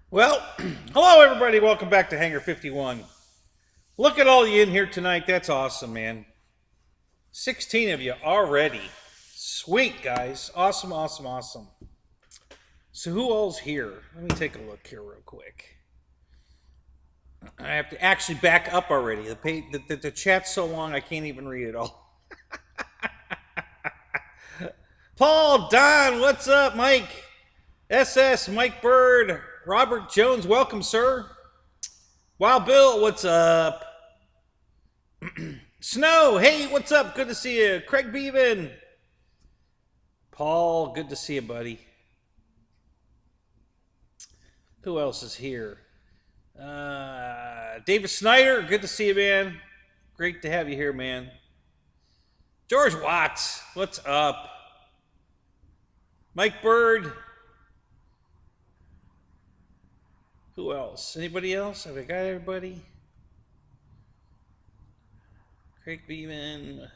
Well, hello everybody. Welcome back to Hangar 51. Look at all you in here tonight. That's awesome, man. 16 of you already. Sweet, guys. Awesome, awesome, awesome. So who all's here? Let me take a look here real quick. I have to actually back up already. The chat's so long I can't even read it all. Paul, Don, what's up? Mike, SS, Mike Bird, Robert Jones, welcome, sir. Wild Bill, what's up? Snow, hey, what's up? Good to see you. Craig Beaven. Paul, good to see you, buddy. Who else is here? David Snyder, good to see you, man. Great to have you here, man. George Watts, what's up? Mike Bird. Who else? Anybody else? Have I got everybody? Craig Beeman.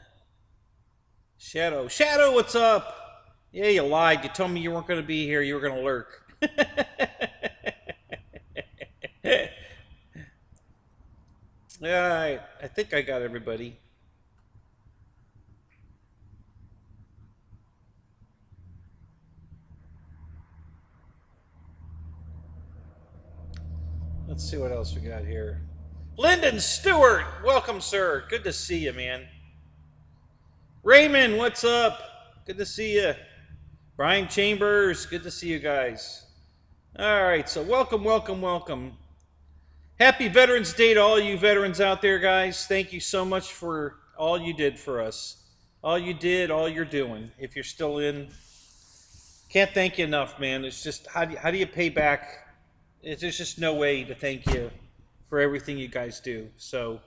Shadow. Shadow, what's up? Yeah, you lied. You told me you weren't going to be here. You were going to lurk. Alright, I think I got everybody. Let's see what else we got here. Lyndon Stewart, welcome, sir. Good to see you, man. Raymond, what's up? Good to see you. Brian Chambers, good to see you guys. All right, so welcome, welcome, welcome. Happy Veterans Day to all you veterans out there, guys. Thank you so much for all you did for us. All you did, all you're doing. If you're still in, can't thank you enough, man. It's just, how do you pay back? There's just no way to thank you for everything you guys do. So,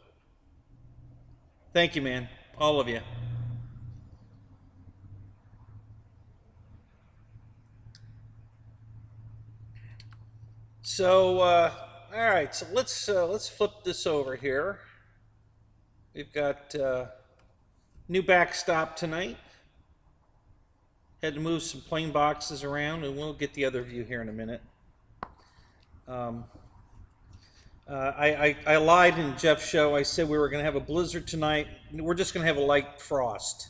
thank you, man. All of you. So, all right. So let's flip this over here. We've got new backstop tonight. Had to move some plane boxes around, and we'll get the other view here in a minute. I lied in Jeff's show. I said we were going to have a blizzard tonight. We're just going to have a light frost.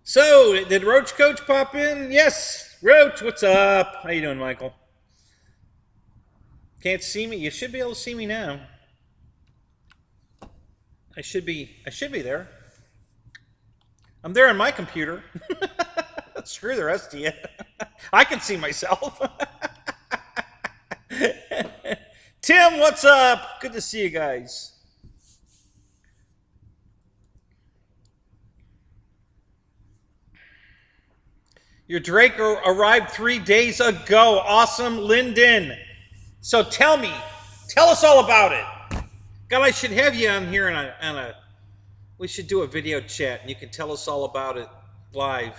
So, did Roach Coach pop in? Yes, Roach, what's up? How you doing, Michael? Can't see me? You should be able to see me now. I should be there. I'm there on my computer. Screw the rest of you. I can see myself. Tim, what's up? Good to see you guys. Your Drake arrived 3 days ago. Awesome, Lyndon. So tell us all about it. God, I should have you on here we should do a video chat and you can tell us all about it live.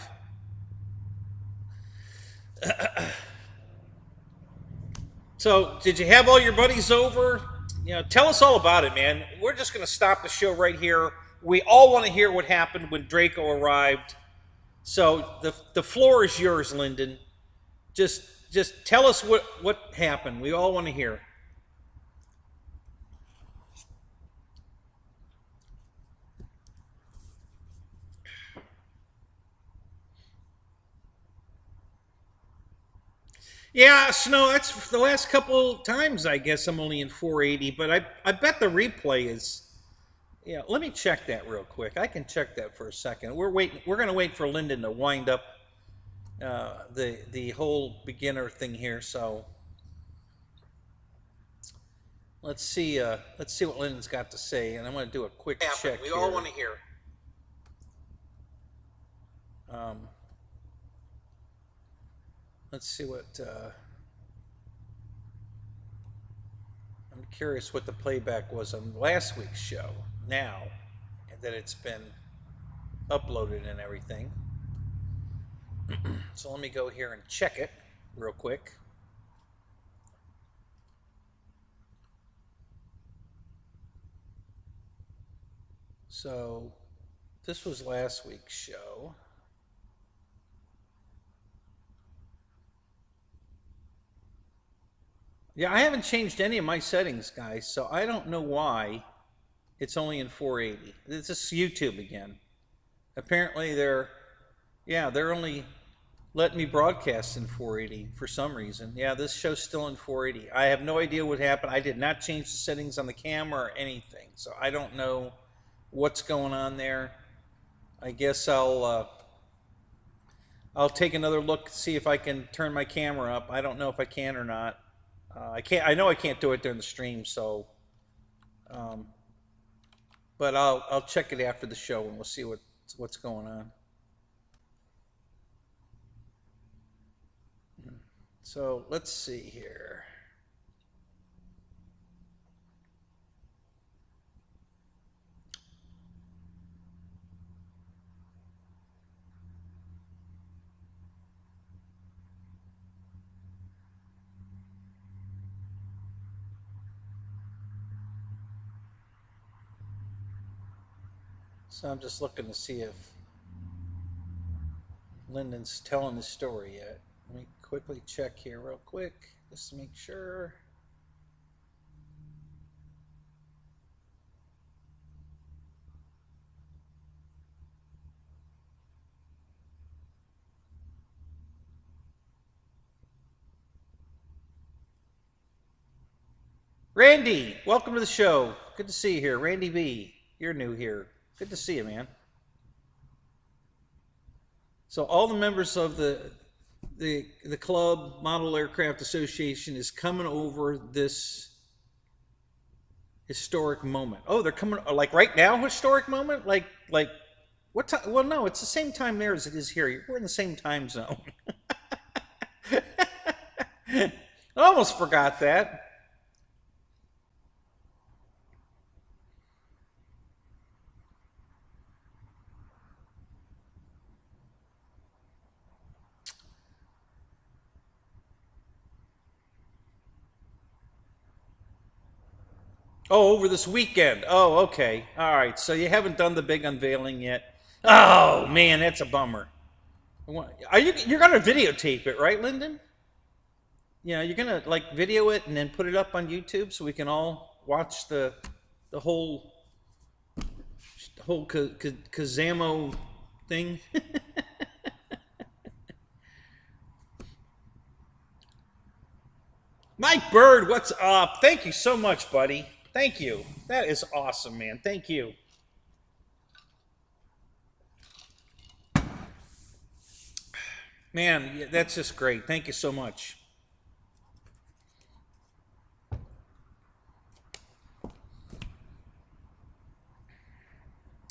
So, did you have all your buddies over? You know, tell us all about it, man. We're just going to stop the show right here. We all want to hear what happened when Draco arrived. So, the floor is yours, Lyndon. Just tell us what happened. We all want to hear. Yeah, Snow, that's the last couple times, I guess I'm only in 480, but I bet the replay is... Yeah, let me check that real quick. I can check that for a second. We're going to wait for Lyndon to wind up the whole beginner thing here, so... Let's see what Lyndon's got to say, and I'm going to do a quick check here. We all want to hear. Let's see what... I'm curious what the playback was on last week's show, now that it's been uploaded and everything. So let me go here and check it real quick. So this was last week's show. Yeah, I haven't changed any of my settings, guys, so I don't know why it's only in 480. This is YouTube again. Apparently they're only letting me broadcast in 480 for some reason. Yeah, this show's still in 480. I have no idea what happened. I did not change the settings on the camera or anything, so I don't know what's going on there. I guess I'll take another look, see if I can turn my camera up. I don't know if I can or not. I can't. I know I can't do it during the stream, so. But I'll check it after the show and we'll see what's going on. So let's see here. So I'm just looking to see if Lyndon's telling his story yet. Let me quickly check here real quick just to make sure. Randy, welcome to the show. Good to see you here. Randy B, you're new here. Good to see you, man. So all the members of the club Model Aircraft Association is coming over this historic moment. Oh, they're coming like right now, historic moment? Like what time? Well, no, it's the same time there as it is here. We're in the same time zone. I almost forgot that. Oh, over this weekend. Oh, okay. All right. So you haven't done the big unveiling yet. Oh, man, that's a bummer. You're going to videotape it, right, Lyndon? Yeah, you're going to like video it and then put it up on YouTube so we can all watch the whole Kazamo thing. Mike Bird, what's up? Thank you so much, buddy. Thank you. That is awesome, man. Thank you. Man, that's just great. Thank you so much.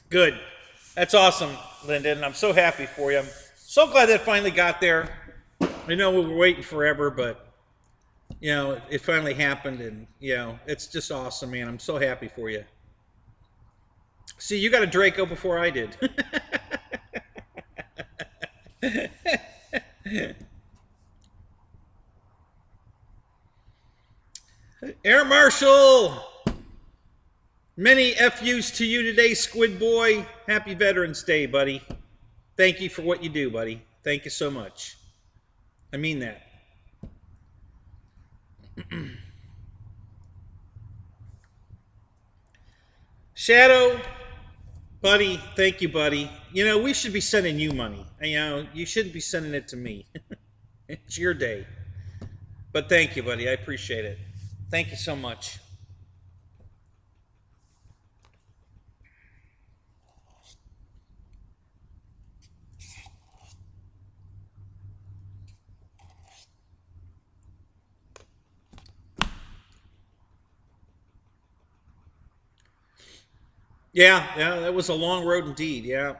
Good. That's awesome, Lyndon. I'm so happy for you. I'm so glad that finally got there. I know we were waiting forever, but you know, it finally happened, and you know, it's just awesome, man. I'm so happy for you. See, you got a Draco before I did. Air Marshal, many FUs to you today, Squid Boy. Happy Veterans Day, buddy. Thank you for what you do, buddy. Thank you so much. I mean that. Shadow, buddy, thank you, buddy. You know, we should be sending you money. You know, you shouldn't be sending it to me. It's your day. But thank you, buddy. I appreciate it. Thank you so much. Yeah, that was a long road indeed, yeah.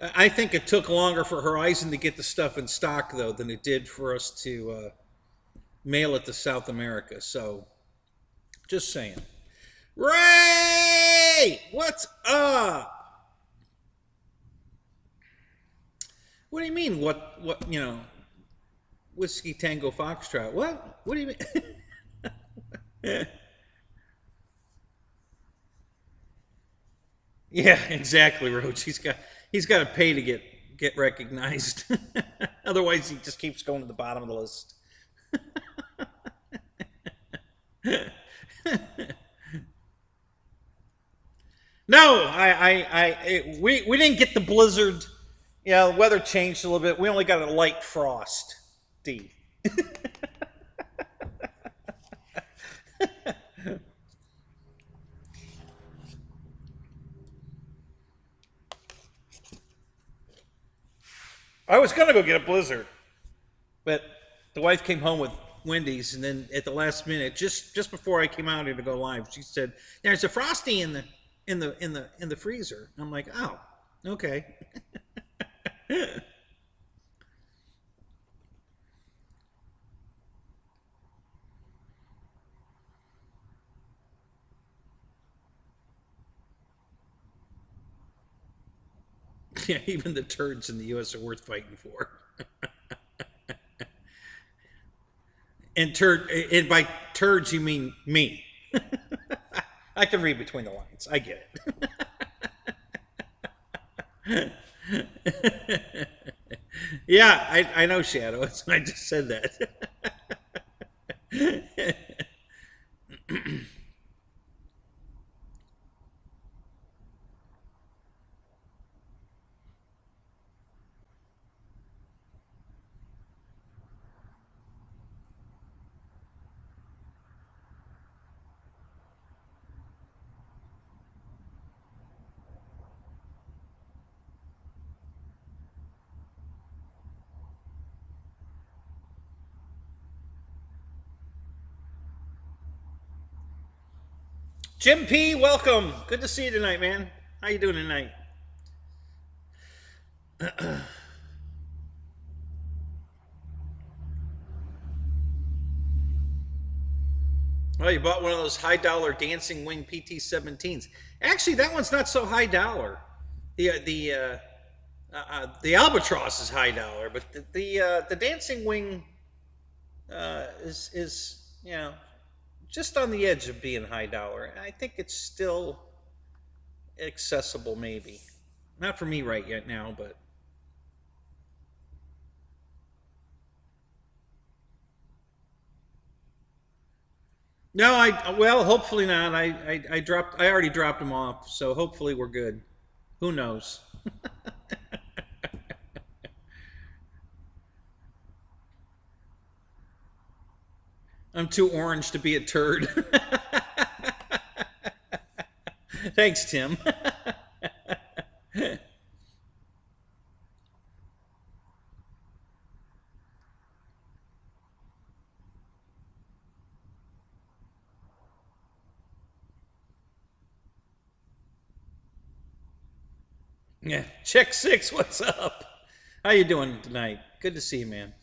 I think it took longer for Horizon to get the stuff in stock, though, than it did for us to mail it to South America. So, just saying. Ray! What's up? What do you mean, what, you know, Whiskey Tango Foxtrot? What? What do you mean? Yeah, exactly, Roach. He's got to pay to get recognized. Otherwise, he just keeps going to the bottom of the list. No, we didn't get the blizzard. Yeah, the weather changed a little bit. We only got a light frost. D. I was gonna go get a blizzard, but the wife came home with Wendy's, and then at the last minute, just before I came out here to go live, she said, "There's a frosty in the freezer." I'm like, "Oh, okay." Yeah, even the turds in the U.S. are worth fighting for. And by turds you mean me. I can read between the lines. I get it. Yeah, I know Shadow. I just said that. Jim P, welcome. Good to see you tonight, man. How you doing tonight? Well, you bought one of those high dollar dancing wing PT-17s. Actually, that one's not so high dollar. The albatross is high dollar, but the dancing wing is just on the edge of being high dollar. I think it's still accessible, maybe. Not for me right yet now, but no. Well, hopefully not. I already dropped them off, so hopefully we're good. Who knows? I'm too orange to be a turd. Thanks, Tim. Yeah, check six. What's up? How you doing tonight? Good to see you, man.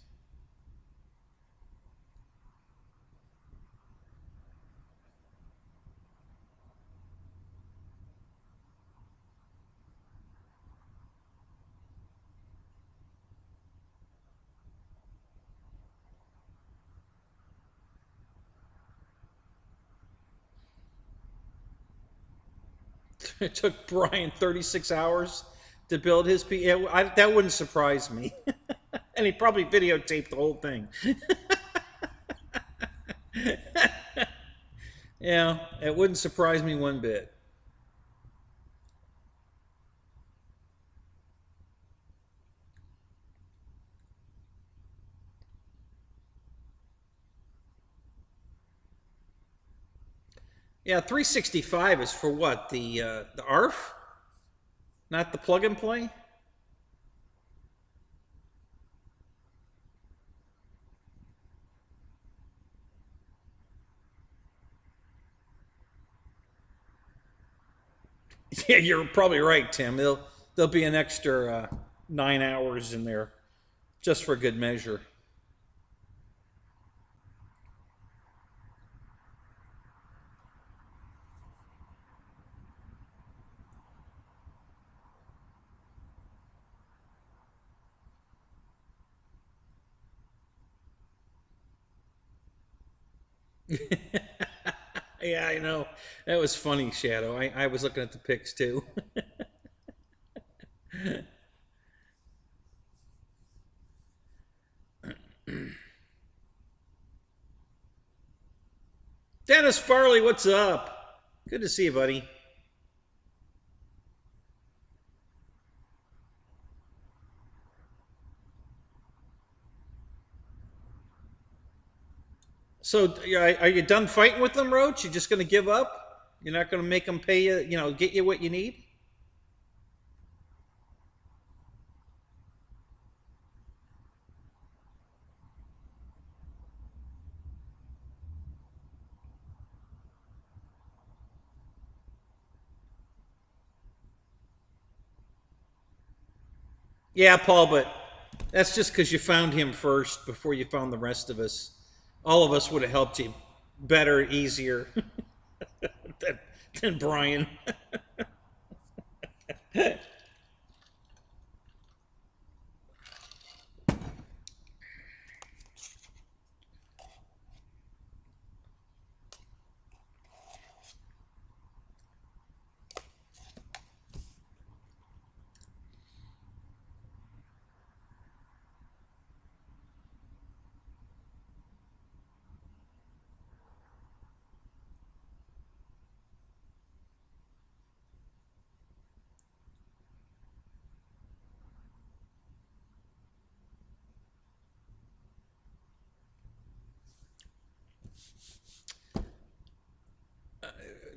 It took Brian 36 hours to build his P. Yeah, that wouldn't surprise me. And he probably videotaped the whole thing. Yeah, it wouldn't surprise me one bit. Yeah, 365 is for what? The ARF, not the plug and play. Yeah, you're probably right, Tim. There'll be an extra 9 hours in there just for good measure. Yeah, I know. That was funny, Shadow. I was looking at the pics too. Dennis Farley, what's up? Good to see you, buddy. So, are you done fighting with them, Roach? You just going to give up? You're not going to make them pay you, get you what you need? Yeah, Paul, but that's just because you found him first before you found the rest of us. All of us would have helped you better, easier than, than Brian.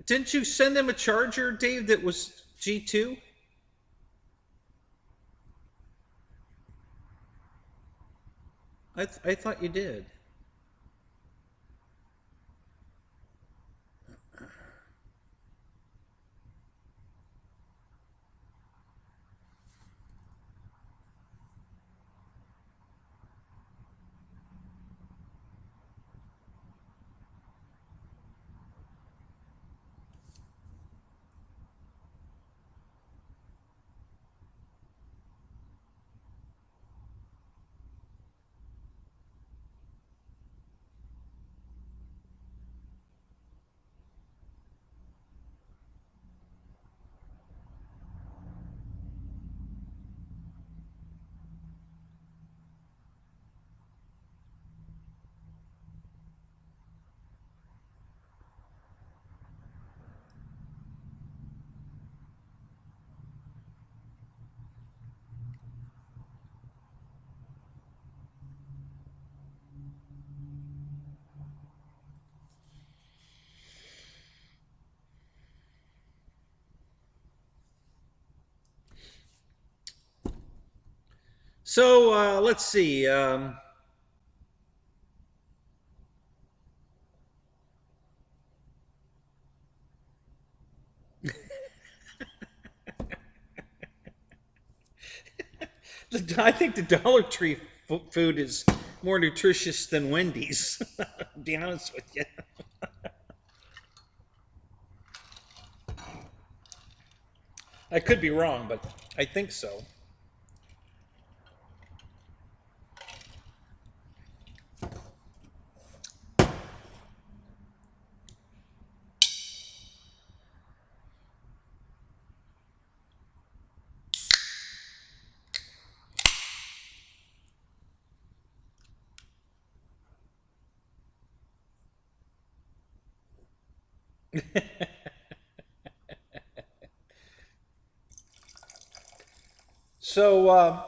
Didn't you send him a charger, Dave, that was G2? I thought you did. So let's see. I think the Dollar Tree food is more nutritious than Wendy's. To be honest with you. I could be wrong, but I think so. So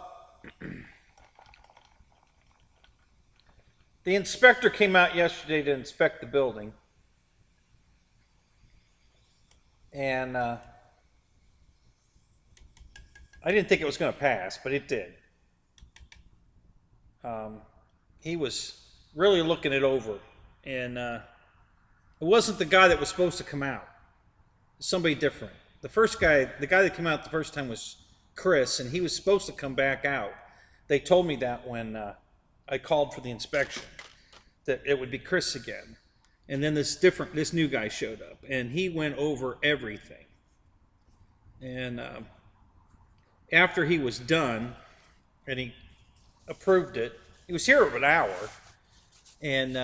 the inspector came out yesterday to inspect the building, and I didn't think it was going to pass, but it did. He was really looking it over, and it wasn't the guy that was supposed to come out. Somebody different. The first guy, the guy that came out the first time was Chris, and he was supposed to come back out. They told me that when I called for the inspection, that it would be Chris again. And then this new guy showed up, and he went over everything. And after he was done, and he approved it, he was here for an hour, and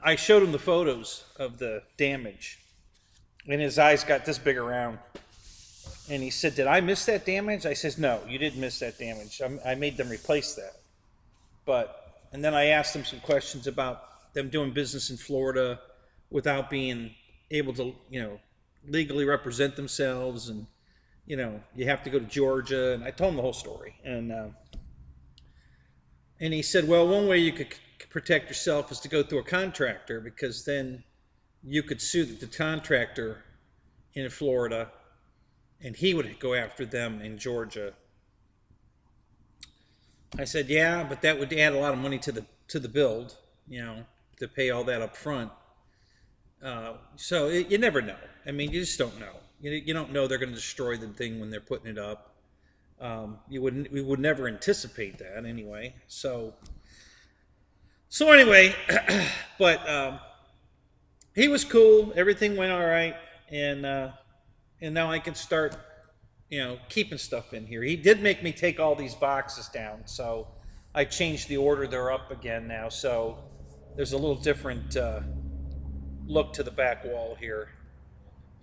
I showed him the photos of the damage, and his eyes got this big around. And he said, "Did I miss that damage?" I says, "No, you didn't miss that damage. I made them replace that." And then I asked them some questions about them doing business in Florida without being able to, legally represent themselves, and you have to go to Georgia. And I told him the whole story, and he said, "Well, one way you could protect yourself is to go through a contractor, because then you could sue the contractor in Florida, and he would go after them in Georgia." I said, "Yeah, but that would add a lot of money to the build, to pay all that up front." So you never know. I mean, you just don't know. You don't know they're going to destroy the thing when they're putting it up. We would never anticipate that anyway. So anyway, but he was cool. Everything went all right, and now I can start, keeping stuff in here. He did make me take all these boxes down, so I changed the order. They're up again now, so there's a little different look to the back wall here,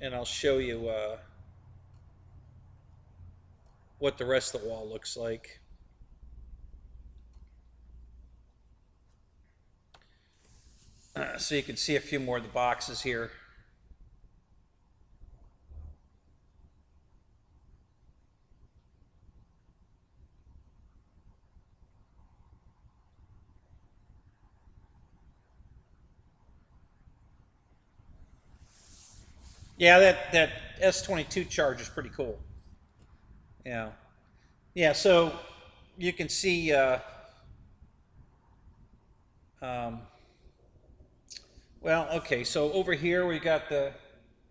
and I'll show you what the rest of the wall looks like. So you can see a few more of the boxes here. Yeah, that S22 charge is pretty cool. Yeah. So you can see. Well, okay. So over here we got the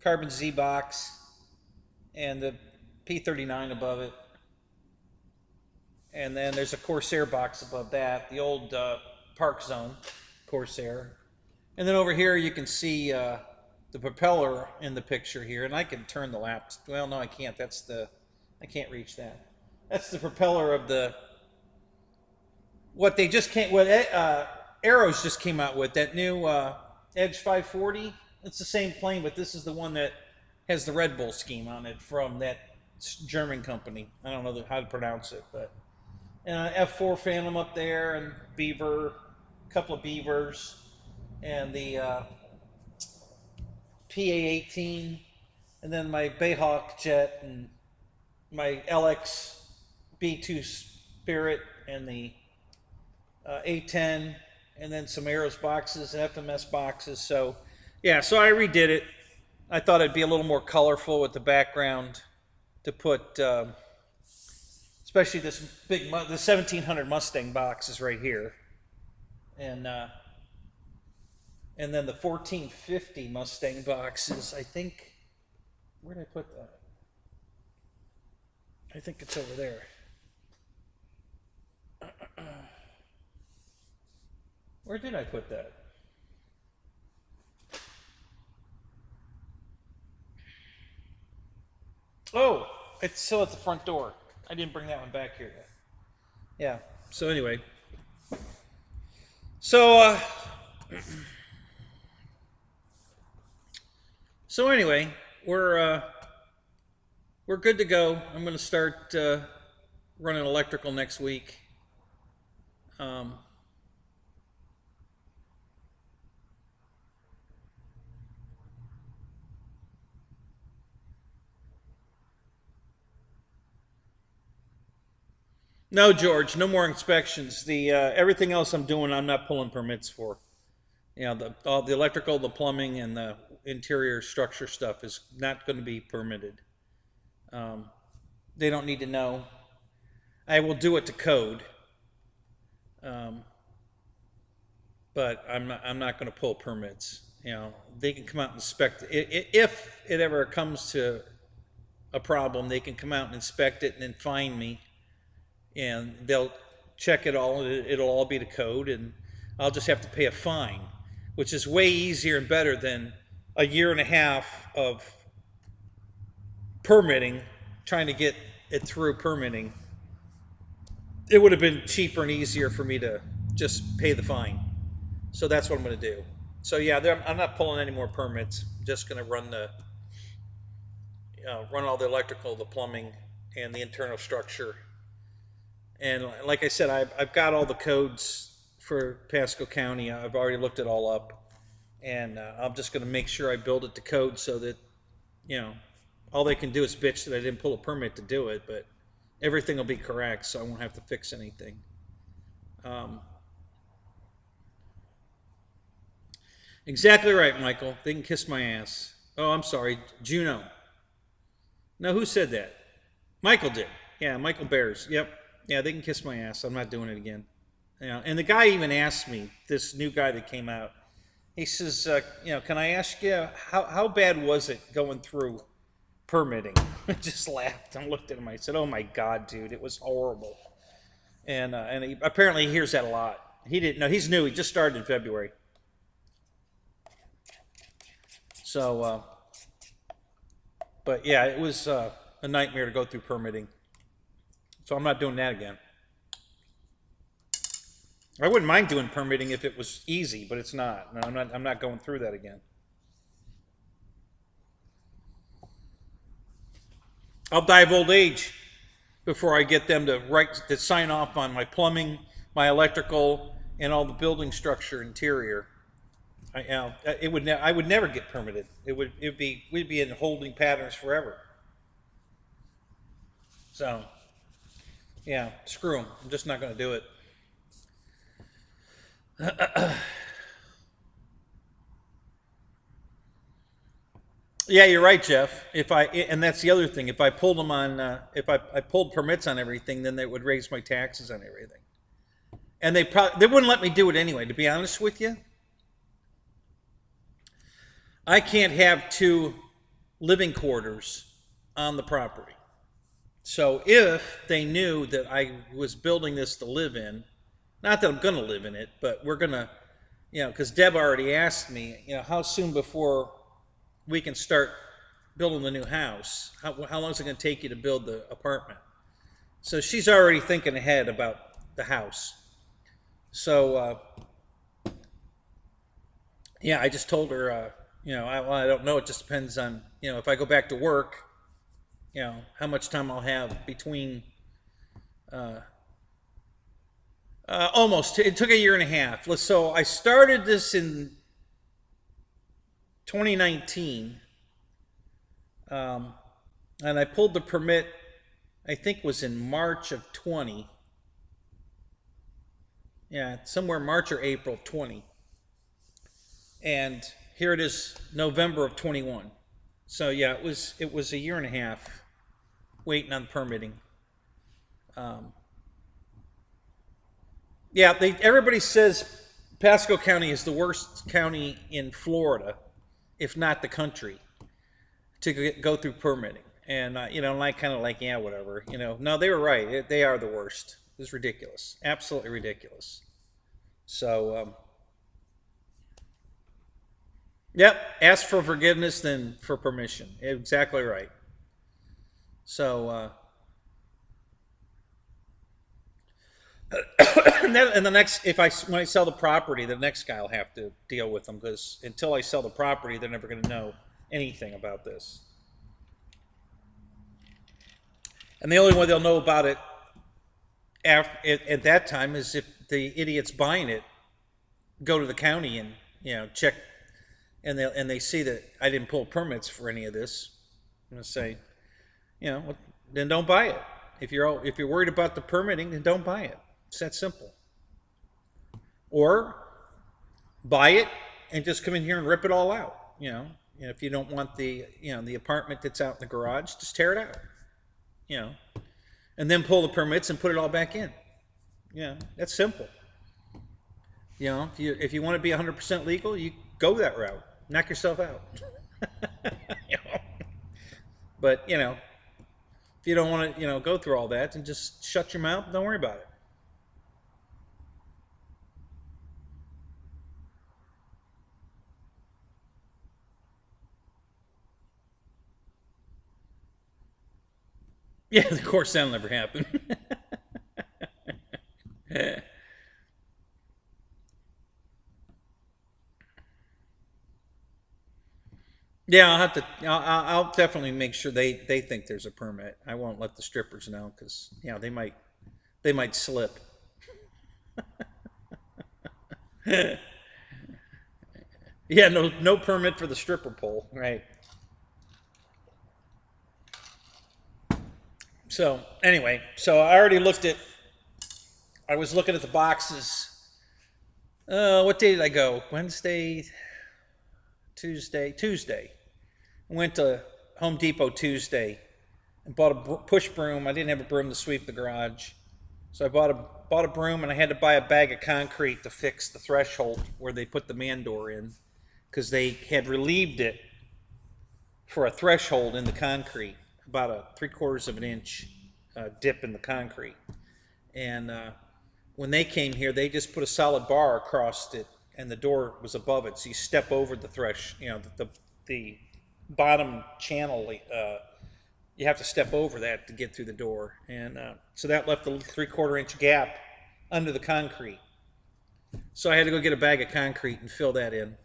Carbon Z box and the P39 above it, and then there's a Corsair box above that, the old Park Zone Corsair, and then over here you can see the propeller in the picture here, and I can turn the lap. Well, no, I can't. I can't reach that. That's the propeller of what they just came. What Arrows just came out with, that new Edge 540. It's the same plane, but this is the one that has the Red Bull scheme on it from that German company. I don't know how to pronounce it, but F4 Phantom up there, and Beaver, a couple of Beavers, and the PA-18, and then my Bayhawk jet, and my LX B2 Spirit, and the A-10, and then some Arrows boxes and FMS boxes. So yeah, so I redid it. I thought it'd be a little more colorful with the background to put, especially this the 1700 Mustang box is right here, and then the 1450 Mustang boxes, I think, where did I put that? I think it's over there. Where did I put that? Oh, it's still at the front door. I didn't bring that one back here yet. Yeah, so anyway. So anyway, we're good to go. I'm going to start running electrical next week. No, George, no more inspections. The everything else I'm doing, I'm not pulling permits for. All the electrical, the plumbing, and the interior structure stuff is not going to be permitted. They don't need to know. I will do it to code, but I'm not going to pull permits. They can come out and inspect it. If it ever comes to a problem, they can come out and inspect it and then fine me, and they'll check it all. It'll all be to code, and I'll just have to pay a fine, which is way easier and better than a year and a half of permitting, trying to get it through permitting. It would have been cheaper and easier for me to just pay the fine. So that's what I'm going to do. So yeah, I'm not pulling any more permits. I'm just going to run run all the electrical, the plumbing, and the internal structure. And like I said, I've got all the codes for Pasco County. I've already looked it all up, and I'm just going to make sure I build it to code so that you know all they can do is bitch that I didn't pull a permit to do it, but everything will be correct, so I won't have to fix anything. Um, exactly right, Michael. They can kiss my ass. Oh, I'm sorry, Juno. No, who said that? Michael did. Yeah, Michael Bears. Yep. Yeah, they can kiss my ass. I'm not doing it again. And the guy even asked me, this new guy that came out, he says, can I ask you, how bad was it going through permitting? I just laughed and looked at him. I said, oh my God, dude, it was horrible. And he, apparently he hears that a lot. He didn't know. He's new. He just started in February. So, but yeah, it was a nightmare to go through permitting. So I'm not doing that again. I wouldn't mind doing permitting if it was easy, but it's not. No, I'm not going through that again. I'll die of old age before I get them to sign off on my plumbing, my electrical, and all the building structure interior. I would never get permitted. We'd be in holding patterns forever. So, yeah, screw them. I'm just not going to do it. Yeah, you're right, Jeff. And that's the other thing. If I pulled them on, if I pulled permits on everything, then they would raise my taxes on everything. And they wouldn't let me do it anyway. To be honest with you, I can't have two living quarters on the property. So if they knew that I was building this to live in, not that I'm going to live in it, but we're going to, because Deb already asked me, how soon before we can start building the new house? How long is it going to take you to build the apartment? So she's already thinking ahead about the house. So, yeah, I just told her, I don't know. It just depends on, if I go back to work, how much time I'll have between, almost, it took a year and a half. So I started this in 2019, and I pulled the permit, I think was in March of 20. Yeah, somewhere March or April 20. And here it is, November of 21. So yeah, it was a year and a half waiting on permitting. Yeah, everybody says Pasco County is the worst county in Florida, if not the country, to go through permitting. And and I kind of like, yeah, whatever. No, they were right. They are the worst. It's ridiculous, absolutely ridiculous. So, yep, ask for forgiveness then for permission. Exactly right. So, and the next, when I sell the property, the next guy will have to deal with them, because until I sell the property, they're never going to know anything about this. And the only way they'll know about it at that time is if the idiots buying it go to the county and check, and they see that I didn't pull permits for any of this. I'm going to say, then don't buy it. If you're worried about the permitting, then don't buy it. It's that simple. Or buy it and just come in here and rip it all out. If you don't want the the apartment that's out in the garage, just tear it out. And then pull the permits and put it all back in. That's simple. If you want to be 100% legal, you go that route. Knock yourself out. But if you don't want to go through all that, then just shut your mouth and don't worry about it. Yeah, of course that'll never happen. Yeah, I'll have to. I'll definitely make sure they think there's a permit. I won't let the strippers know because they might slip. Yeah, no permit for the stripper pole, right? So anyway, so I already looked at. I was looking at the boxes. What day did I go? Wednesday, Tuesday. I went to Home Depot Tuesday and bought a push broom. I didn't have a broom to sweep the garage, so I bought a broom, and I had to buy a bag of concrete to fix the threshold where they put the man door in, because they had relieved it for a threshold in the concrete, about a 3/4 of an inch dip in the concrete. And when they came here, they just put a solid bar across it, and the door was above it. So you step over the the bottom channel. You have to step over that to get through the door, and so that left a 3/4 inch gap under the concrete. So I had to go get a bag of concrete and fill that in,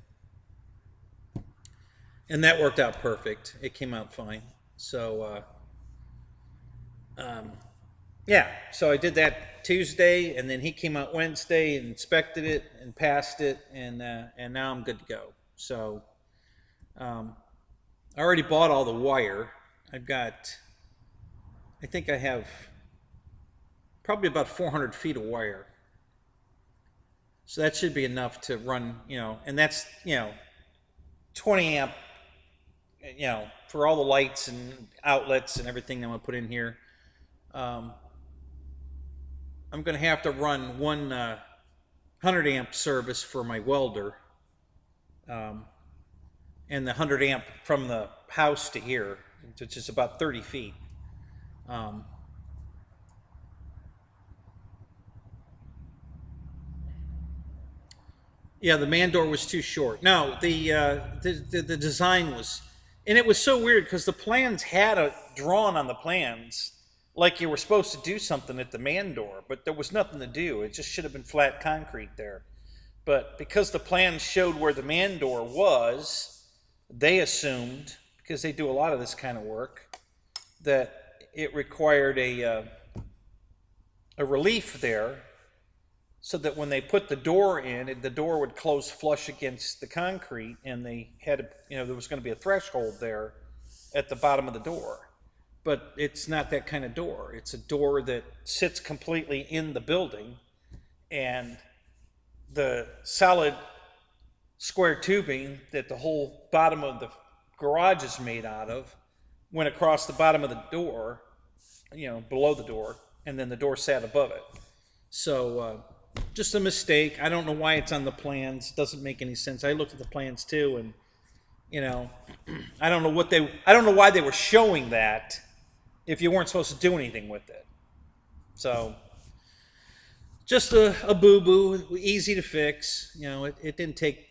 and that worked out perfect. It came out fine. So yeah, so I did that Tuesday, and then he came out Wednesday and inspected it and passed it, and now I'm good to go. So I already bought all the wire. I think I have probably about 400 feet of wire. So that should be enough to run, and that's, 20 amp, for all the lights and outlets and everything I'm going to put in here. I'm going to have to run one 100 amp service for my welder, and the 100 amp from the house to here, which is about 30 feet. Yeah, the man door was too short. No, the design was, and it was so weird because the plans had a drawn on the plans like you were supposed to do something at the man door, but there was nothing to do. It just should have been flat concrete there. But because the plans showed where the man door was, they assumed, because they do a lot of this kind of work, that it required a relief there, so that when they put the door in, the door would close flush against the concrete, and they had, there was going to be a threshold there at the bottom of the door. But it's not that kind of door. It's a door that sits completely in the building, and the solid square tubing that the whole bottom of the garage is made out of went across the bottom of the door, below the door, and then the door sat above it. So just a mistake. I don't know why it's on the plans. Doesn't make any sense. I looked at the plans too, and I don't know why they were showing that if you weren't supposed to do anything with it. So just a boo-boo, easy to fix. It didn't take,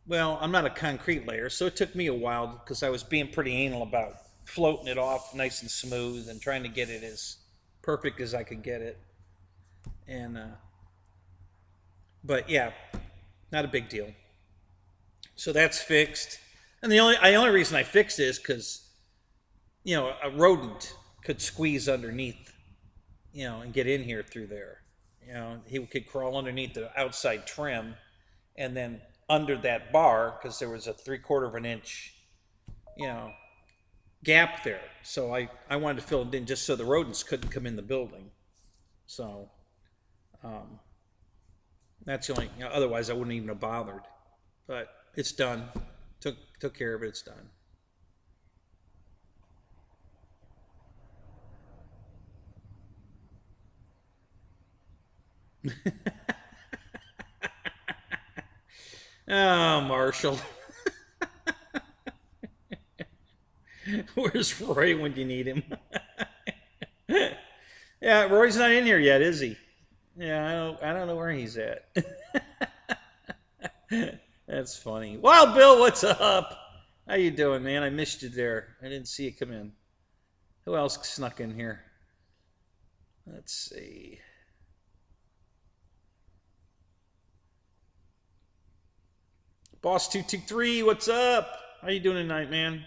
well, I'm not a concrete layer, so it took me a while because I was being pretty anal about floating it off nice and smooth and trying to get it as perfect as I could get it. And but yeah, not a big deal. So that's fixed. And the only reason I fixed it is because a rodent could squeeze underneath, and get in here through there. He could crawl underneath the outside trim, and then under that bar, because there was a 3/4 of an inch, gap there. So I wanted to fill it in just so the rodents couldn't come in the building. So that's the only, otherwise I wouldn't even have bothered. But it's done. Took care of it. It's done. Oh, Marshall. Where's Roy when you need him? Yeah, Roy's not in here yet, is he? Yeah, I don't know where he's at. That's funny. Wild Bill, what's up? How you doing, man? I missed you there. I didn't see you come in. Who else snuck in here? Let's see. Boss 223, what's up? How you doing tonight, man?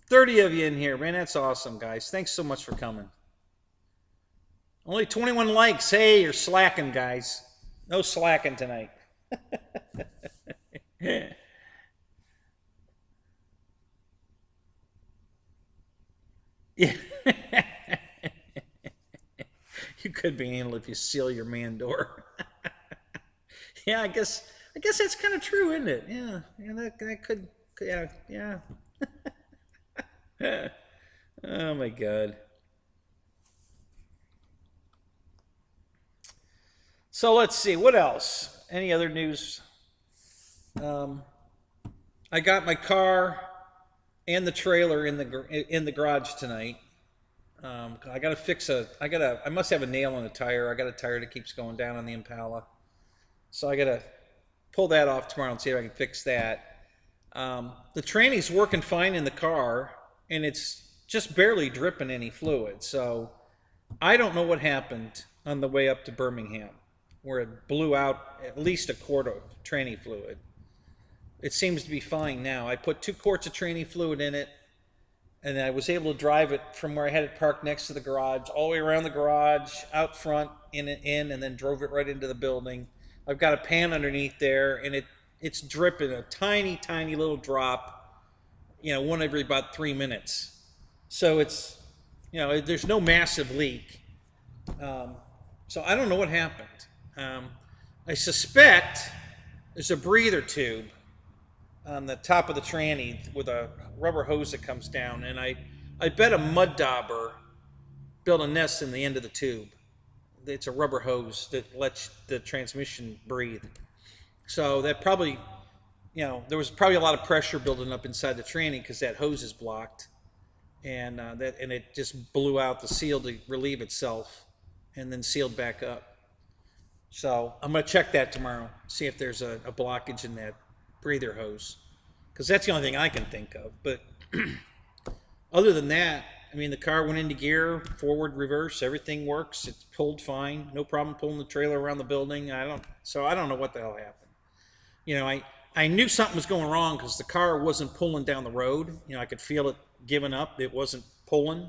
30 of you in here, man. That's awesome, guys. Thanks so much for coming. Only 21 likes. Hey, you're slacking, guys. No slacking tonight. Yeah. You could be anal if you seal your man door. Yeah, I guess that's kind of true, isn't it? Yeah, yeah, that could, yeah, yeah. Oh my God. So let's see what else. Any other news? Um, I got my car and the trailer in the garage tonight. I gotta fix a. I must have a nail in the tire. I got a tire that keeps going down on the Impala, so I gotta pull that off tomorrow and see if I can fix that. The tranny's working fine in the car, and it's just barely dripping any fluid. So I don't know what happened on the way up to Birmingham, where it blew out at least a quart of tranny fluid. It seems to be fine now. I put 2 quarts of tranny fluid in it, and I was able to drive it from where I had it parked next to the garage, all the way around the garage, out front, in, and then drove it right into the building. I've got a pan underneath there, and it's dripping a tiny, tiny little drop, one every about 3 minutes. So it's, there's no massive leak. So I don't know what happened. I suspect there's a breather tube on the top of the tranny with a rubber hose that comes down, and I bet a mud dauber built a nest in the end of the tube. It's a rubber hose that lets the transmission breathe. So that probably, there was probably a lot of pressure building up inside the tranny because that hose is blocked, and it just blew out the seal to relieve itself, and then sealed back up. So I'm gonna check that tomorrow, see if there's a blockage in that breather hose, because that's the only thing I can think of. But other than that, I mean, the car went into gear, forward, reverse, everything works. It's pulled fine, no problem pulling the trailer around the building. I don't know what the hell happened. I knew something was going wrong because the car wasn't pulling down the road. I could feel it giving up. It wasn't pulling.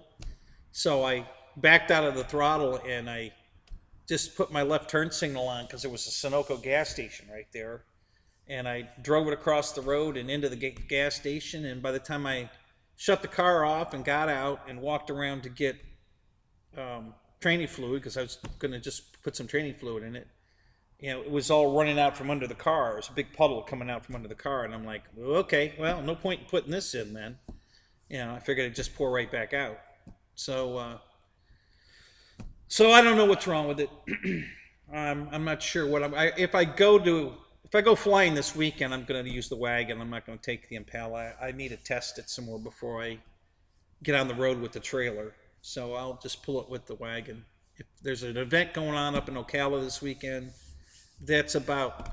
So I backed out of the throttle and I just put my left turn signal on because there was a Sunoco gas station right there. And I drove it across the road and into the gas station. And by the time I shut the car off and got out and walked around to get training fluid, because I was going to just put some training fluid in it, it was all running out from under the car. It was a big puddle coming out from under the car. And I'm like, okay, well, no point in putting this in then. I figured it'd just pour right back out. So I don't know what's wrong with it. I'm not sure what if I go flying this weekend, I'm going to use the wagon. I'm not going to take the Impala. I need to test it some more before I get on the road with the trailer. So I'll just pull it with the wagon. If there's an event going on up in Ocala this weekend, that's about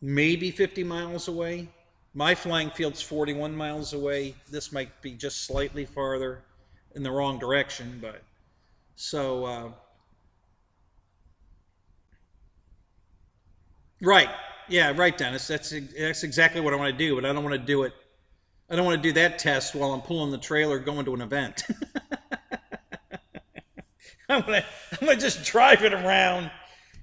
maybe 50 miles away. My flying field's 41 miles away. This might be just slightly farther in the wrong direction, but so right. Yeah, right, Dennis. That's exactly what I want to do, but I don't want to do it. I don't want to do that test while I'm pulling the trailer going to an event. I'm gonna just drive it around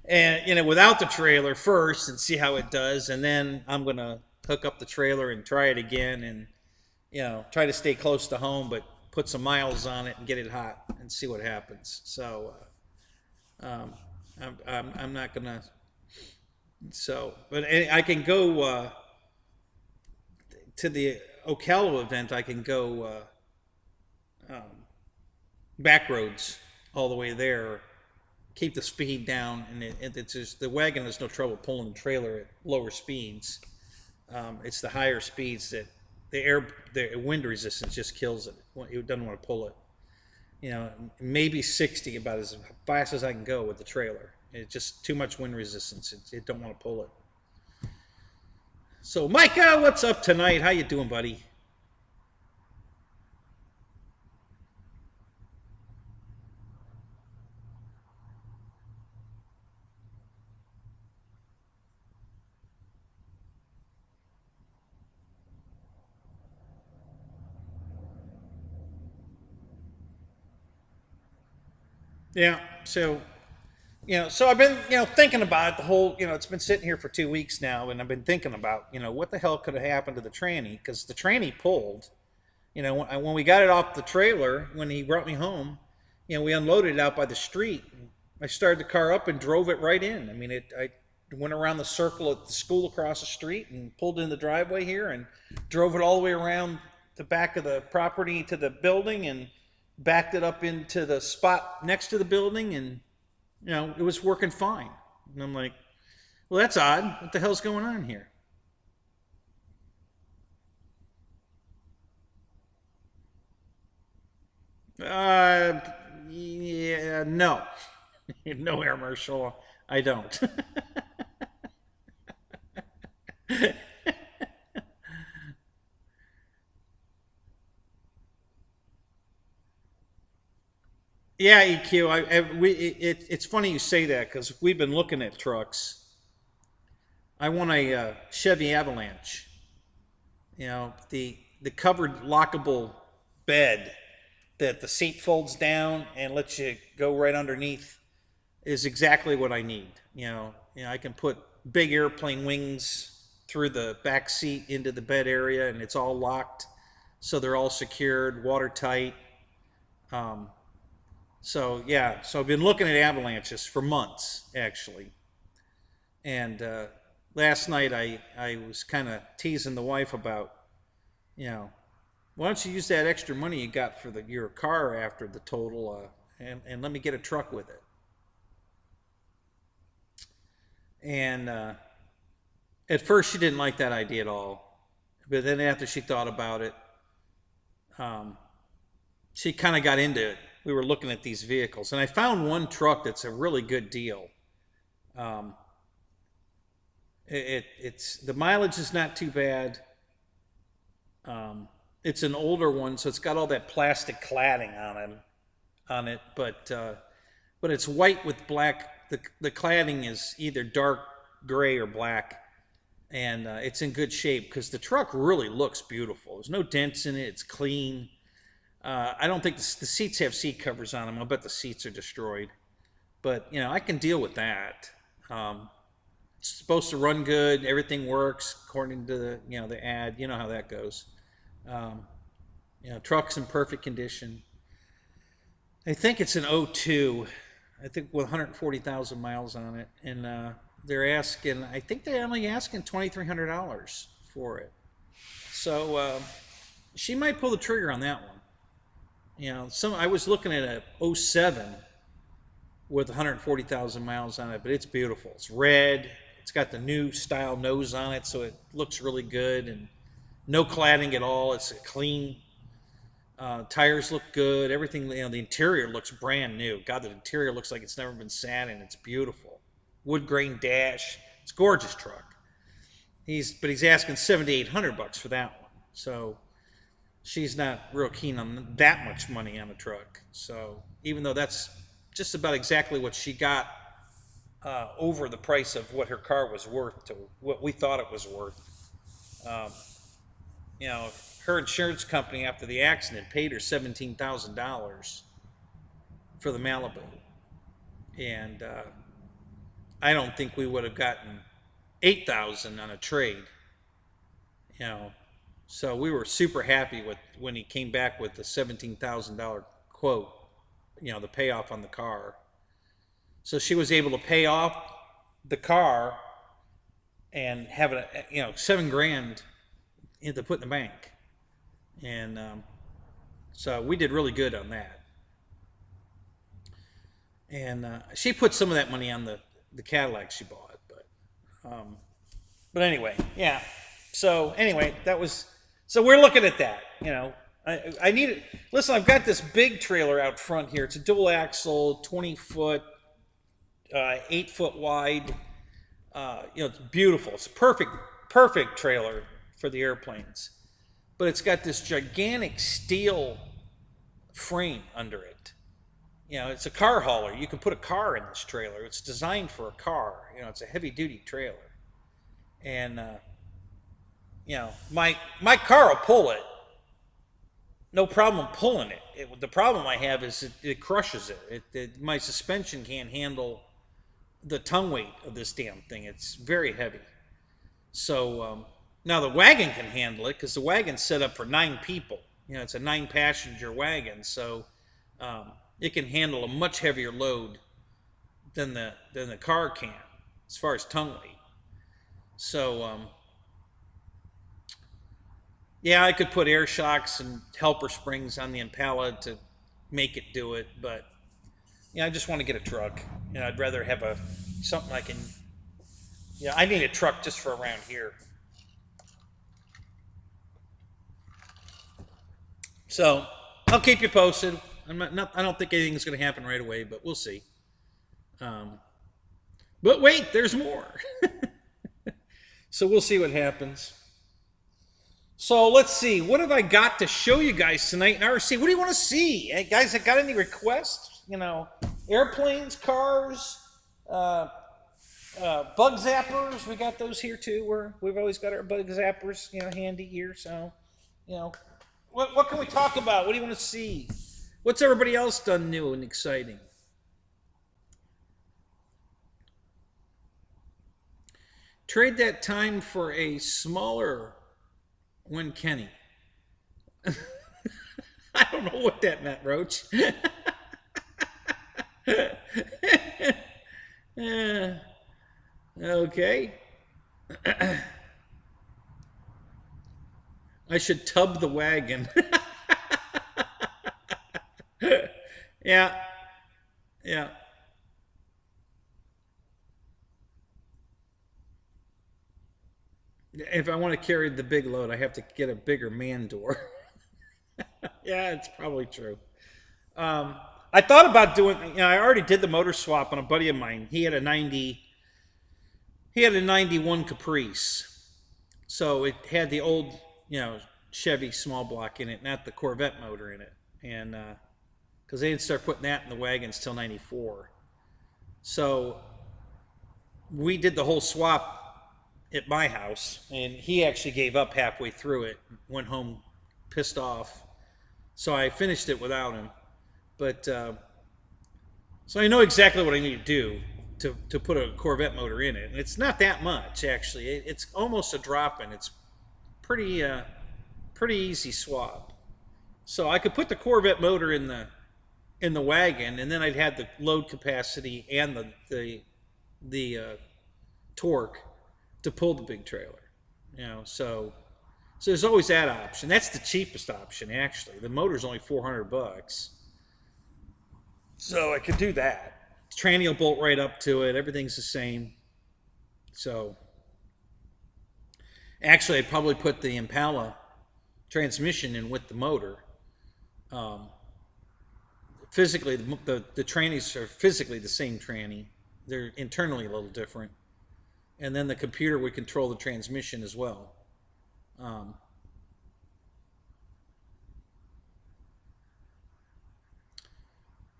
and without the trailer first and see how it does, and then I'm gonna hook up the trailer and try it again, and try to stay close to home, but put some miles on it and get it hot and see what happens. So I'm not gonna. So, but I can go to the Ocala event. I can go back roads all the way there, keep the speed down, and it's just, the wagon has no trouble pulling the trailer at lower speeds. It's the higher speeds that the wind resistance just kills it. It doesn't want to pull it. Maybe 60, about as fast as I can go with the trailer. It's just too much wind resistance. It don't want to pull it. So, Micah, what's up tonight? How you doing, buddy? Yeah. So, so I've been, thinking about it the whole, it's been sitting here for 2 weeks now, and I've been thinking about, what the hell could have happened to the tranny? Because the tranny pulled. When we got it off the trailer, when he brought me home, we unloaded it out by the street. I started the car up and drove it right in. I mean, I went around the circle at the school across the street and pulled in the driveway here and drove it all the way around the back of the property to the building and backed it up into the spot next to the building, and it was working fine. And I'm like, well, that's odd. What the hell's going on here? Uh, yeah, no, no air marshal. I don't. Yeah, EQ. It's funny you say that because we've been looking at trucks. I want a Chevy Avalanche. The covered lockable bed that the seat folds down and lets you go right underneath is exactly what I need. I can put big airplane wings through the back seat into the bed area, and it's all locked, so they're all secured, watertight. Um, so yeah, so I've been looking at avalanches for months actually, and last night I was kind of teasing the wife about, you know, why don't you use that extra money you got for your car after the total, and let me get a truck with it. And at first she didn't like that idea at all, but then after she thought about it, um, she kind of got into it. We were looking at these vehicles, and I found one truck that's a really good deal. Um, it's the mileage is not too bad. Um, it's an older one, so it's got all that plastic cladding on it, but it's white with black. The cladding is either dark gray or black, and it's in good shape because the truck really looks beautiful. There's no dents in it. It's clean. I don't think the seats have seat covers on them. I'll bet the seats are destroyed, but I can deal with that. Um, it's supposed to run good. Everything works according to the ad. You know how that goes. Um, truck's in perfect condition. I think it's an '02. I think with 140,000 miles on it, and they're asking. I think they're only asking $2,300 for it. So she might pull the trigger on that one. I was looking at a '07 with 140,000 miles on it, but it's beautiful. It's red. It's got the new style nose on it, so it looks really good, and no cladding at all. It's clean. Tires look good. Everything, the interior looks brand new. God, the interior looks like it's never been sat in. It's beautiful. Wood grain dash. It's a gorgeous truck. But he's asking $7,800 for that one. So she's not real keen on that much money on a truck. So even though that's just about exactly what she got over the price of what her car was worth to what we thought it was worth. Um, her insurance company after the accident paid her $17,000 for the Malibu, and I don't think we would have gotten 8,000 on a trade. You know, so we were super happy with when he came back with the $17,000 quote. The payoff on the car. So she was able to pay off the car and have it, 7 grand to put in the bank. And so we did really good on that. And she put some of that money on the Cadillac she bought, but anyway, yeah. So anyway, so we're looking at that. I need it. Listen, I've got this big trailer out front here. It's a dual axle, 20 foot, 8 foot wide. It's beautiful. It's a perfect trailer for the airplanes. But it's got this gigantic steel frame under it. It's a car hauler. You can put a car in this trailer. It's designed for a car. It's a heavy duty trailer. And my car will pull it. no problem pulling it. The problem I have is it crushes it. My suspension can't handle the tongue weight of this damn thing. It's very heavy. So now the wagon can handle it because the wagon's set up for 9 people. You know, it's a 9-passenger wagon, so it can handle a much heavier load than the car can as far as tongue weight. So yeah, I could put air shocks and helper springs on the Impala to make it do it, but yeah, I just want to get a truck. You know, I'd rather have something I can. Yeah, I need a truck just for around here. So I'll keep you posted. I don't think anything's going to happen right away, but we'll see. But wait, there's more. So we'll see what happens. So let's see. What have I got to show you guys tonight in RC? What do you want to see? Hey, guys, I got any requests? You know, airplanes, cars, bug zappers. We got those here too. We've always got our bug zappers, you know, handy here. So, you know, what can we talk about? What do you want to see? What's everybody else done new and exciting? Trade that time for a smaller one, Kenny. I don't know what that meant, Roach. Okay. I should tub the wagon. Yeah. Yeah. If I want to carry the big load, I have to get a bigger man door. Yeah, it's probably true. I thought about doing. You know, I already did the motor swap on a buddy of mine. He had a 90. He had a 91 Caprice, so it had the old, you know, Chevy small block in it, not the Corvette motor in it, and because they didn't start putting that in the wagons till '94. So we did the whole swap at my house, and he actually gave up halfway through it, went home pissed off. So I finished it without him. But so I know exactly what I need to do to put a Corvette motor in it, and it's not that much actually. It's almost a drop-in. It's pretty pretty easy swap. So I could put the Corvette motor in the wagon, and then I'd have the load capacity and the torque to pull the big trailer. You know, so there's always that option. That's the cheapest option actually. The motor's only $400. So I could do that. Tranny will bolt right up to it. Everything's the same. So actually, I'd probably put the Impala transmission in with the motor. Physically, the trannies are physically the same tranny. They're internally a little different. And then the computer would control the transmission as well.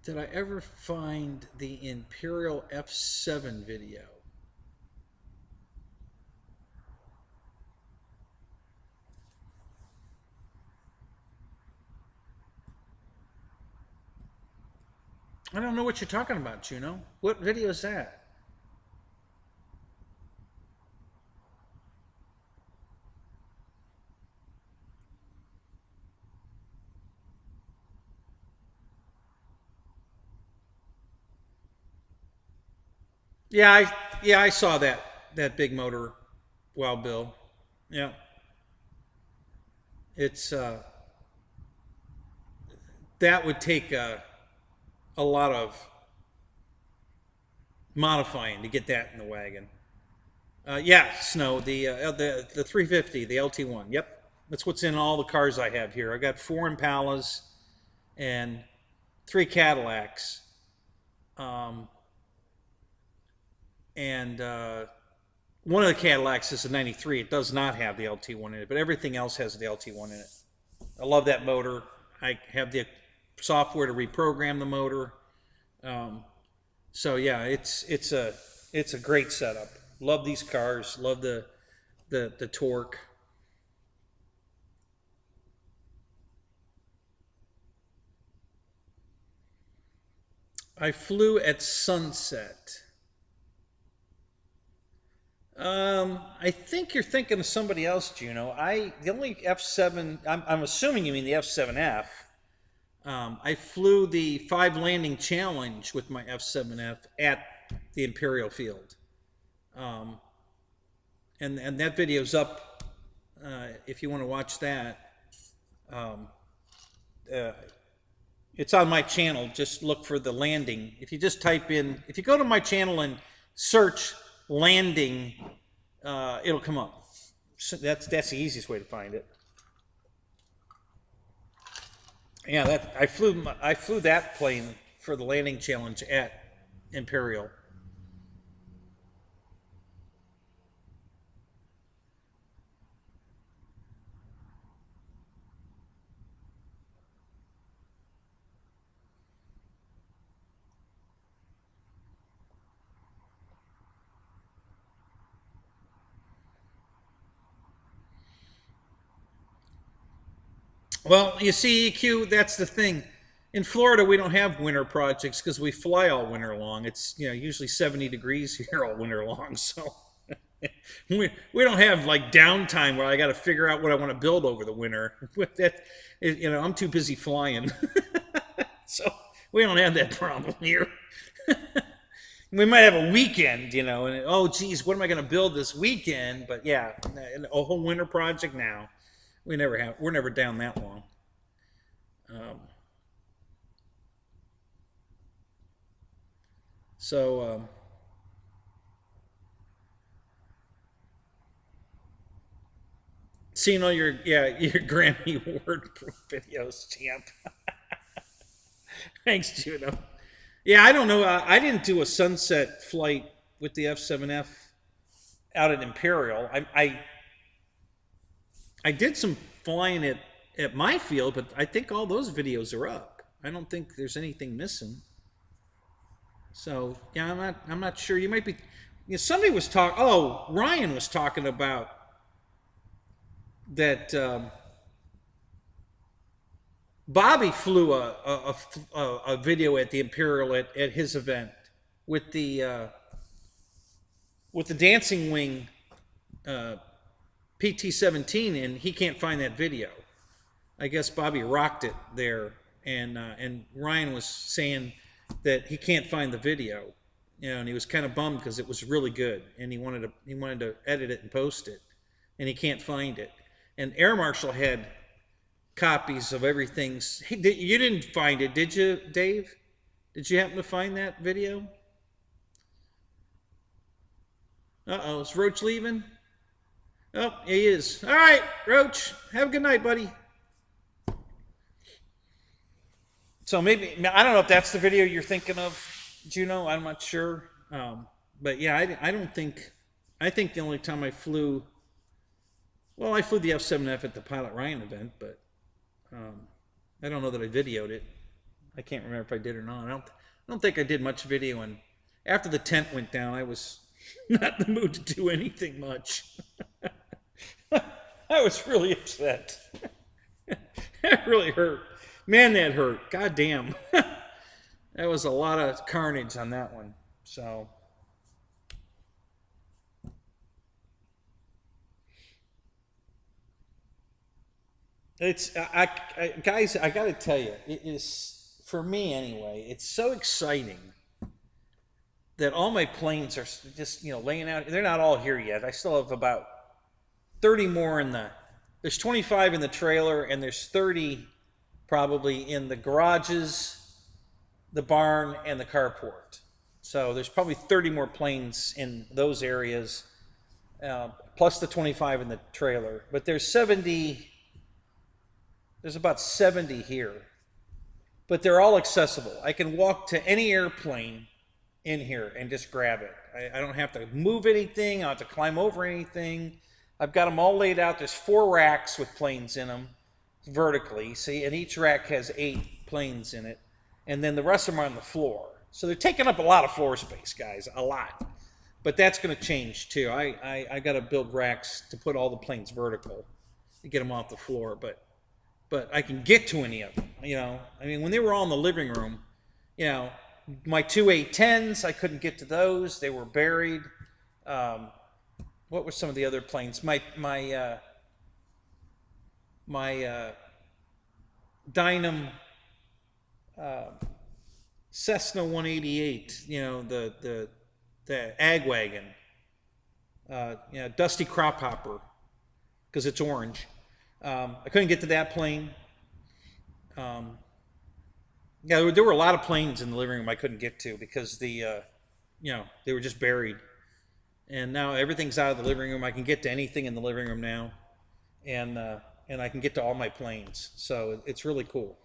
Did I ever find the Imperial F7 video? I don't know what you're talking about, Juno. What video is that? Yeah, I saw that big motor, Wild Bill. Yeah, it's that would take a lot of modifying to get that in the wagon. Yeah, Snow, the 350, the LT1. Yep, that's what's in all the cars I have here. I got 4 Impalas and 3 Cadillacs. And one of the Cadillacs is a 93. It does not have the LT1 in it, but everything else has the LT1 in it. I love that motor. I have the software to reprogram the motor. So yeah, it's a great setup. Love these cars. Love the torque. I flew at sunset. I think you're thinking of somebody else, Juno. The only F7. I'm assuming you mean the F7F. I flew the 5 landing challenge with my F7F at the Imperial Field, and that video's up if you want to watch that. It's on my channel. Just look for the landing. If you just type in, if you go to my channel and search landing, it'll come up. So that's the easiest way to find it. Yeah, I flew that plane for the landing challenge at Imperial. Well, you see, EQ, that's the thing. In Florida, we don't have winter projects because we fly all winter long. It's usually 70 degrees here all winter long, so we don't have like downtime where I got to figure out what I want to build over the winter. With that, I'm too busy flying, so we don't have that problem here. We might have a weekend, and oh geez, what am I going to build this weekend? But yeah, a whole winter project now. We're never down that long. Seeing all your Grammy Award videos, champ. Thanks, Juno. Yeah, I don't know. I didn't do a sunset flight with the F7F out at Imperial. I did some flying at my field, but I think all those videos are up. I don't think there's anything missing. So yeah, I'm not sure. You might be. Somebody was talking. Oh, Ryan was talking about that. Bobby flew a video at the Imperial at his event with the dancing wing. PT-17, and he can't find that video. I guess Bobby rocked it there, and Ryan was saying that he can't find the video, and he was kind of bummed because it was really good, and he wanted to edit it and post it, and he can't find it. And Air Marshal had copies of everything. Hey, you didn't find it, did you, Dave? Did you happen to find that video? Uh-oh, is Roach leaving? Oh, he is. All right, Roach. Have a good night, buddy. So maybe, I don't know if that's the video you're thinking of, Juno. I'm not sure. But yeah, I don't think, I think the only time I flew, well, I flew the F7F at the Pilot Ryan event, but I don't know that I videoed it. I can't remember if I did or not. I don't think I did much videoing. After the tent went down, I was not in the mood to do anything much. I was really upset. That really hurt. Man, that hurt. God damn. That was a lot of carnage on that one. So. Guys, I got to tell you, it is, for me anyway, it's so exciting that all my planes are just, laying out. They're not all here yet. I still have about 30 more there's 25 in the trailer, and there's 30 probably in the garages, the barn, and the carport. So there's probably 30 more planes in those areas, plus the 25 in the trailer. But there's about 70 here. But they're all accessible. I can walk to any airplane in here and just grab it. I don't have to move anything. I don't have to climb over anything. I've got them all laid out. There's 4 racks with planes in them vertically. See, and each rack has 8 planes in it. And then the rest of them are on the floor. So they're taking up a lot of floor space, guys, a lot. But that's going to change too. I got to build racks to put all the planes vertical to get them off the floor. But I can get to any of them. I mean, when they were all in the living room, my two A-10s, I couldn't get to those. They were buried. What were some of the other planes? My Dynam Cessna 188. You know, the ag wagon. You know, Dusty Crop Hopper, because it's orange. I couldn't get to that plane. Yeah, there were a lot of planes in the living room I couldn't get to because you know, they were just buried. And now everything's out of the living room. I can get to anything in the living room now, and I can get to all my planes. So it's really cool.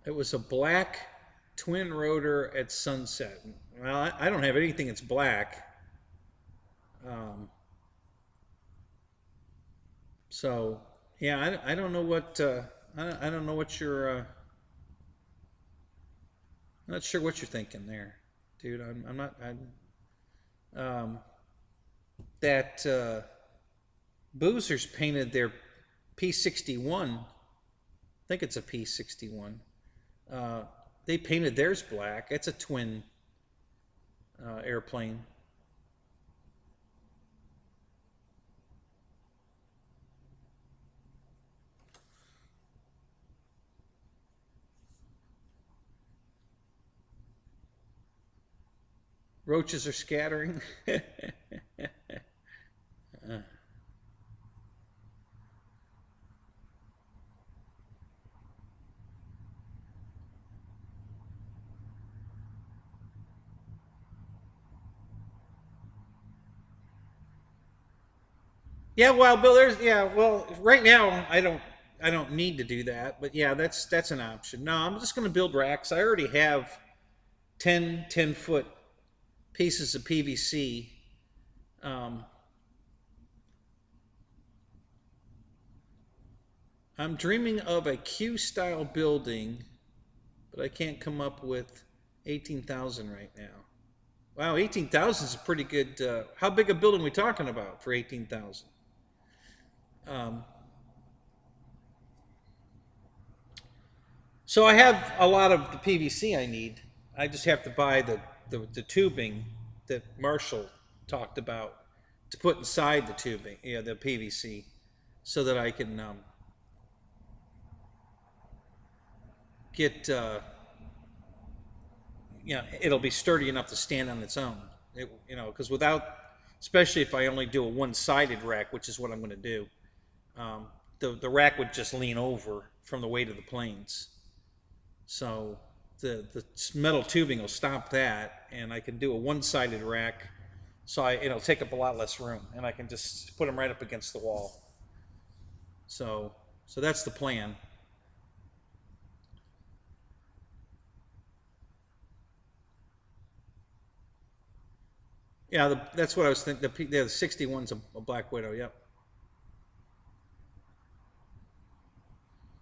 It was a black twin rotor at sunset. Well, I don't have anything that's black. So yeah, I don't know what I don't know what you're. I'm not sure what you're thinking there, dude. I'm not. That Boozers painted their P61. I think it's a P61. They painted theirs black. It's a twin airplane. Roaches are scattering. Yeah, well, Bill, well, right now I don't need to do that, but yeah, that's an option. No, I'm just going to build racks. I already have 10-foot pieces of PVC. I'm dreaming of a Q-style building, but I can't come up with 18,000 right now. Wow, 18,000 is a pretty good. How big a building are we talking about for 18,000? So I have a lot of the PVC I need. I just have to buy the tubing that Marshall talked about to put inside the tubing, yeah, the PVC, so that I can get, you know, it'll be sturdy enough to stand on its own. You know, because without, especially if I only do a one-sided rack, which is what I'm going to do, the rack would just lean over from the weight of the planes. So the metal tubing will stop that, and I can do a one-sided rack. So it'll take up a lot less room, and I can just put them right up against the wall. So that's the plan. Yeah, that's what I was thinking. The 61's a Black Widow. Yep.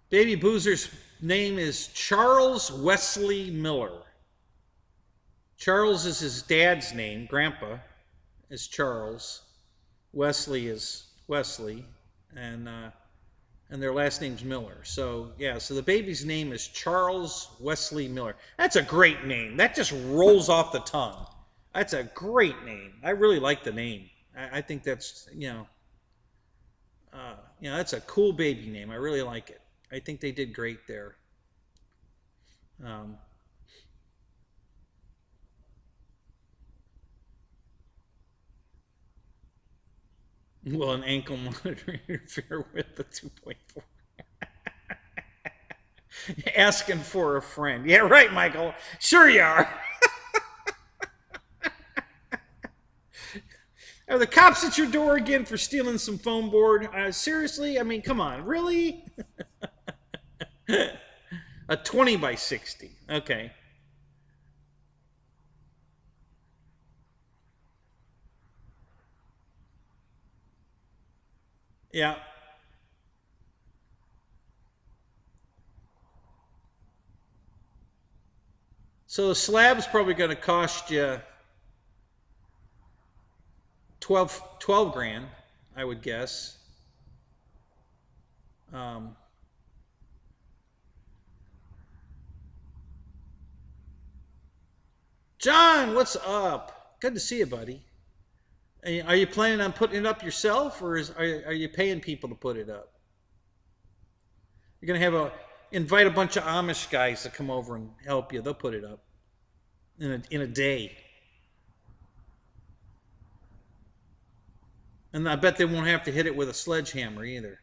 Baby Boozer's name is Charles Wesley Miller. Charles is his dad's name. Grandpa is Charles. Wesley is Wesley, and their last name's Miller. So yeah, so the baby's name is Charles Wesley Miller. That's a great name. That just rolls off the tongue. That's a great name. I really like the name. I think that's you know, that's a cool baby name. I really like it. I think they did great there. Um, will an ankle monitor interfere with the 2.4? Asking for a friend. Yeah, right, Michael. Sure you are. Are the cops at your door again for stealing some foam board? Seriously? I mean, come on. Really? A 20 by 60. Okay. Yeah. So the slab's probably going to cost you 12 grand, I would guess. Um, John, what's up? Good to see you, buddy. Are you planning on putting it up yourself, or are you paying people to put it up? You're gonna invite a bunch of Amish guys to come over and help you. They'll put it up in a day, and I bet they won't have to hit it with a sledgehammer either.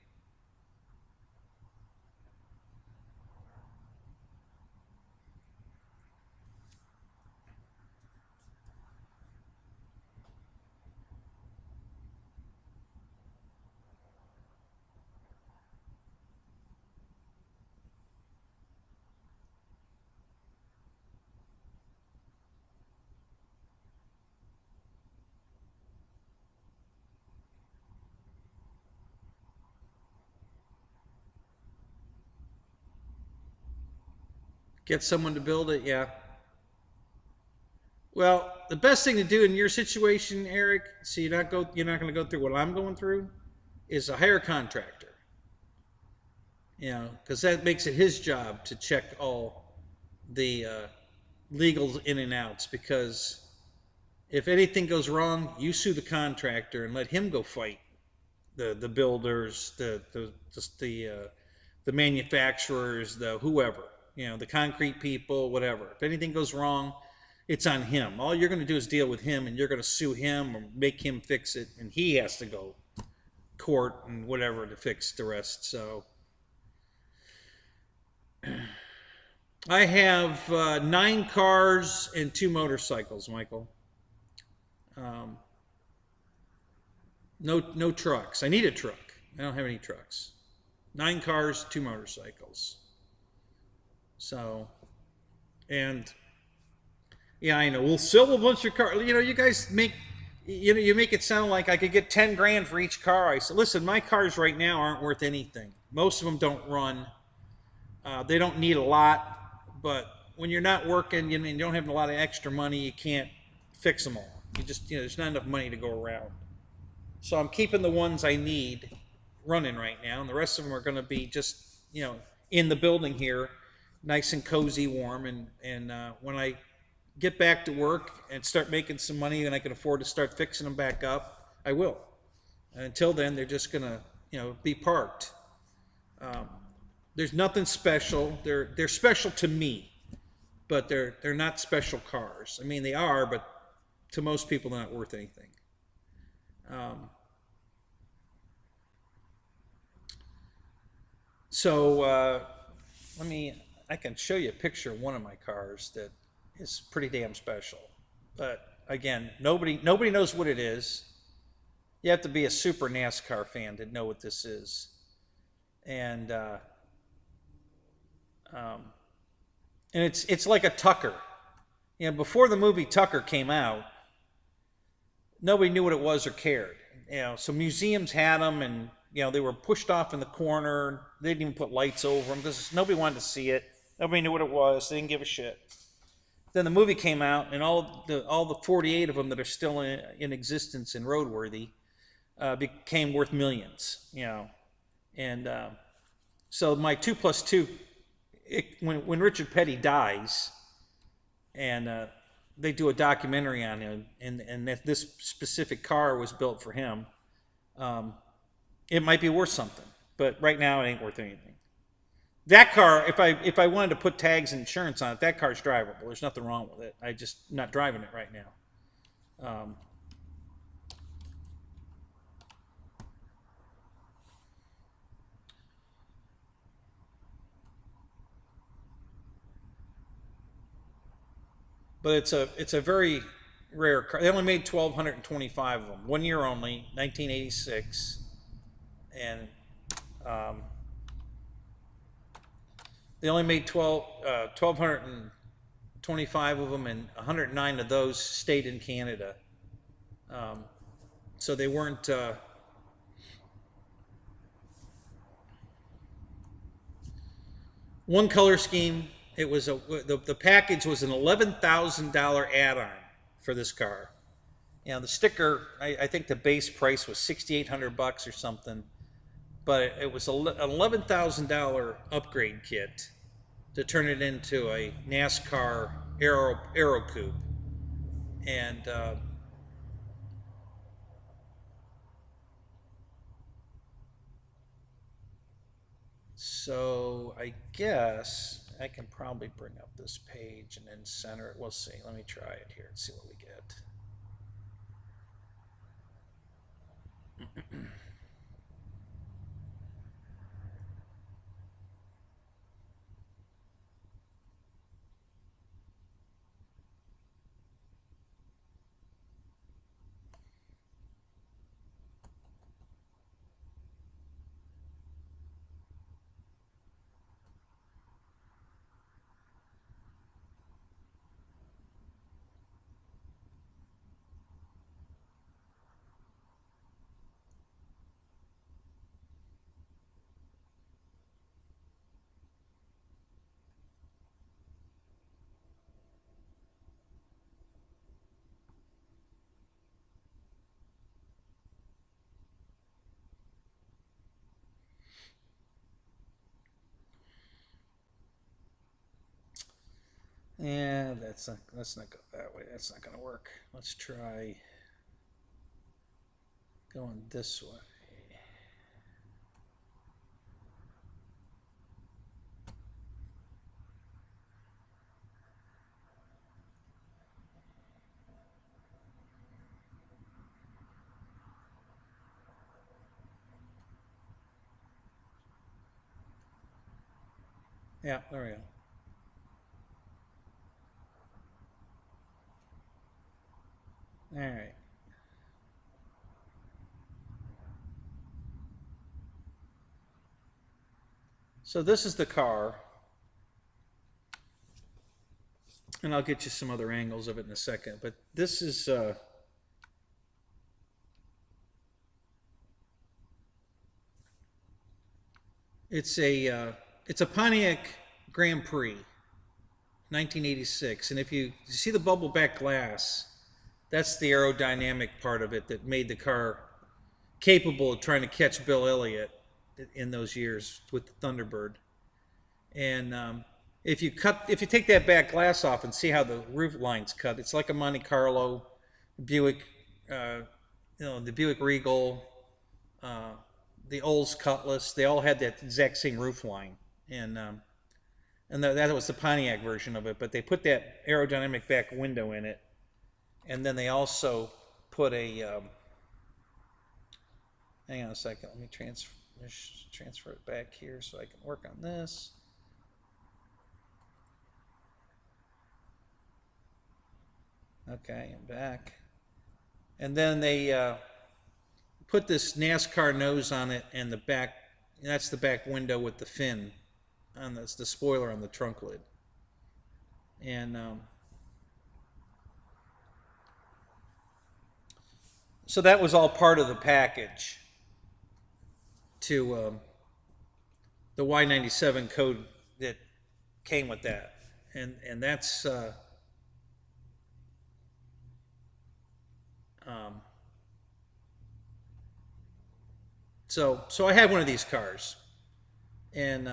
Get someone to build it, yeah. Well, the best thing to do in your situation, Eric, so you're not going to go through what I'm going through, is to hire a contractor. You know, because that makes it his job to check all the legals in and outs. Because if anything goes wrong, you sue the contractor and let him go fight the builders, the manufacturers, the whoever, you know, the concrete people, whatever. If anything goes wrong, it's on him. All you're going to do is deal with him, and you're going to sue him or make him fix it, and he has to go court and whatever to fix the rest. So I have 9 cars and 2 motorcycles, Michael. No trucks. I need a truck. I don't have any trucks. 9 cars, 2 motorcycles. So, and yeah, I know. We'll sell a bunch of cars. You know, you guys make, you make it sound like I could get 10 grand for each car. I said, listen, my cars right now aren't worth anything. Most of them don't run. They don't need a lot, but when you're not working and you don't have a lot of extra money, you can't fix them all. You just, there's not enough money to go around. So I'm keeping the ones I need running right now, and the rest of them are going to be just, in the building here, nice and cozy, warm. And when I get back to work and start making some money and I can afford to start fixing them back up, I will. And until then, they're just going to, be parked. There's nothing special. They're special to me, but they're not special cars. I mean, they are, but to most people, they're not worth anything. So I can show you a picture of one of my cars that is pretty damn special. But again, nobody knows what it is. You have to be a super NASCAR fan to know what this is. And it's like a Tucker. Before the movie Tucker came out, nobody knew what it was or cared. So museums had them, and they were pushed off in the corner. They didn't even put lights over them because nobody wanted to see it. Nobody knew what it was. They didn't give a shit. Then the movie came out, and all the 48 of them that are still in existence and roadworthy became worth millions. And so my 2+2, when Richard Petty dies, and they do a documentary on him, and that this specific car was built for him, it might be worth something. But right now, it ain't worth anything. That car, if I wanted to put tags and insurance on it, that car's drivable. There's nothing wrong with it. I just not driving it right now. But it's a very rare car. They only made 1,225 of them, 1 year only, 1986, and they only made 1,225 of them, and 109 of those stayed in Canada. So they weren't. One color scheme, It was the package was an $11,000 add-on for this car. You know, the sticker, I think the base price was $6,800 or something, but it was an $11,000 upgrade kit to turn it into a NASCAR Aero Coupe. And so I guess I can probably bring up this page and then center it. We'll see. Let me try it here and see what we get. Yeah, let's not go that way. That's not going to work. Let's try going this way. Yeah, there we go. All right. So this is the car, and I'll get you some other angles of it in a second. But this is it's a Pontiac Grand Prix, 1986, and if you see the bubble back glass, that's the aerodynamic part of it that made the car capable of trying to catch Bill Elliott in those years with the Thunderbird. And if you take that back glass off and see how the roof line's cut, it's like a Monte Carlo, Buick, the Buick Regal, the Olds Cutlass. They all had that exact same roof line, and that was the Pontiac version of it. But they put that aerodynamic back window in it, and then they also put a hang on a second. Let me transfer it back here so I can work on this. Okay, I'm back. And then they put this NASCAR nose on it, and the back, that's the back window with the fin on this, the spoiler on the trunk lid. And so that was all part of the package to the Y97 code that came with that. And that's so I have one of these cars, and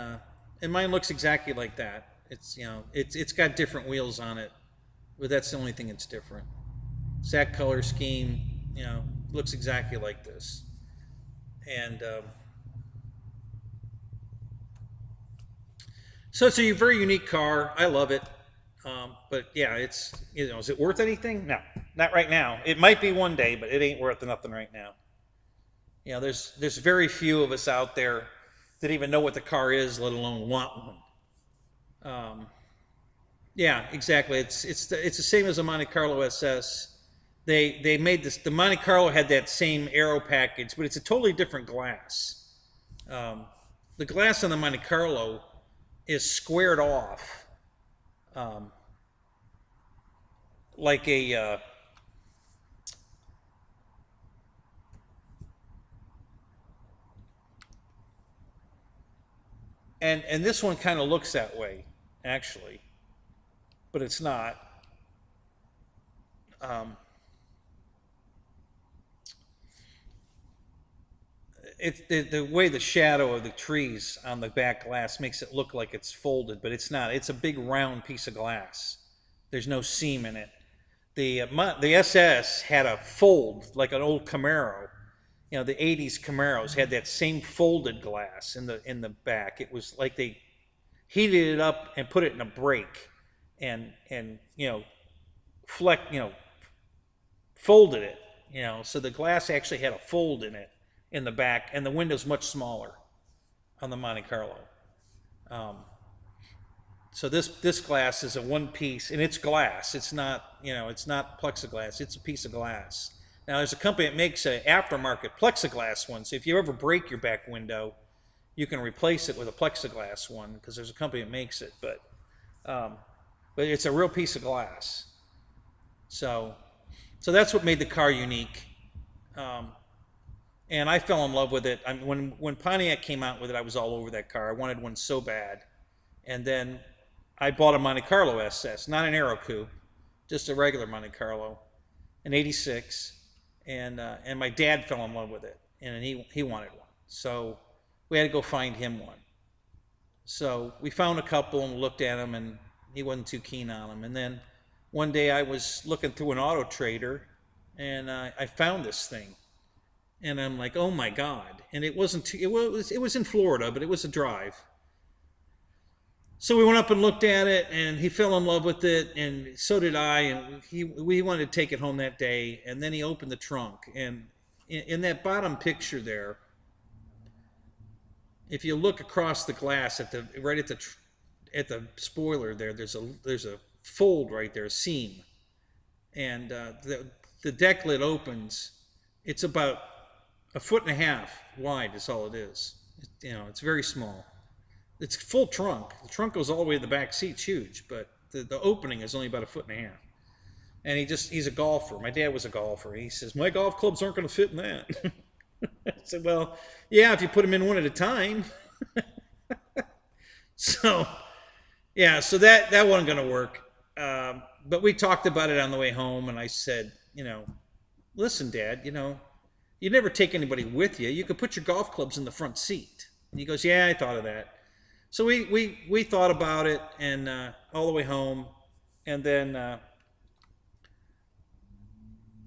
mine looks exactly like that. It's it's got different wheels on it, but that's the only thing that's different. Exact color scheme, looks exactly like this, and so it's a very unique car. I love it. But yeah, it's is it worth anything? No, not right now. It might be one day, but it ain't worth nothing right now. There's very few of us out there that even know what the car is, let alone want one. Yeah, exactly. It's the same as a Monte Carlo SS. They made this. The Monte Carlo had that same aero package, but it's a totally different glass. The glass on the Monte Carlo is squared off, like a and this one kind of looks that way, actually, but it's not. Um, it's the way the shadow of the trees on the back glass makes it look like it's folded, but it's not. It's a big round piece of glass. There's no seam in it. The SS had a fold like an old Camaro. You know, the '80s Camaros had that same folded glass in the back. It was like they heated it up and put it in a brake, and folded it. So the glass actually had a fold in it in the back, and the window's much smaller on the Monte Carlo. Um, so this glass is a one piece, and it's glass. It's not plexiglass. It's a piece of glass. Now there's a company that makes an aftermarket plexiglass one. So if you ever break your back window, you can replace it with a plexiglass one because there's a company that makes it. But it's a real piece of glass. So that's what made the car unique. And I fell in love with it. When Pontiac came out with it, I was all over that car. I wanted one so bad. And then I bought a Monte Carlo SS, not an Aero Coupe, just a regular Monte Carlo, in '86. And my dad fell in love with it, and he wanted one. So we had to go find him one. So we found a couple and looked at them, and he wasn't too keen on them. And then one day I was looking through an auto trader, and I found this thing. And I'm like, oh my God. And it was in Florida, but it was a drive. So we went up and looked at it, and he fell in love with it, and so did I. And we wanted to take it home that day. And then he opened the trunk, and in that bottom picture there, if you look across the glass at the spoiler there, there's a fold right there, a seam, and the deck lid opens. It's about 1.5 feet wide. Is all it is. It's very small. It's full trunk. The trunk goes all the way to the back seat. It's huge, but the opening is only about 1.5 feet. And he's a golfer. My dad was a golfer. He says, my golf clubs aren't going to fit in that. I said, well, yeah, if you put them in one at a time. So that wasn't going to work. But we talked about it on the way home, and I said, listen, Dad, you never take anybody with you. You could put your golf clubs in the front seat. And he goes, yeah, I thought of that. So we thought about it, and all the way home, and then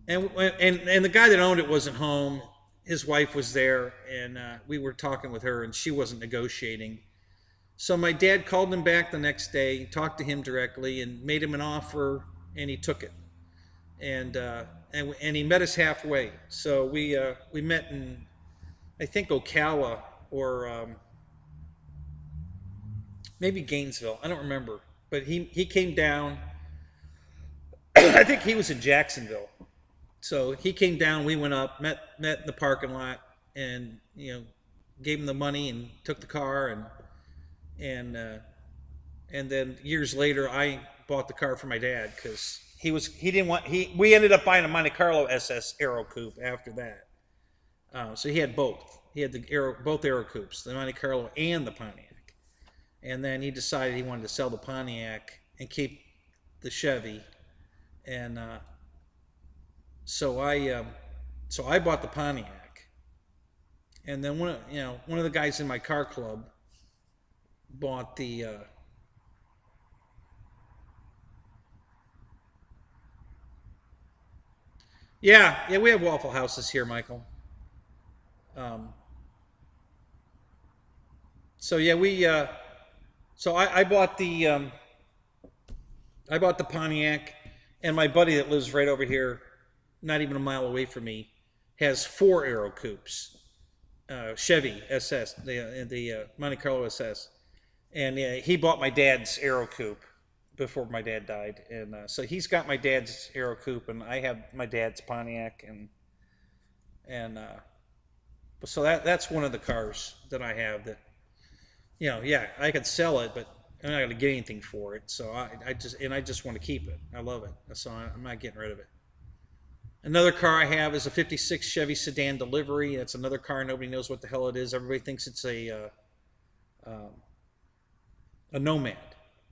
and the guy that owned it wasn't home. His wife was there, and we were talking with her, and she wasn't negotiating. So my dad called him back the next day, talked to him directly, and made him an offer, and he took it. And he met us halfway. So we met in, I think, Ocala or maybe Gainesville. I don't remember. But he came down. I think he was in Jacksonville. So he came down. We went up, met in the parking lot, and gave him the money and took the car, and then years later I bought the car for my dad because we ended up buying a Monte Carlo SS Aero Coupe after that. So he had both. He had both Aero Coupes, the Monte Carlo and the Pontiac. And then he decided he wanted to sell the Pontiac and keep the Chevy. And so I bought the Pontiac. And then one of the guys in my car club bought the yeah, we have Waffle Houses here, Michael. So yeah, I bought the Pontiac, and my buddy that lives right over here, not even a mile away from me, has 4 Aero Coupes, Chevy SS, the Monte Carlo SS, and he bought my dad's Aero Coupe before my dad died, and so he's got my dad's Aero Coupe, and I have my dad's Pontiac, and so that's one of the cars that I have that. Yeah, I could sell it, but I'm not going to get anything for it. So I just want to keep it. I love it. So I'm not getting rid of it. Another car I have is a '56 Chevy sedan delivery. That's another car nobody knows what the hell it is. Everybody thinks it's a Nomad.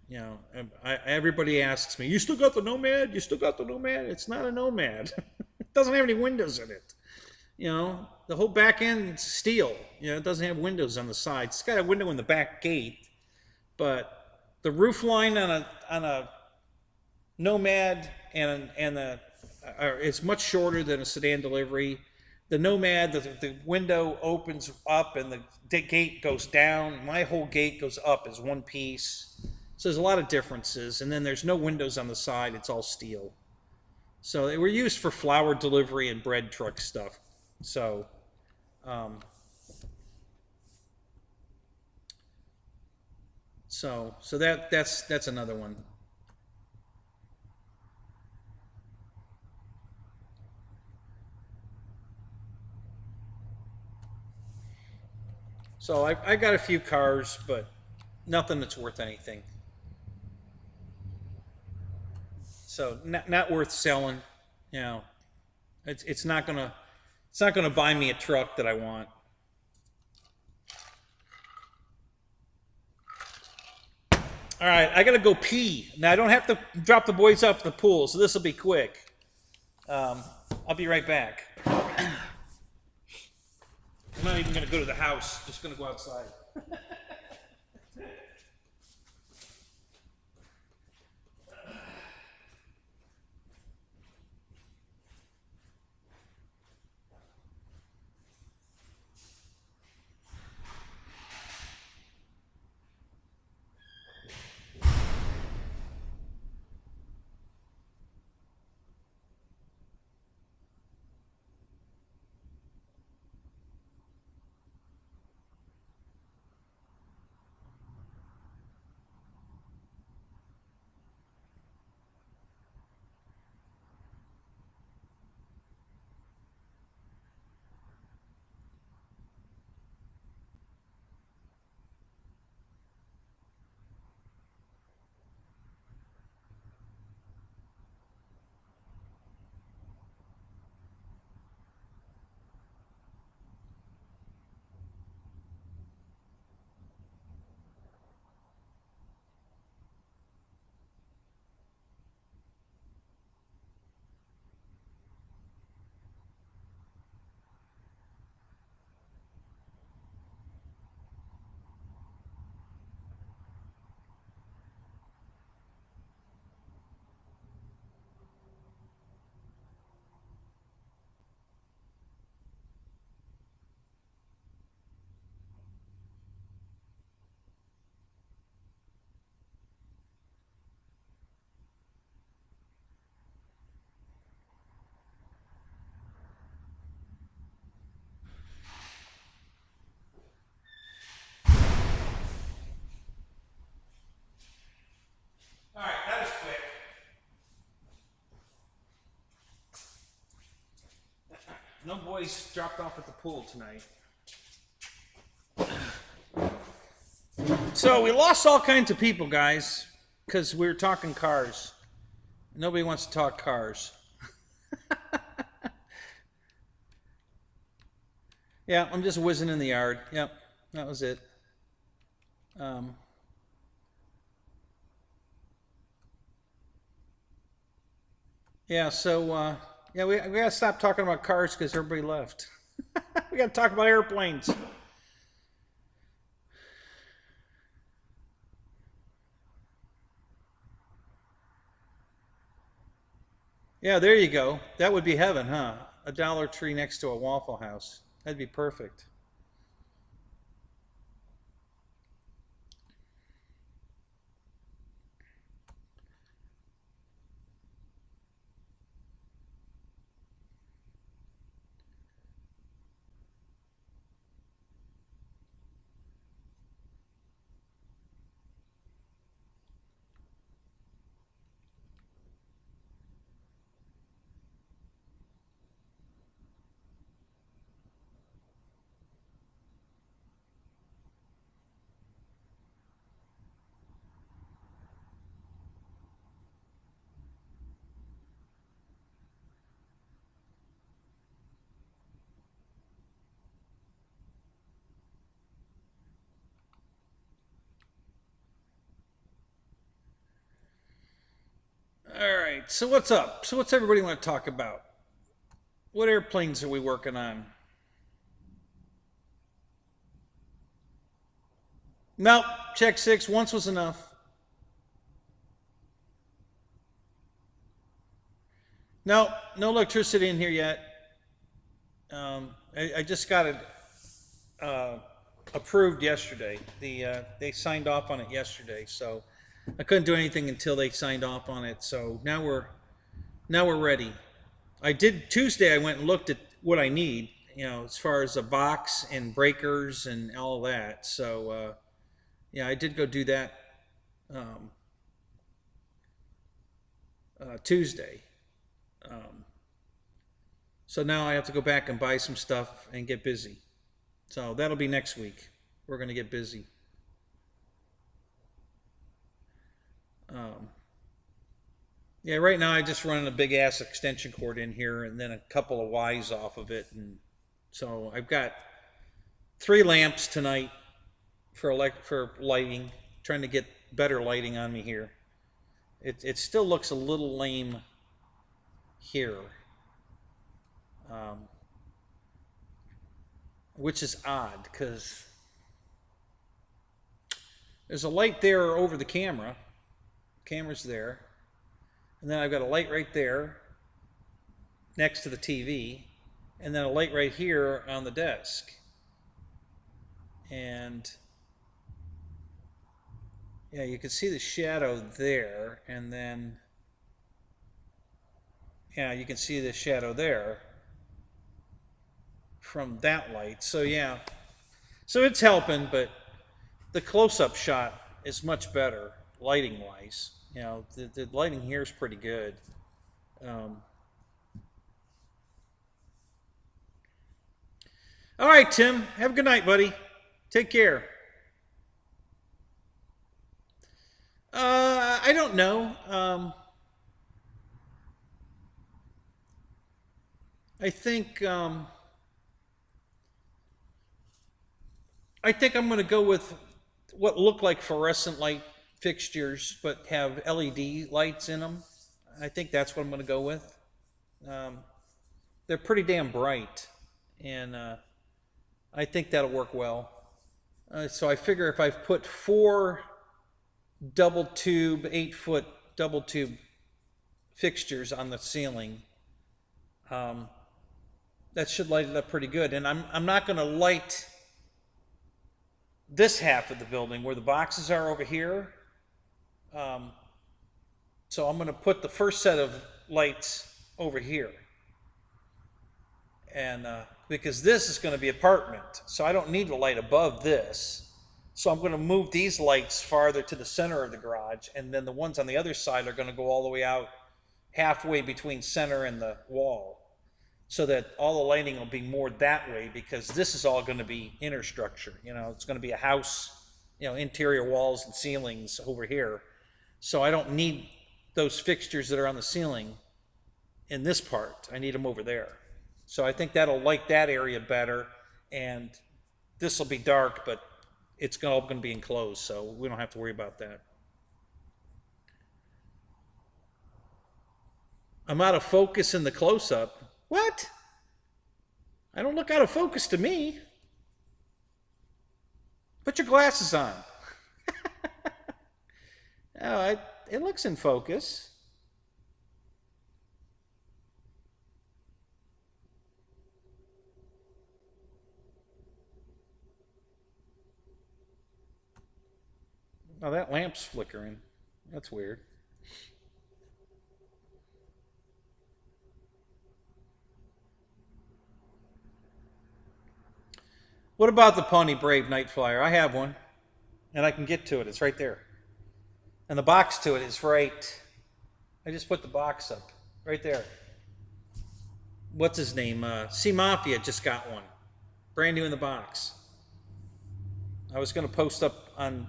You know, everybody asks me, "You still got the Nomad? You still got the Nomad?" It's not a Nomad. It doesn't have any windows in it. You know, the whole back end's steel. You know, it doesn't have windows on the sides. It's got a window in the back gate, but the roof line on a Nomad and the it's much shorter than a sedan delivery. The Nomad, the window opens up and the gate goes down. My whole gate goes up as one piece. So there's a lot of differences. And then there's no windows on the side. It's all steel. So they were used for flour delivery and bread truck stuff. So, um, so that's another one. So I got a few cars, but nothing that's worth anything. So not worth selling. You know, it's not gonna buy me a truck that I want. All right, I gotta go pee. Now I don't have to drop the boys off the pool, so this will be quick. Um, I'll be right back. I'm not even gonna go to the house. Just gonna go outside. All right, that was quick. No boys dropped off at the pool tonight. So we lost all kinds of people, guys, because we were talking cars. Nobody wants to talk cars. Yeah, I'm just whizzing in the yard. Yep, that was it. Um, yeah, so yeah, we gotta stop talking about cars because everybody left. We gotta talk about airplanes. Yeah, there you go. That would be heaven, huh? A Dollar Tree next to a Waffle House. That'd be perfect. so what's up? So what's everybody want to talk about? What airplanes are we working on? Nope, check 6. Once was enough. No, no electricity in here yet. I just got it approved yesterday. They signed off on it yesterday, so I couldn't do anything until they signed off on it. So now we're ready. I did Tuesday. I went and looked at what I need, as far as a box and breakers and all of that. So yeah, I did go do that um, Tuesday. Um, so now I have to go back and buy some stuff and get busy. So that'll be next week. We're going to get busy. Yeah, right now I just run a big ass extension cord in here and then a couple of Ys off of it. And so I've got 3 lamps tonight for lighting, trying to get better lighting on me here. It still looks a little lame here, which is odd because there's a light there over the camera. Camera's there. And then I've got a light right there next to the TV, and then a light right here on the desk. And yeah, you can see the shadow there, and then yeah, you can see the shadow there from that light. So yeah, so it's helping, but the close-up shot is much better lighting wise. The lighting here is pretty good. All right, Tim, have a good night, buddy. Take care. I don't know. I think I'm going to go with what look like fluorescent light fixtures, but have LED lights in them. I think that's what I'm going to go with. They're pretty damn bright, and I think that'll work well. So I figure if I've put 4 double tube, 8-foot double tube fixtures on the ceiling, that should light it up pretty good. And I'm not going to light this half of the building where the boxes are over here. So I'm going to put the first set of lights over here, and because this is going to be apartment, so I don't need a light above this. So I'm going to move these lights farther to the center of the garage, and then the ones on the other side are going to go all the way out halfway between center and the wall, so that all the lighting will be more that way, because this is all going to be inner structure. It's going to be a house, interior walls and ceilings over here. So I don't need those fixtures that are on the ceiling in this part. I need them over there. So I think that'll light that area better, and this will be dark, but it's all going to be enclosed, so we don't have to worry about that. I'm out of focus in the close-up. What? I don't look out of focus to me. Put your glasses on. Oh, it looks in focus. Oh, that lamp's flickering. That's weird. What about the Pawnee Brave Night Flyer? I have one, and I can get to it. It's right there. And the box to it is right. I just put the box up right there. What's his name? C Mafia just got one, brand new in the box. I was going to post up on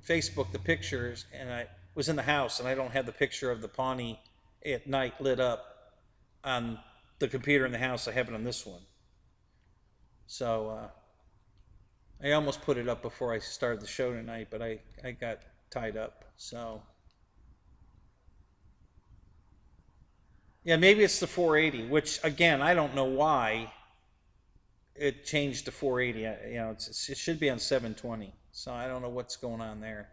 Facebook the pictures, and I was in the house, and I don't have the picture of the Pawnee at night lit up on the computer in the house. I have it on this one. So I almost put it up before I started the show tonight, but I got tied up. So Yeah, maybe it's the 480, which again, I don't know why it changed to 480. You know, it should be on 720. So I don't know what's going on there.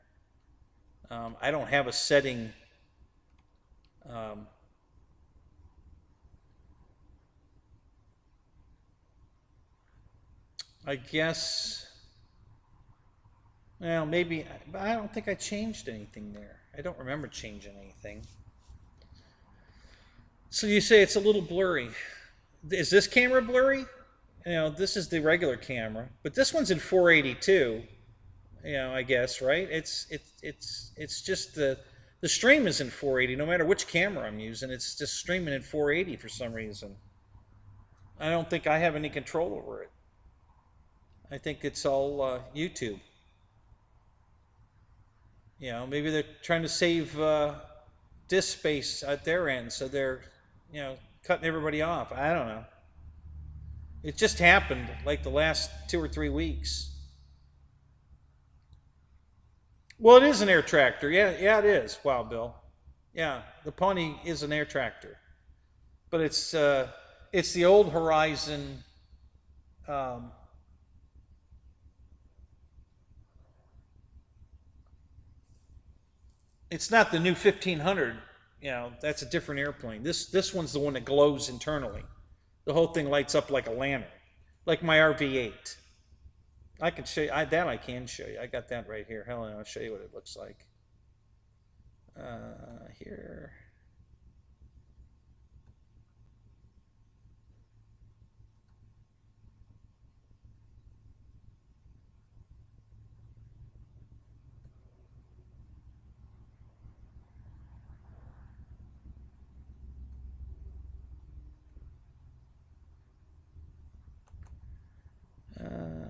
I don't have a setting. Um, I guess. Well, maybe, but I don't think I changed anything there. I don't remember changing anything. So you say it's a little blurry. Is this camera blurry? You know, this is the regular camera, but this one's in 482. You know, I guess, right? It's just the stream is in 480. No matter which camera I'm using, it's just streaming in 480 for some reason. I don't think I have any control over it. I think it's all YouTube. You know, maybe they're trying to save disk space at their end, so they're, you know, cutting everybody off. I don't know. It just happened like the last 2 or 3 weeks. Well, it is an air tractor. Yeah, yeah, it is. Wow, Bill. Yeah, the Pawnee is an air tractor, but it's the old Horizon. Um, it's not the new 1500. You know, that's a different airplane. This one's the one that glows internally. The whole thing lights up like a lantern, like my RV8. I can show you that. I can show you. I got that right here. Hell, I'll show you what it looks like. Here.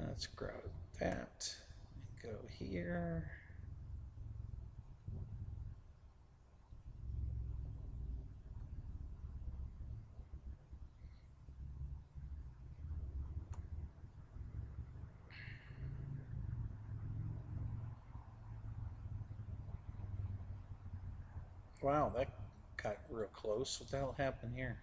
Let's grab that. Go here. Wow, that got real close. What the hell happened here?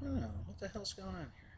Oh, what the hell's going on here?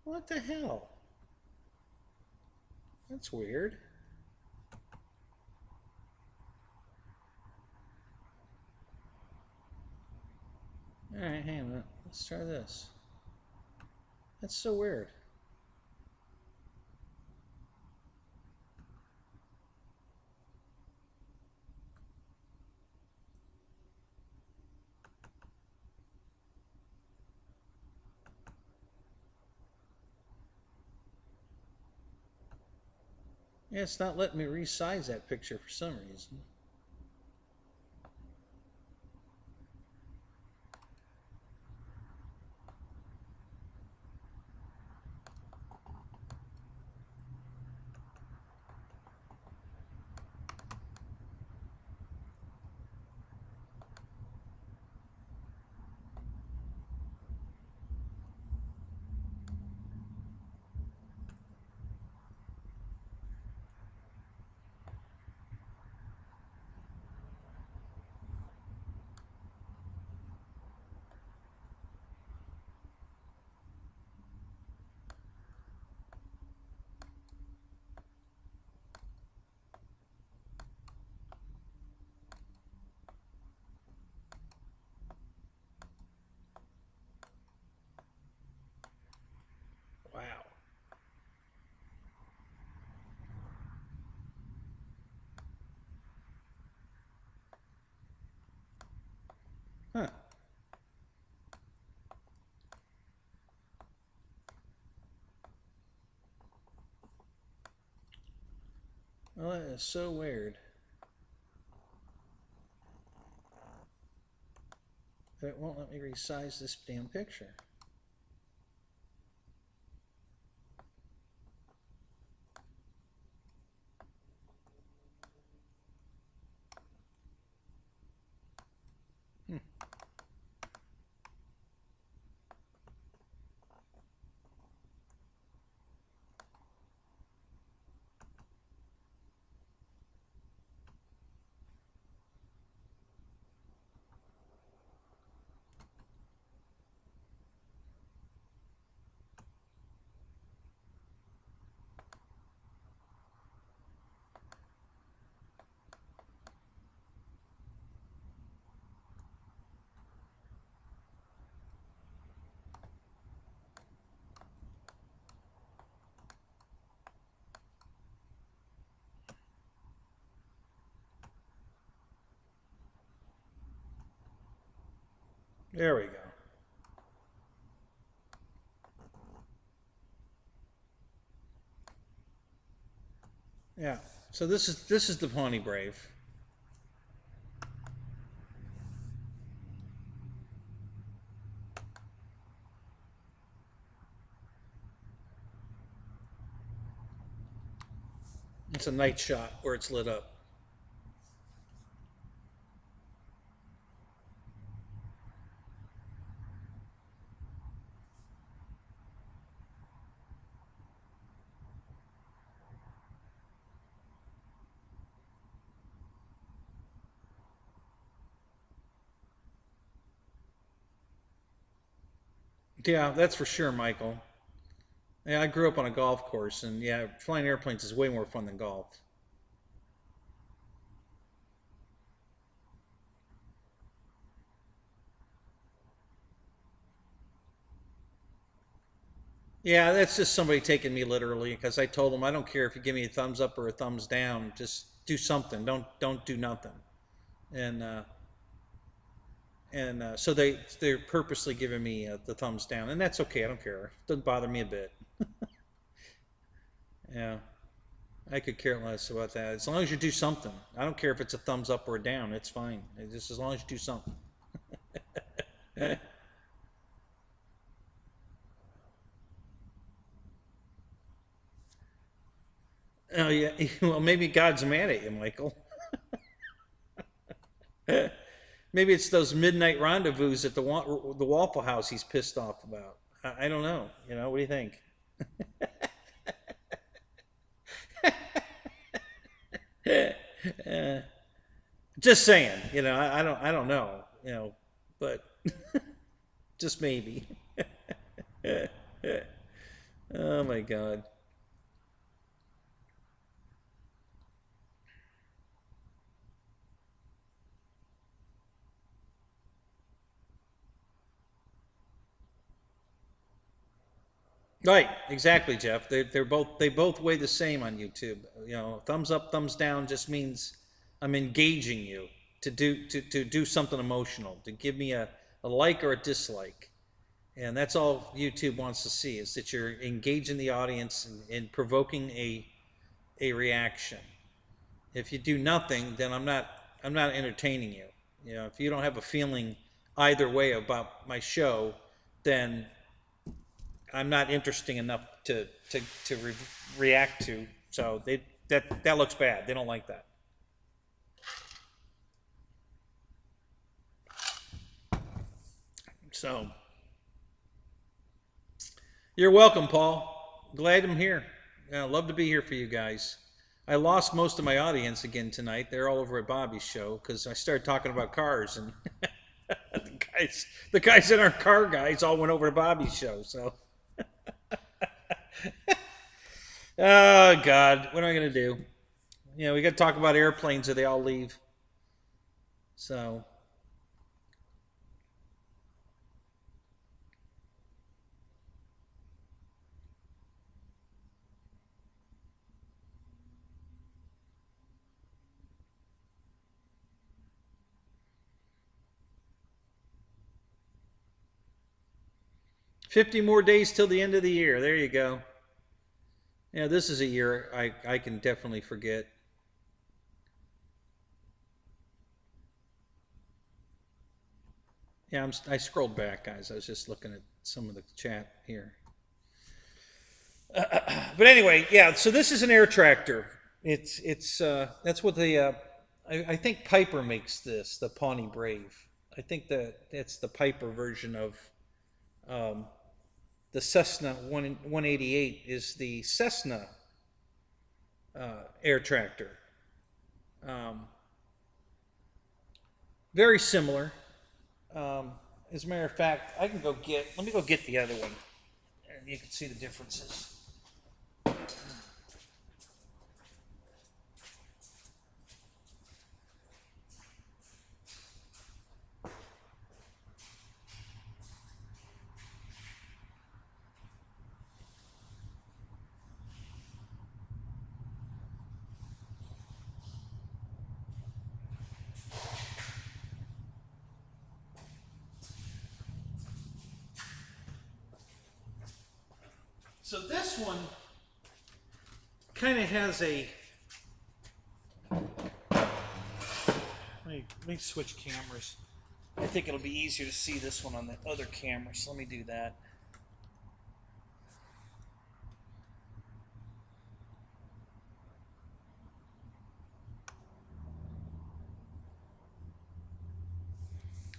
What the hell? That's weird. Alright, hang on. Let's try this. That's so weird. Yeah, it's not letting me resize that picture for some reason. Well, that is so weird. It won't let me resize this damn picture. Hmm. There we go. Yeah. So this is the Pawnee Brave. It's a night shot where it's lit up. Yeah, that's for sure, Michael. Yeah, I grew up on a golf course, and yeah, flying airplanes is way more fun than golf. Yeah, that's just somebody taking me literally because I told them I don't care if you give me a thumbs up or a thumbs down, just do something. Don't do nothing. And so they're purposely giving me the thumbs down, and that's okay. I don't care. It doesn't bother me a bit. Yeah, I could care less about that. As long as you do something, I don't care if it's a thumbs up or a down. It's fine. Just as long as you do something. Oh yeah. Well, maybe God's mad at you, Michael. Maybe it's those midnight rendezvous at the Waffle House he's pissed off about. I don't know. What do you think? Uh, just saying. I don't know. But just maybe. Oh my God. Right, exactly, Jeff. They both weigh the same on YouTube. Thumbs up, thumbs down just means I'm engaging you to do something emotional, to give me a like or a dislike. And that's all YouTube wants to see is that you're engaging the audience and provoking a reaction. If you do nothing, then I'm not entertaining you. If you don't have a feeling either way about my show, then I'm not interesting enough to react to. So that looks bad. They don't like that. So you're welcome, Paul. Glad I'm here. Love to be here for you guys. I lost most of my audience again tonight. They're all over at Bobby's show because I started talking about cars, and the guys that aren't car guys all went over to Bobby's show. So, oh God, what am I gonna do? We got to talk about airplanes, or they all leave. So, 50 more days till the end of the year. There you go. This is a year I can definitely forget. Yeah, I scrolled back, guys. I was just looking at some of the chat here. But anyway, yeah. So this is an air tractor. It's that's what the I think Piper makes this, the Pawnee Brave. I think that that's the Piper version of um, the Cessna 188 is the Cessna air tractor. Um, very similar. As a matter of fact, I can go get. Let me go get the other one, and you can see the differences. So this one kind of has a. Let me switch cameras. I think it'll be easier to see this one on the other camera, so let me do that.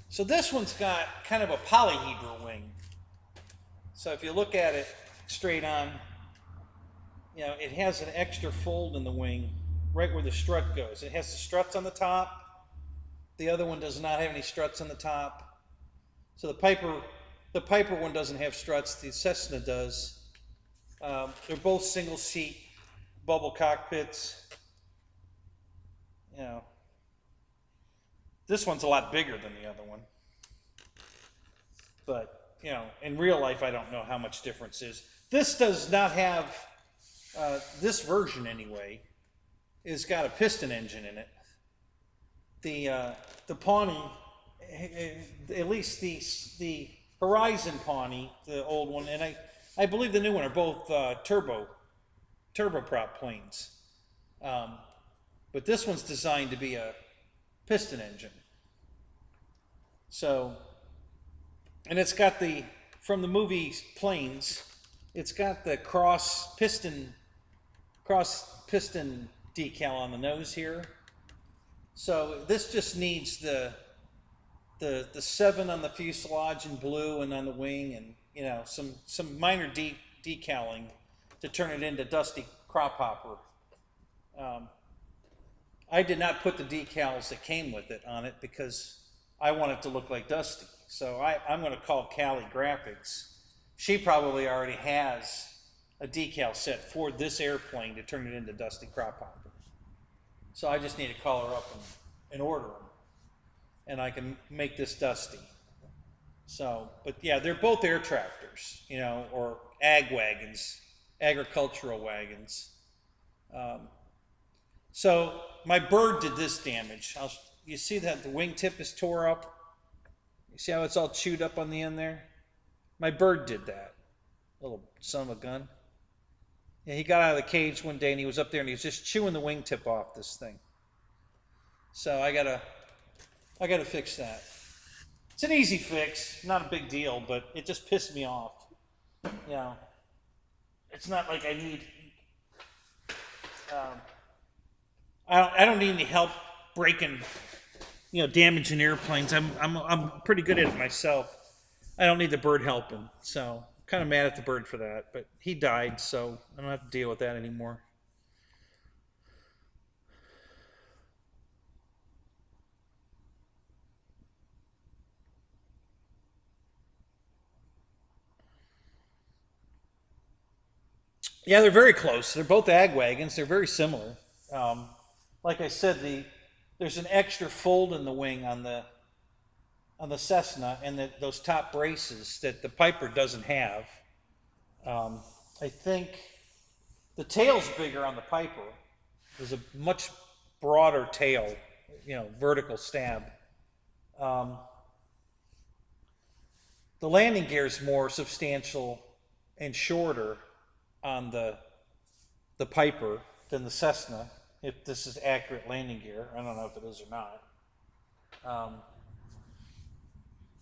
So this one's got kind of a polyhedral wing. So if you look at it straight on, you know, it has an extra fold in the wing right where the strut goes. It has the struts on the top. The other one does not have any struts on the top. So the Piper one doesn't have struts. The Cessna does. They're both single seat bubble cockpits. You know, this one's a lot bigger than the other one. But, you know, in real life, I don't know how much difference is. This does not have, this version anyway, has got a piston engine in it. The Pawnee, at least the Horizon Pawnee, the old one, and I believe the new one are both turboprop planes. But this one's designed to be a piston engine. So, and it's got from the movie Planes, it's got the cross piston decal on the nose here. So this just needs the 7 on the fuselage in blue and on the wing, and you know, some minor decaling to turn it into Dusty Crop Hopper. I did not put the decals that came with it on it because I want it to look like Dusty. So I'm going to call Callie Graphics. She probably already has a decal set for this airplane to turn it into Dusty Crop Hopper. So I just need to call her up and order them, and I can make this Dusty. So, but yeah, they're both air tractors, you know, or ag wagons, agricultural wagons. So my bird did this damage. You see that the wingtip is tore up? You see how it's all chewed up on the end there? My bird did that. Little son of a gun. Yeah, he got out of the cage one day and he was up there and he was just chewing the wingtip off this thing. So I gotta fix that. It's an easy fix, not a big deal, but it just pissed me off. You know, it's not like I need. I don't need any help breaking, you know, damaging airplanes. I'm pretty good at it myself. I don't need the bird helping, so I'm kind of mad at the bird for that. But he died, so I don't have to deal with that anymore. Yeah, they're very close. They're both ag wagons. They're very similar. Like I said, there's an extra fold in the wing on the Cessna and those top braces that the Piper doesn't have. I think the tail's bigger on the Piper. There's a much broader tail, you know, vertical stab. The landing gear is more substantial and shorter on the Piper than the Cessna, if this is accurate landing gear. I don't know if it is or not.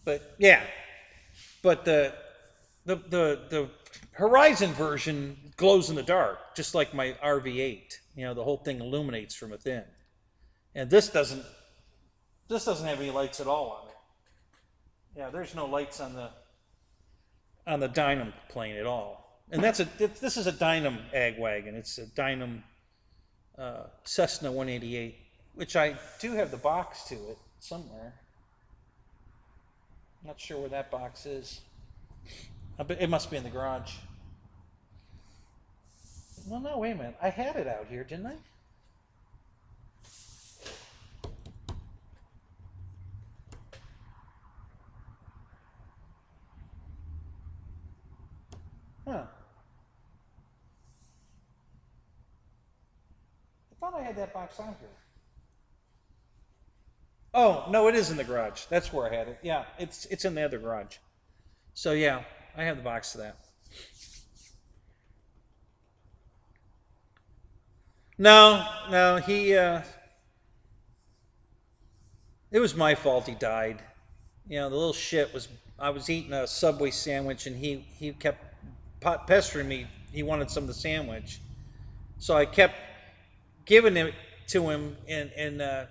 But yeah, but the Horizon version glows in the dark, just like my RV8. You know, the whole thing illuminates from within, and this doesn't have any lights at all on it. Yeah, there's no lights on the Dynam plane at all. And this is a Dynam ag wagon. It's a Dynam Cessna 188, which I do have the box to it somewhere. Not sure where that box is. It must be in the garage. Well, no, wait a minute. I had it out here, didn't I? Huh. I thought I had that box on here. Oh, no, it is in the garage. That's where I had it. Yeah, it's in the other garage. So yeah, I have the box to that. No, no, it was my fault he died. You know, the little shit was, I was eating a Subway sandwich and he kept pestering me. He wanted some of the sandwich. So I kept giving it to him and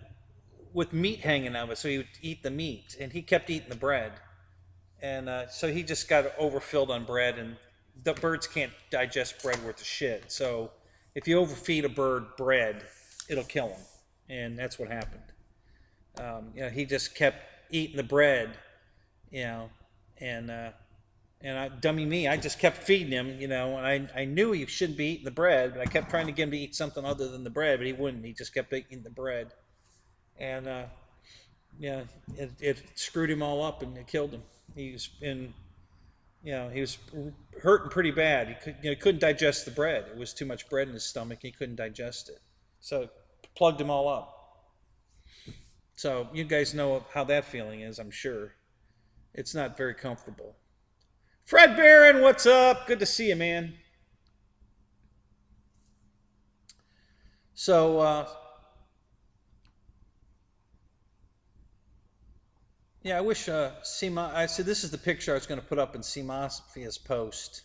with meat hanging out of it. So he would eat the meat and he kept eating the bread. And so he just got overfilled on bread, and the birds can't digest bread worth of shit. So if you overfeed a bird bread, it'll kill him, and that's what happened. You know, he just kept eating the bread, you know, and dummy me, I just kept feeding him, you know, and I knew he shouldn't be eating the bread, but I kept trying to get him to eat something other than the bread, but he wouldn't. He just kept eating the bread, and yeah, it screwed him all up and it killed him. He was in, you know, he was hurting pretty bad. He couldn't digest the bread. It was too much bread in his stomach. He couldn't digest it, so it plugged him all up. So you guys know how that feeling is, I'm sure. It's not very comfortable. Fred Barron, what's up? Good to see you, man. So, yeah, I wish Sima. I said this is the picture I was going to put up in Simafia's post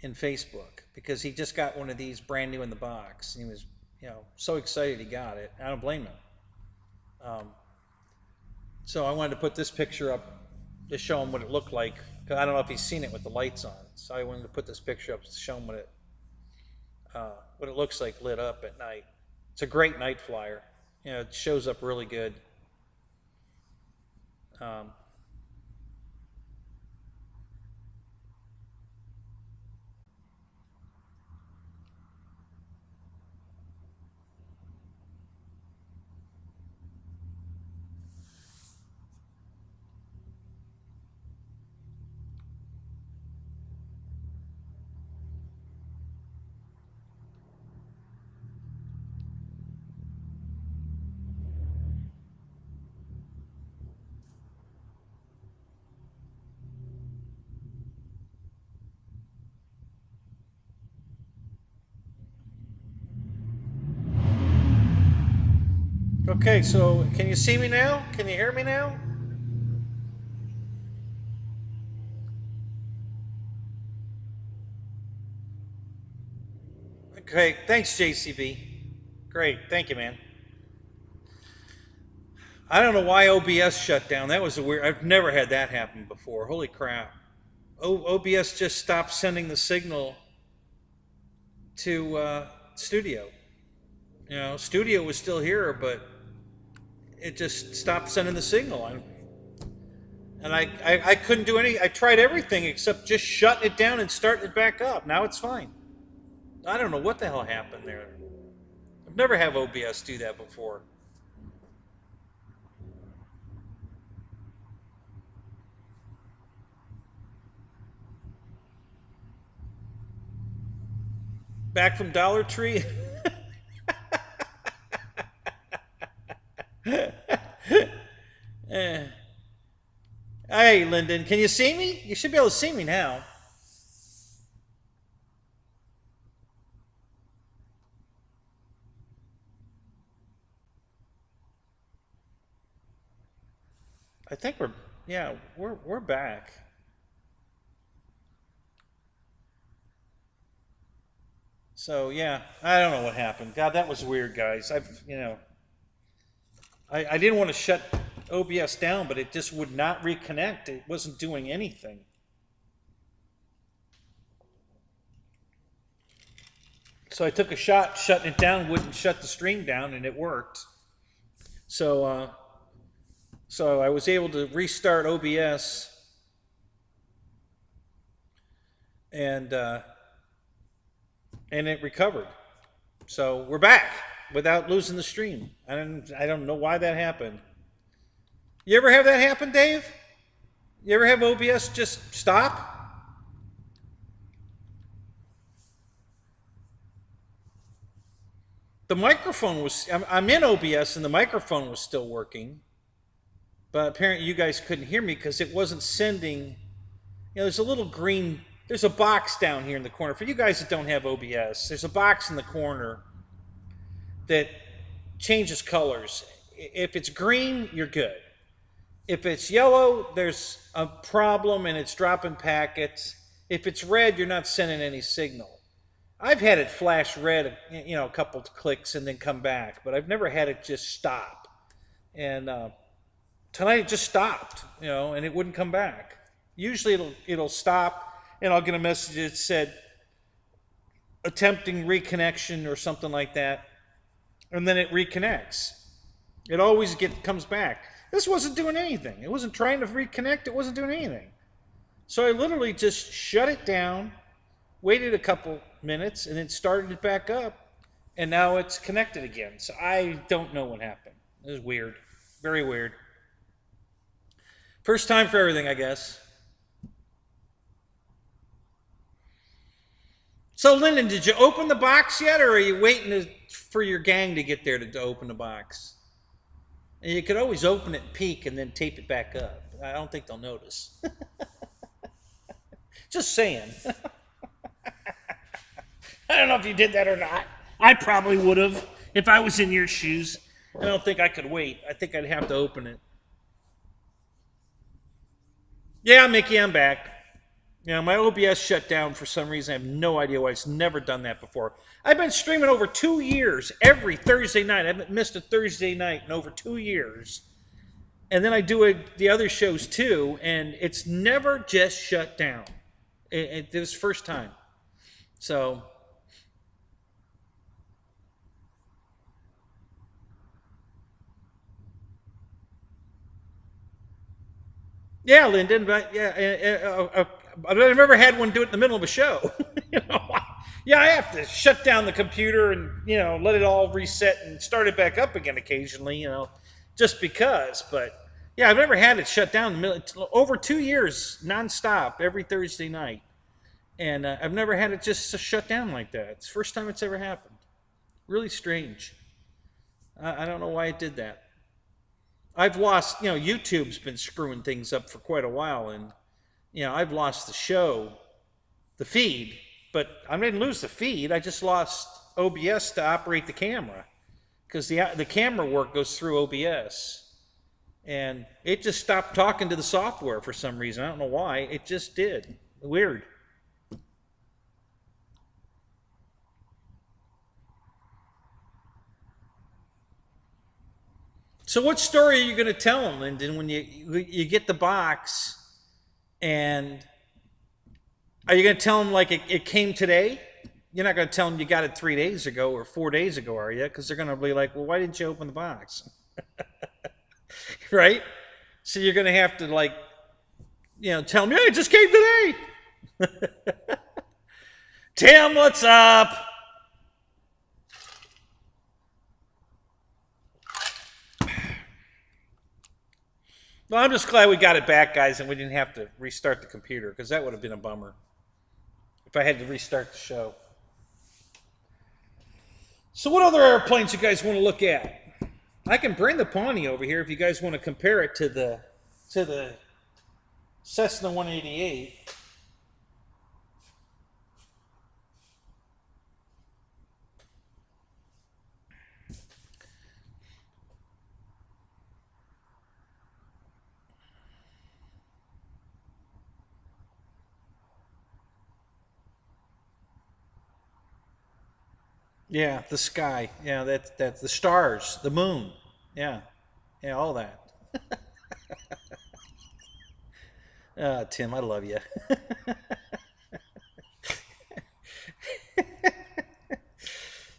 in Facebook because he just got one of these brand new in the box. He was, you know, so excited he got it. I don't blame him. Um, so I wanted to put this picture up to show him what it looked like. Cause I don't know if he's seen it with the lights on. So I wanted to put this picture up to show him what it looks like lit up at night. It's a great night flyer. You know, it shows up really good. Um, okay, so can you see me now? Can you hear me now? Okay, thanks, JCB. Great, thank you, man. I don't know why OBS shut down. That was a weird. I've never had that happen before. Holy crap! OBS just stopped sending the signal to Studio. You know, Studio was still here, but it just stopped sending the signal. I couldn't do any. I tried everything except just shutting it down and starting it back up. Now it's fine. I don't know what the hell happened there. I've never had OBS do that before. Back from Dollar Tree. Eh. Hey, Lyndon, can you see me? You should be able to see me now. I think we're Yeah, we're back. So yeah, I don't know what happened. God, that was weird, guys. I didn't want to shut OBS down, but it just would not reconnect. It wasn't doing anything. So I took a shot, shutting it down, wouldn't shut the stream down, and it worked. So so I was able to restart OBS, and and it recovered. So we're back without losing the stream. I don't know why that happened. You ever have that happen, Dave? You ever have OBS just stop? The microphone was. I'm in OBS and the microphone was still working, but apparently you guys couldn't hear me because it wasn't sending. There's a little green. There's a box down here in the corner. For you guys that don't have OBS, there's a box in the corner that changes colors. If it's green, you're good. If it's yellow, there's a problem and it's dropping packets. If it's red, you're not sending any signal. I've had it flash red, a couple clicks and then come back, but I've never had it just stop. And tonight it just stopped, and it wouldn't come back. Usually it'll stop, and I'll get a message that said attempting reconnection or something like that, and then it reconnects. It always comes back. This wasn't doing anything. It wasn't trying to reconnect. It wasn't doing anything. So I literally just shut it down, waited a couple minutes, and then started it back up, and now it's connected again. So I don't know what happened. It was weird. Very weird. First time for everything, I guess. So, Lyndon, did you open the box yet, or are you waiting for your gang to get there to open the box? And you could always open it, peek, and then tape it back up. I don't think they'll notice. Just saying. I don't know if you did that or not. I probably would have if I was in your shoes. I don't think I could wait. I think I'd have to open it. Yeah, Mickey, I'm back. My OBS shut down for some reason. I have no idea why. It's never done that before. I've been streaming over 2 years, every Thursday night. I haven't missed a Thursday night in over 2 years. And then I do the other shows too, and it's never just shut down. It was first time. So, yeah, Lyndon, but yeah, I've never had one do it in the middle of a show. Yeah, I have to shut down the computer and let it all reset and start it back up again occasionally. Just because. But yeah, I've never had it shut down in the middle. It's over 2 years nonstop every Thursday night, and I've never had it just shut down like that. It's the first time it's ever happened. Really strange. I don't know why it did that. I've lost. YouTube's been screwing things up for quite a while, and I've lost the show, the feed, but I didn't lose the feed. I just lost OBS to operate the camera because the camera work goes through OBS, and it just stopped talking to the software for some reason. I don't know why. It just did. Weird. So what story are you going to tell them, Lyndon, when you get the box? And are you going to tell them like it came today? You're not going to tell them you got it 3 days ago or 4 days ago, are you? Because they're going to be like, well, why didn't you open the box? Right? So you're going to have to tell them, yeah, it just came today. Tim, what's up? Well, I'm just glad we got it back, guys, and we didn't have to restart the computer, because that would have been a bummer if I had to restart the show. So what other airplanes you guys want to look at? I can bring the Pawnee over here if you guys want to compare it to the Cessna 188. Yeah, the sky. Yeah, that's the stars, the moon. Yeah, yeah, all that. Tim, I love you.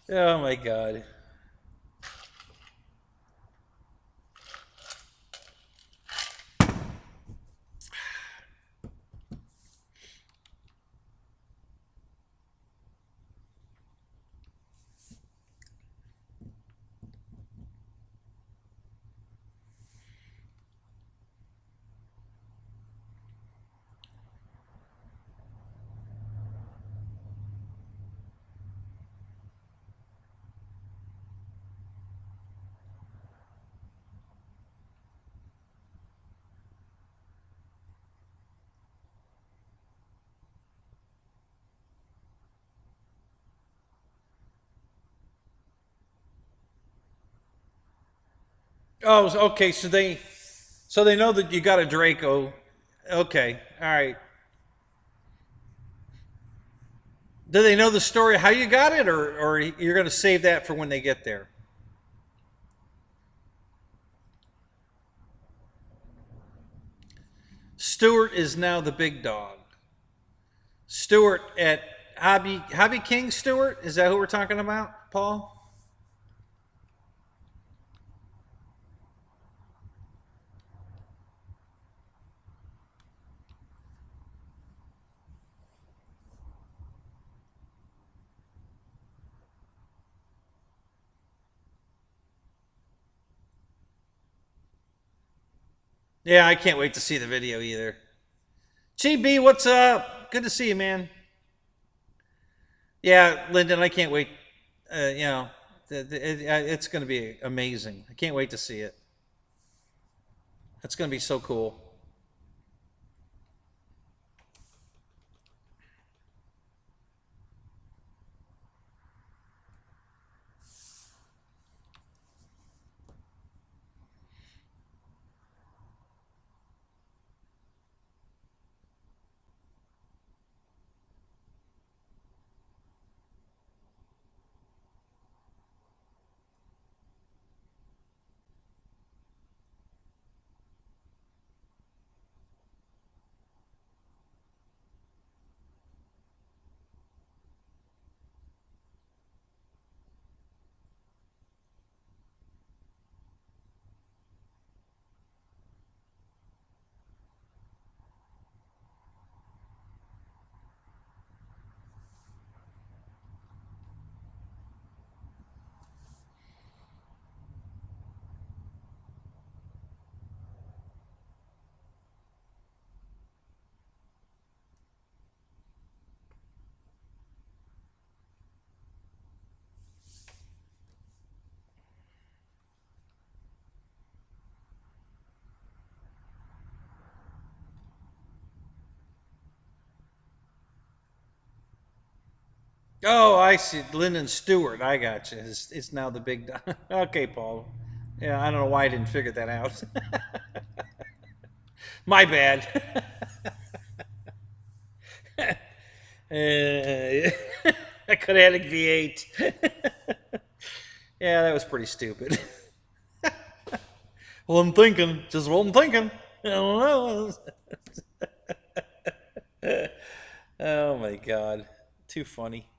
Oh my God. Oh, okay. So they know that you got a Draco. Okay, all right. Do they know the story how you got it, or you're going to save that for when they get there? Stewart is now the big dog. Stewart at Hobby King Stewart. Is that who we're talking about, Paul? Yeah, I can't wait to see the video either. GB, what's up? Good to see you, man. Yeah, Lyndon, I can't wait. You know, it's going to be amazing. I can't wait to see it. It's going to be so cool. Oh, I see. Lyndon Stewart. I got you. It's now the big dog. Okay, Paul. Yeah, I don't know why I didn't figure that out. My bad. I could have had a V8. Yeah, that was pretty stupid. Well, I'm thinking. Just what I'm thinking. I don't know. Oh my God. Too funny.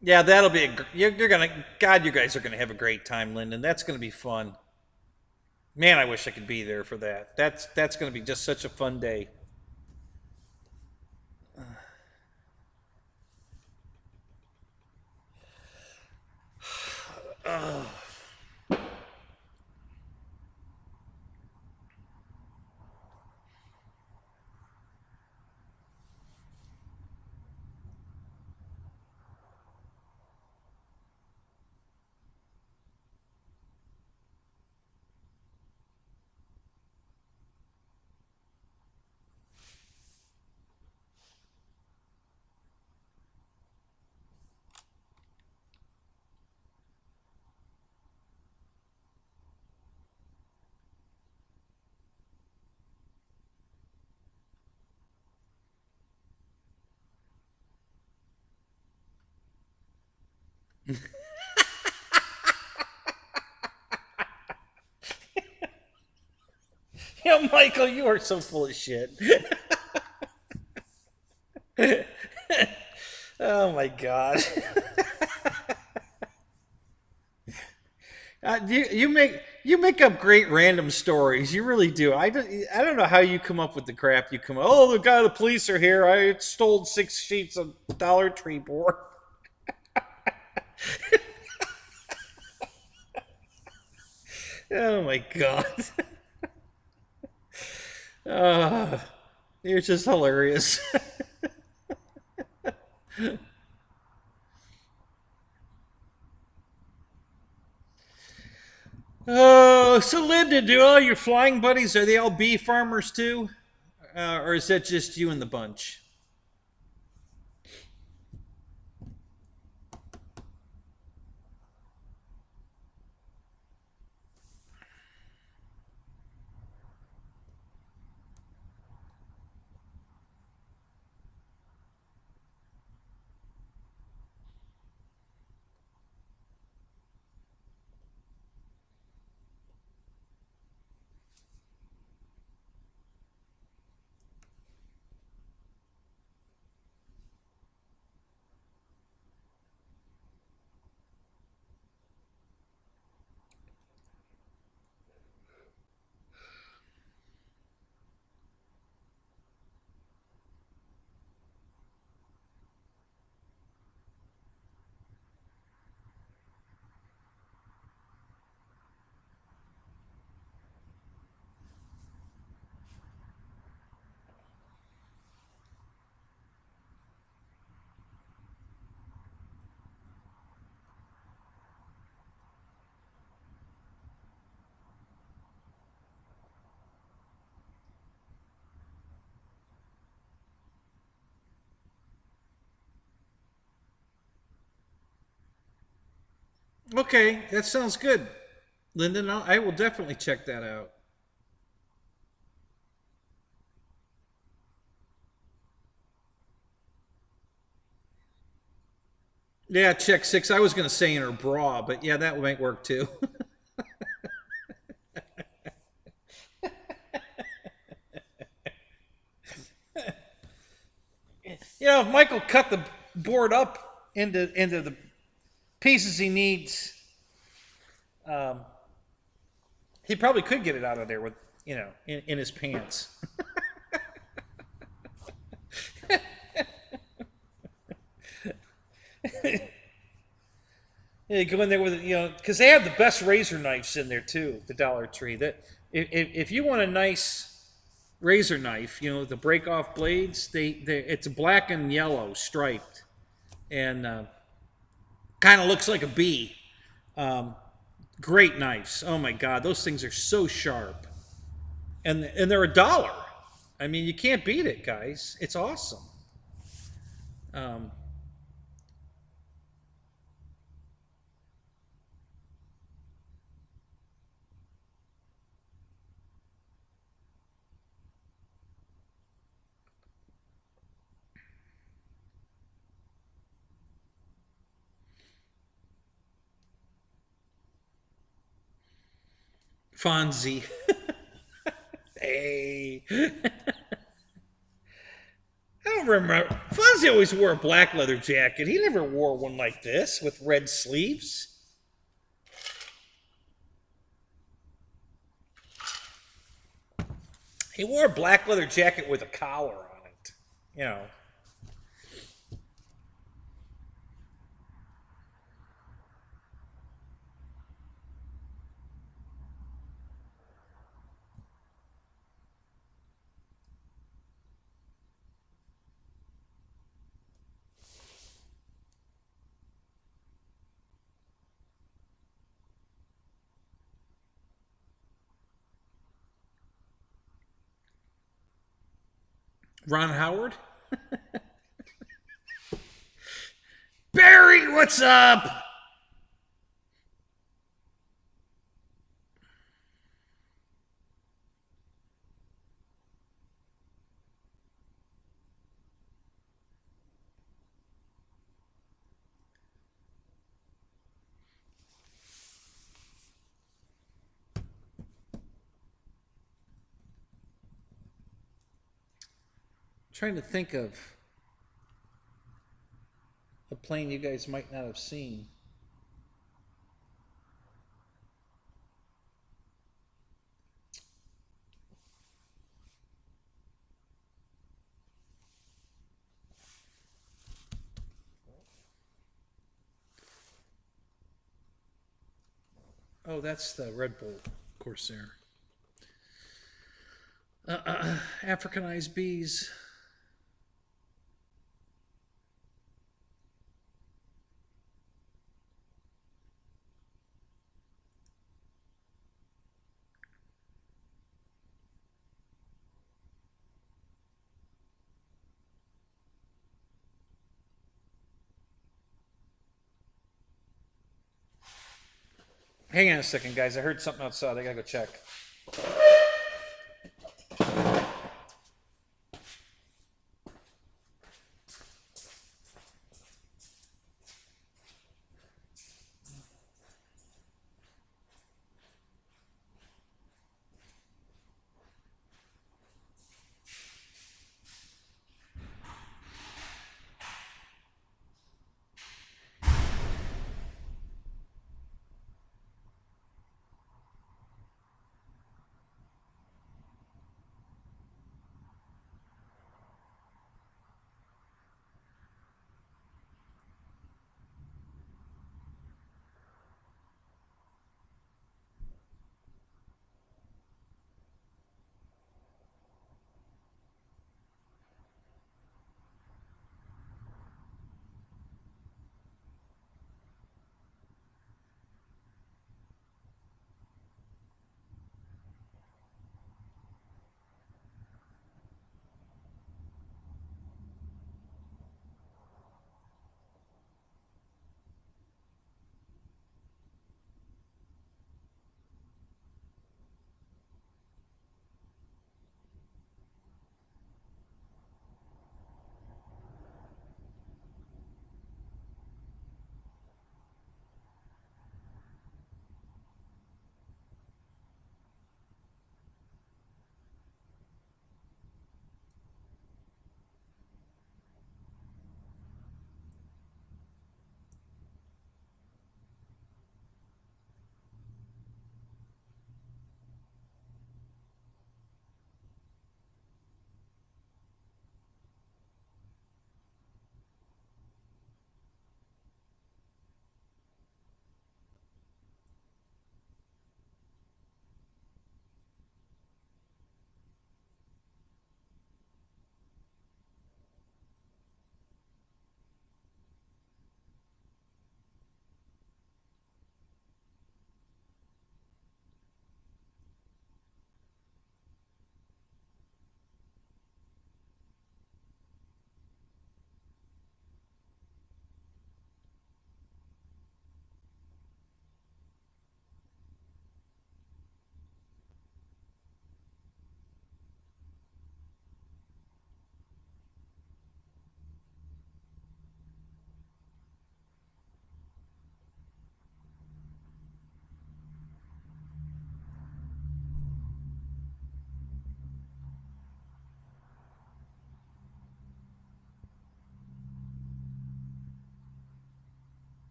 Yeah, that'll be you're gonna. God, you guys are gonna have a great time, Lyndon. That's gonna be fun. Man, I wish I could be there for that. That's gonna be just such a fun day. Yeah, Michael, you are so full of shit. Oh my god. You make up great random stories. You really do. I don't know how you come up with the crap you come up. Oh, the guy, the police are here. I stole 6 sheets of Dollar Tree board. Oh my god. Uh, you're just hilarious. Oh, so Linda, do all your flying buddies, are they all bee farmers too? Or is that just you and the bunch? Okay, that sounds good. Lyndon, I will definitely check that out. Yeah, check 6. I was going to say in her bra, but yeah, that might work too. If Michael cut the board up into the pieces he needs, um, he probably could get it out of there with, in his pants. Yeah, go in there with because they have the best razor knives in there too. The Dollar Tree. That if you want a nice razor knife, the break off blades, it's black and yellow striped, and kind of looks like a bee. Um, Great knives. Oh my god, those things are so sharp, and they're $1. I mean, you can't beat it, guys. It's awesome. Um, Fonzie. Hey. I don't remember. Fonzie always wore a black leather jacket. He never wore one like this with red sleeves. He wore a black leather jacket with a collar on it. You know. Ron Howard? Barry, what's up? trying to think of a plane you guys might not have seen. Oh, that's the Red Bull Corsair. Africanized bees. Hang on a second, guys. I heard something outside. I gotta go check.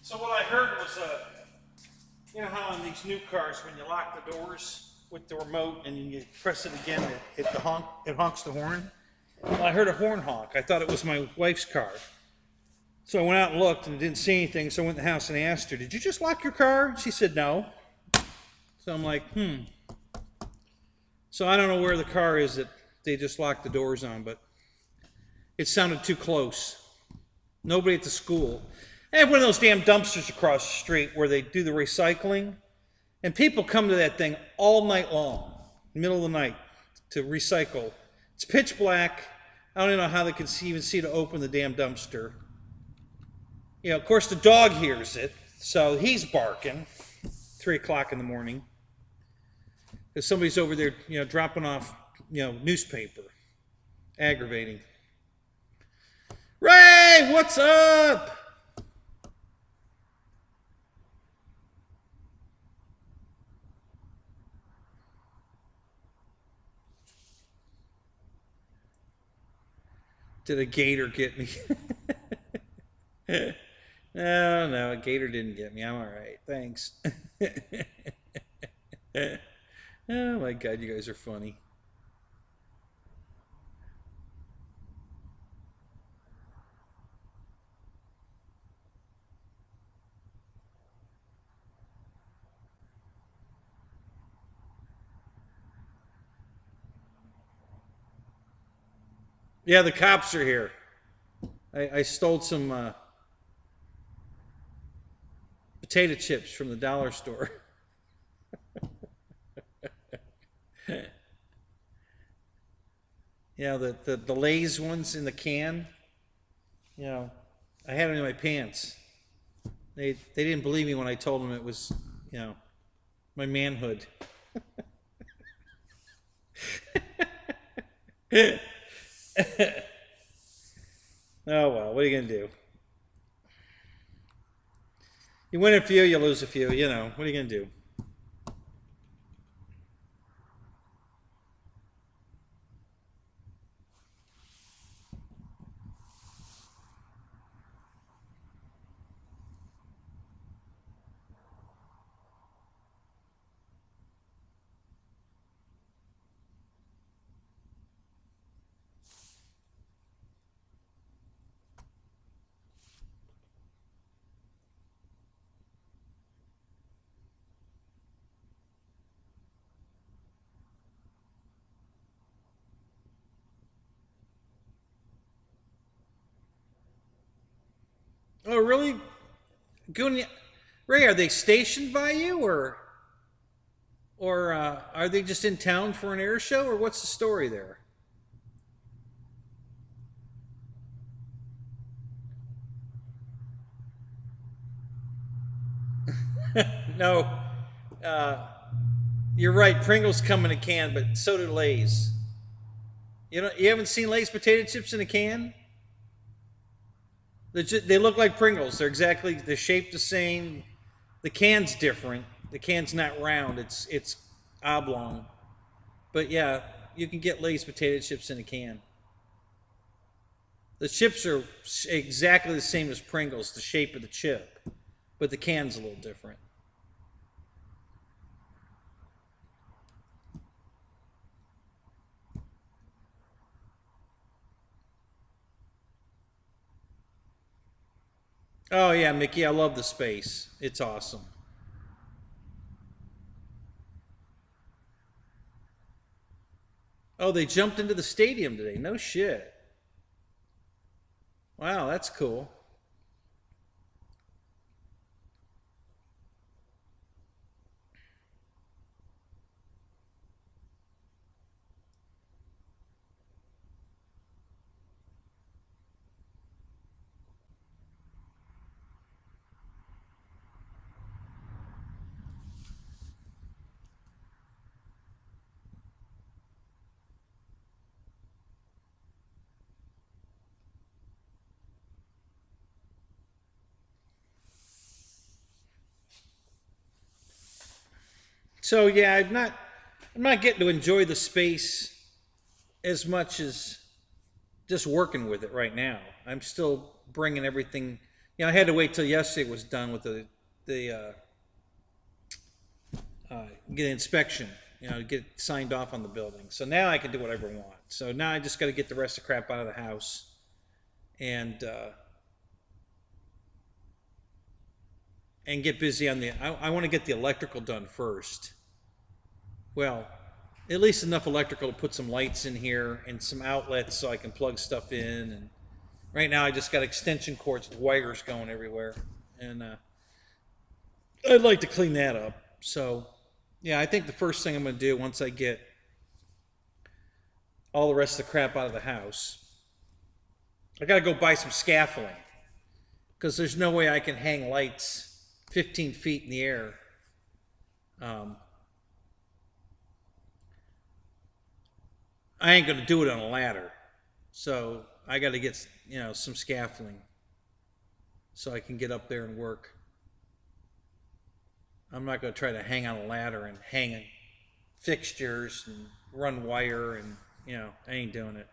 So what I heard was, you know how in these new cars, when you lock the doors with the remote and you press it again, it honks the horn? Well, I heard a horn honk. I thought it was my wife's car. So I went out and looked and didn't see anything, so I went in the house and I asked her, did you just lock your car? She said no. So I'm like, So I don't know where the car is that they just locked the doors on, but it sounded too close. Nobody at the school. I have one of those damn dumpsters across the street where they do the recycling, and people come to that thing all night long, middle of the night, to recycle. It's pitch black. I don't even know how they can even see to open the damn dumpster. You know, of course, the dog hears it, so he's barking 3 o'clock in the morning because somebody's over there, you know, dropping off, you know, newspaper. Aggravating. Hey, what's up? Did a gator get me? No, no, a gator didn't get me. I'm all right. Thanks. Oh my God, you guys are funny. Yeah, the cops are here. I stole some potato chips from the dollar store. You know, the Lay's ones in the can. You know, I had them in my pants. They didn't believe me when I told them it was, you know, my manhood. Oh well, what are you gonna do? You win a few, you lose a few. You know, what are you gonna do? Oh really? Goonie, Ray, are they stationed by you, or are they just in town for an air show, or what's the story there? No, uh, you're right. Pringles come in a can, but so do Lay's. You haven't seen Lay's potato chips in a can? They look like Pringles. They're shaped the same. The can's different. The can's not round. It's oblong. But yeah, you can get Lay's potato chips in a can. The chips are exactly the same as Pringles, the shape of the chip, but the can's a little different. Oh yeah, Mickey, I love the space. It's awesome. Oh, they jumped into the stadium today. No shit. Wow, that's cool. So yeah, I'm not getting to enjoy the space as much as just working with it right now. I'm still bringing everything. You know, I had to wait till yesterday was done with the get an inspection. You know, get signed off on the building. So now I can do whatever I want. So now I just got to get the rest of the crap out of the house, and get busy on the. I want to get the electrical done first. Well, at least enough electrical to put some lights in here and some outlets so I can plug stuff in. And right now I just got extension cords with wires going everywhere, and I'd like to clean that up. So, yeah, I think the first thing I'm going to do once I get all the rest of the crap out of the house, I got to go buy some scaffolding because there's no way I can hang lights 15 feet in the air. Um, I ain't going to do it on a ladder. So I got to get, you know, some scaffolding so I can get up there and work. I'm not going to try to hang on a ladder and hang fixtures and run wire, and you know, I ain't doing it.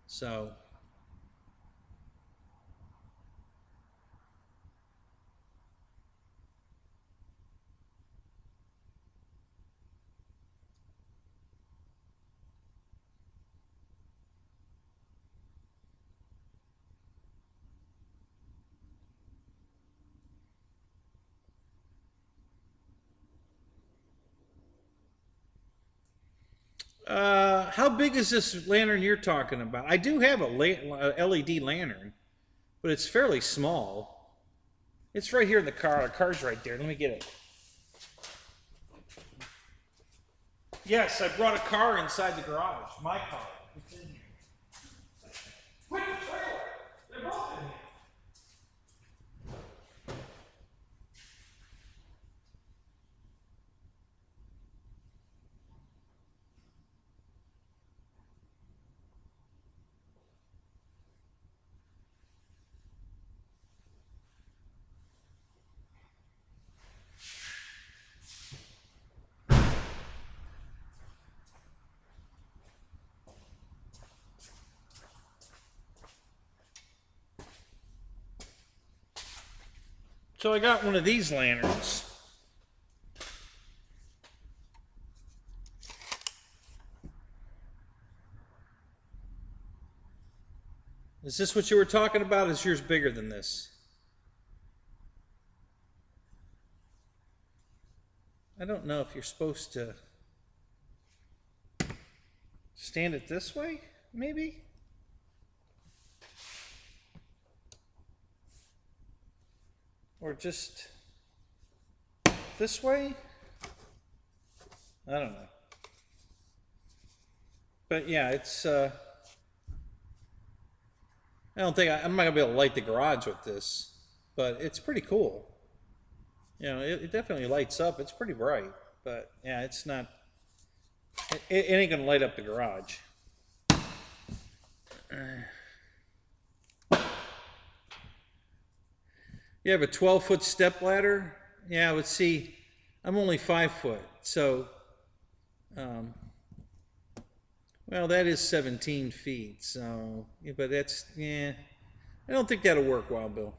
So how big is this lantern you're talking about? I do have a LED lantern, but it's fairly small. It's right here in the car. The car's right there. Let me get it. Yes, I brought a car inside the garage. My car. It's in here. With the trailer. They're both in here. So I got one of these lanterns. Is this what you were talking about? Is yours bigger than this? I don't know if you're supposed to stand it this way, maybe? Or just this way? I don't know. But yeah, it's, I don't think I'm not gonna be able to light the garage with this, but it's pretty cool. You know, it definitely lights up. It's pretty bright, but yeah, it's not, it ain't gonna light up the garage. You have a 12-foot step ladder? Yeah, but see, I'm only 5 foot, so, well, that is 17 feet, so, yeah, but that's, yeah, I don't think that'll work well, Bill.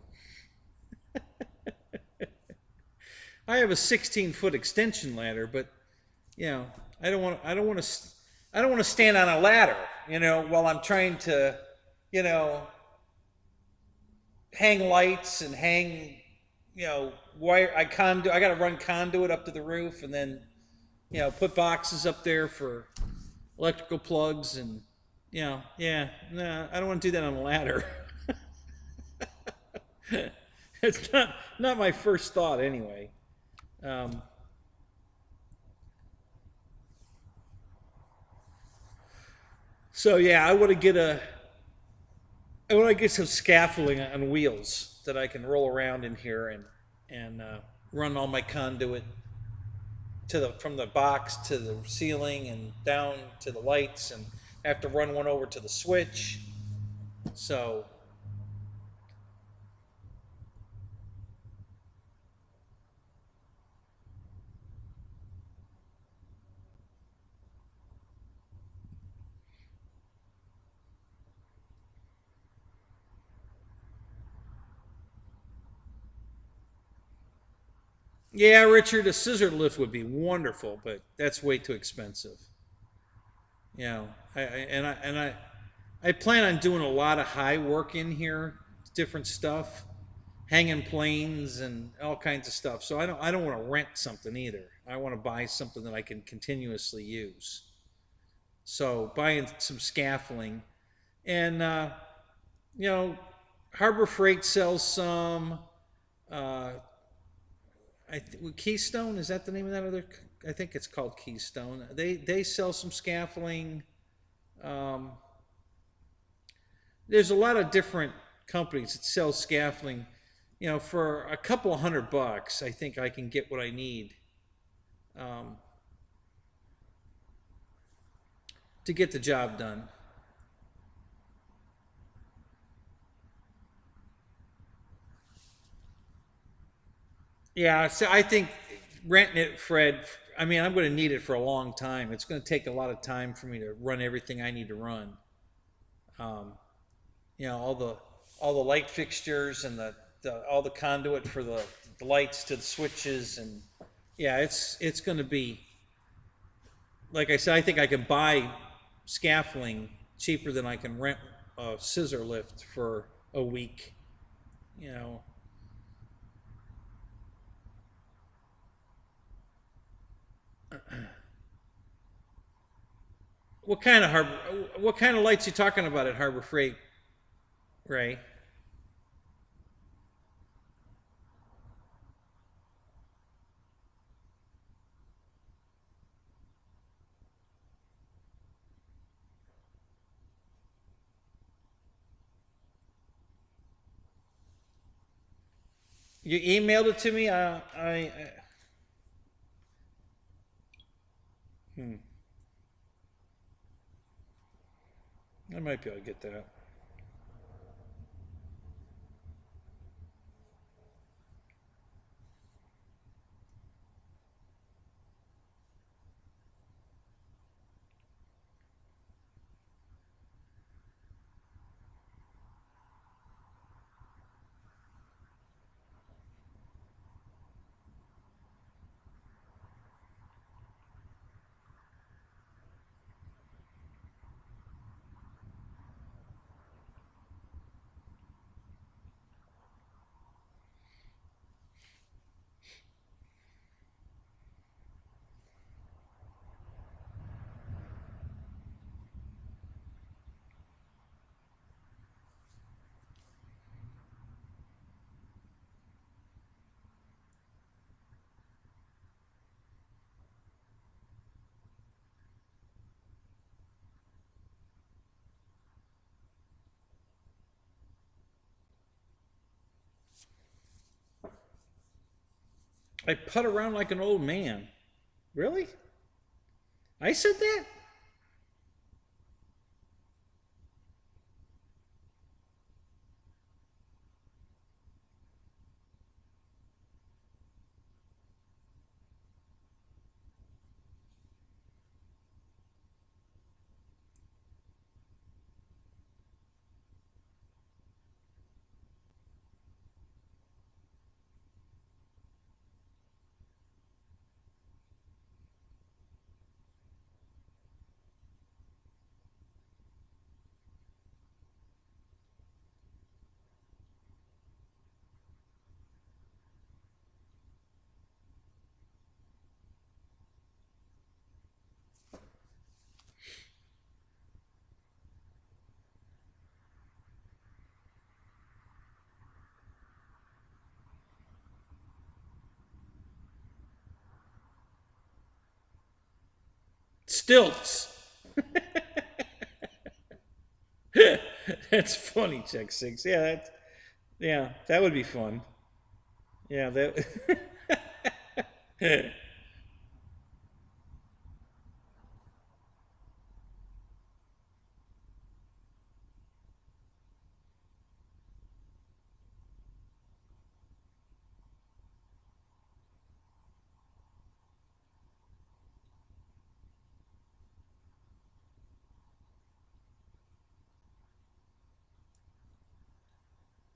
I have a 16-foot extension ladder, but, you know, I don't want to stand on a ladder, you know, while I'm trying to, you know, hang lights and hang, you know, wire. I got to run conduit up to the roof, and then, you know, put boxes up there for electrical plugs, and, you know, yeah, no, I don't want to do that on a ladder. It's not my first thought anyway. So yeah, I want to get some scaffolding on wheels that I can roll around in here and run all my conduit from the box to the ceiling and down to the lights, and I have to run one over to the switch. So yeah, Richard, a scissor lift would be wonderful, but that's way too expensive. You know, I plan on doing a lot of high work in here, different stuff, hanging planes and all kinds of stuff. So I don't want to rent something either. I want to buy something that I can continuously use. So buying some scaffolding, and you know, Harbor Freight sells some. Uh, Keystone, is that the name of that other? I think it's called Keystone. They sell some scaffolding. Um, there's a lot of different companies that sell scaffolding. You know, for a couple of $100, I think I can get what I need um, to get the job done. Yeah, so I think renting it, Fred. I mean, I'm going to need it for a long time. It's going to take a lot of time for me to run everything I need to run. Um, you know, all the light fixtures and all the conduit for the lights to the switches, and yeah, it's going to be, like I said. I think I can buy scaffolding cheaper than I can rent a scissor lift for a week. You know, what kind of harbor? What kind of lights you talking about at Harbor Freight, Ray? You emailed it to me. Hmm, I might be able to get that. I put around like an old man. Really? I said that? Stilts. That's funny, Check Six. Yeah, that would be fun. Yeah, that.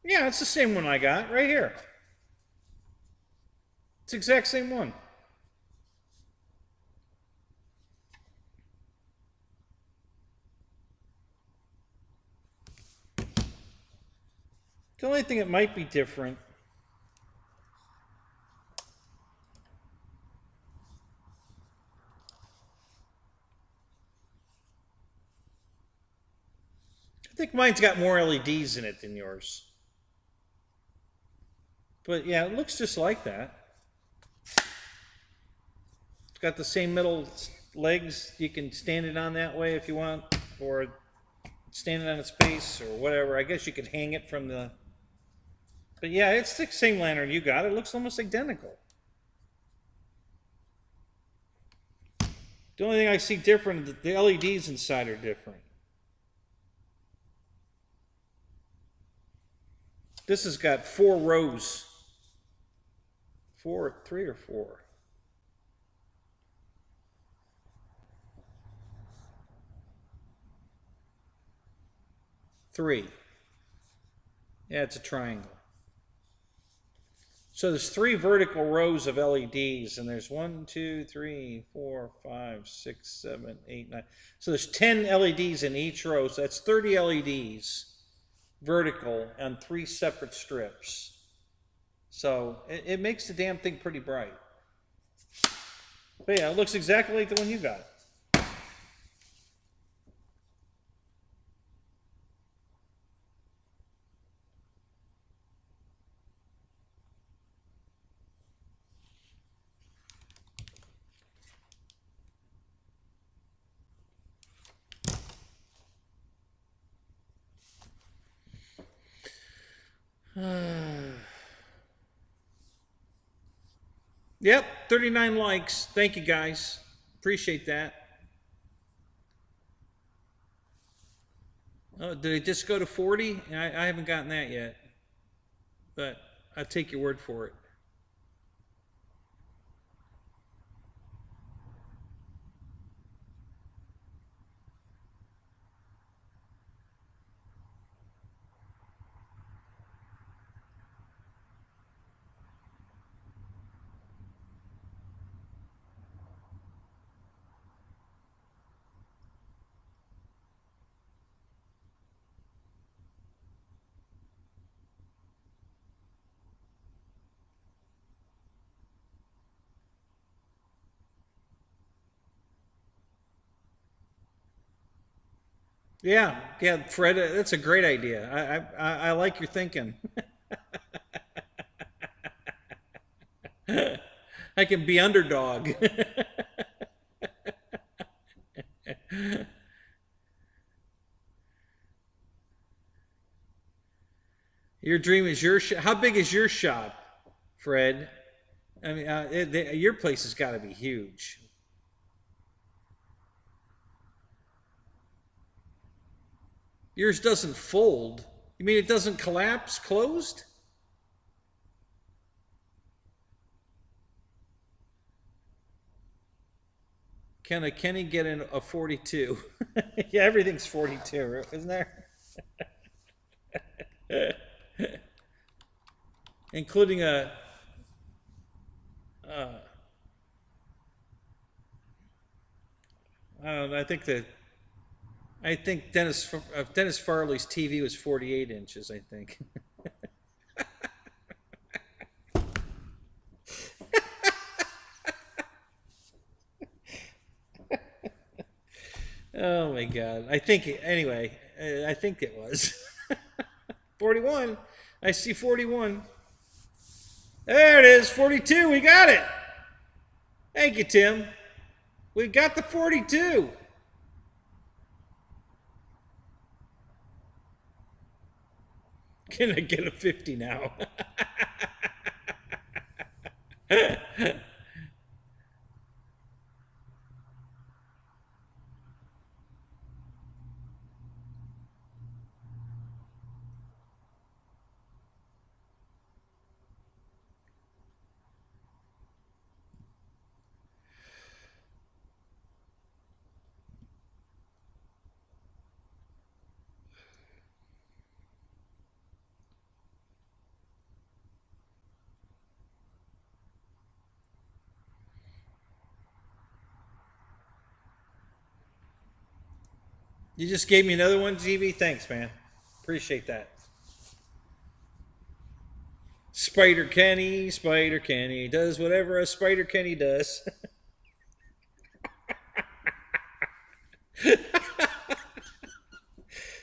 Yeah, it's the same one I got right here. It's the exact same one. The only thing that might be different. I think mine's got more LEDs in it than yours. But yeah, it looks just like that. It's got the same middle legs. You can stand it on that way if you want, or stand it on its base, or whatever. I guess you could hang it from the. But yeah, it's the same lantern you got. It looks almost identical. The only thing I see different is the LEDs inside are different. This has got 4 rows. 3 or 4? 3. Yeah, it's a triangle. So there's 3 vertical rows of LEDs, and there's 1, 2, 3, 4, 5, 6, 7, 8, 9. So there's 10 LEDs in each row. So that's 30 LEDs vertical on 3 separate strips. So it makes the damn thing pretty bright. But yeah, it looks exactly like the one you got. Yep, 39 likes. Thank you, guys. Appreciate that. Oh, did it just go to 40? I haven't gotten that yet. But I'll take your word for it. Yeah, Fred, that's a great idea. I like your thinking. I can be underdog. Your dream is your shop. How big is your shop, Fred? I mean, your place has got to be huge. Yours doesn't fold. You mean it doesn't collapse closed? Can a Kenny get in a 42? Yeah, everything's 42, isn't there? Including a. I don't know. I think Dennis Farley's TV was 48 inches. I think. Oh my God! Anyway. I think it was 41. I see 41. There it is, 42. We got it. Thank you, Tim. We got the 42. Can I get a 50 now? You just gave me another one, GB. Thanks, man. Appreciate that. Spider Kenny does whatever a Spider Kenny does.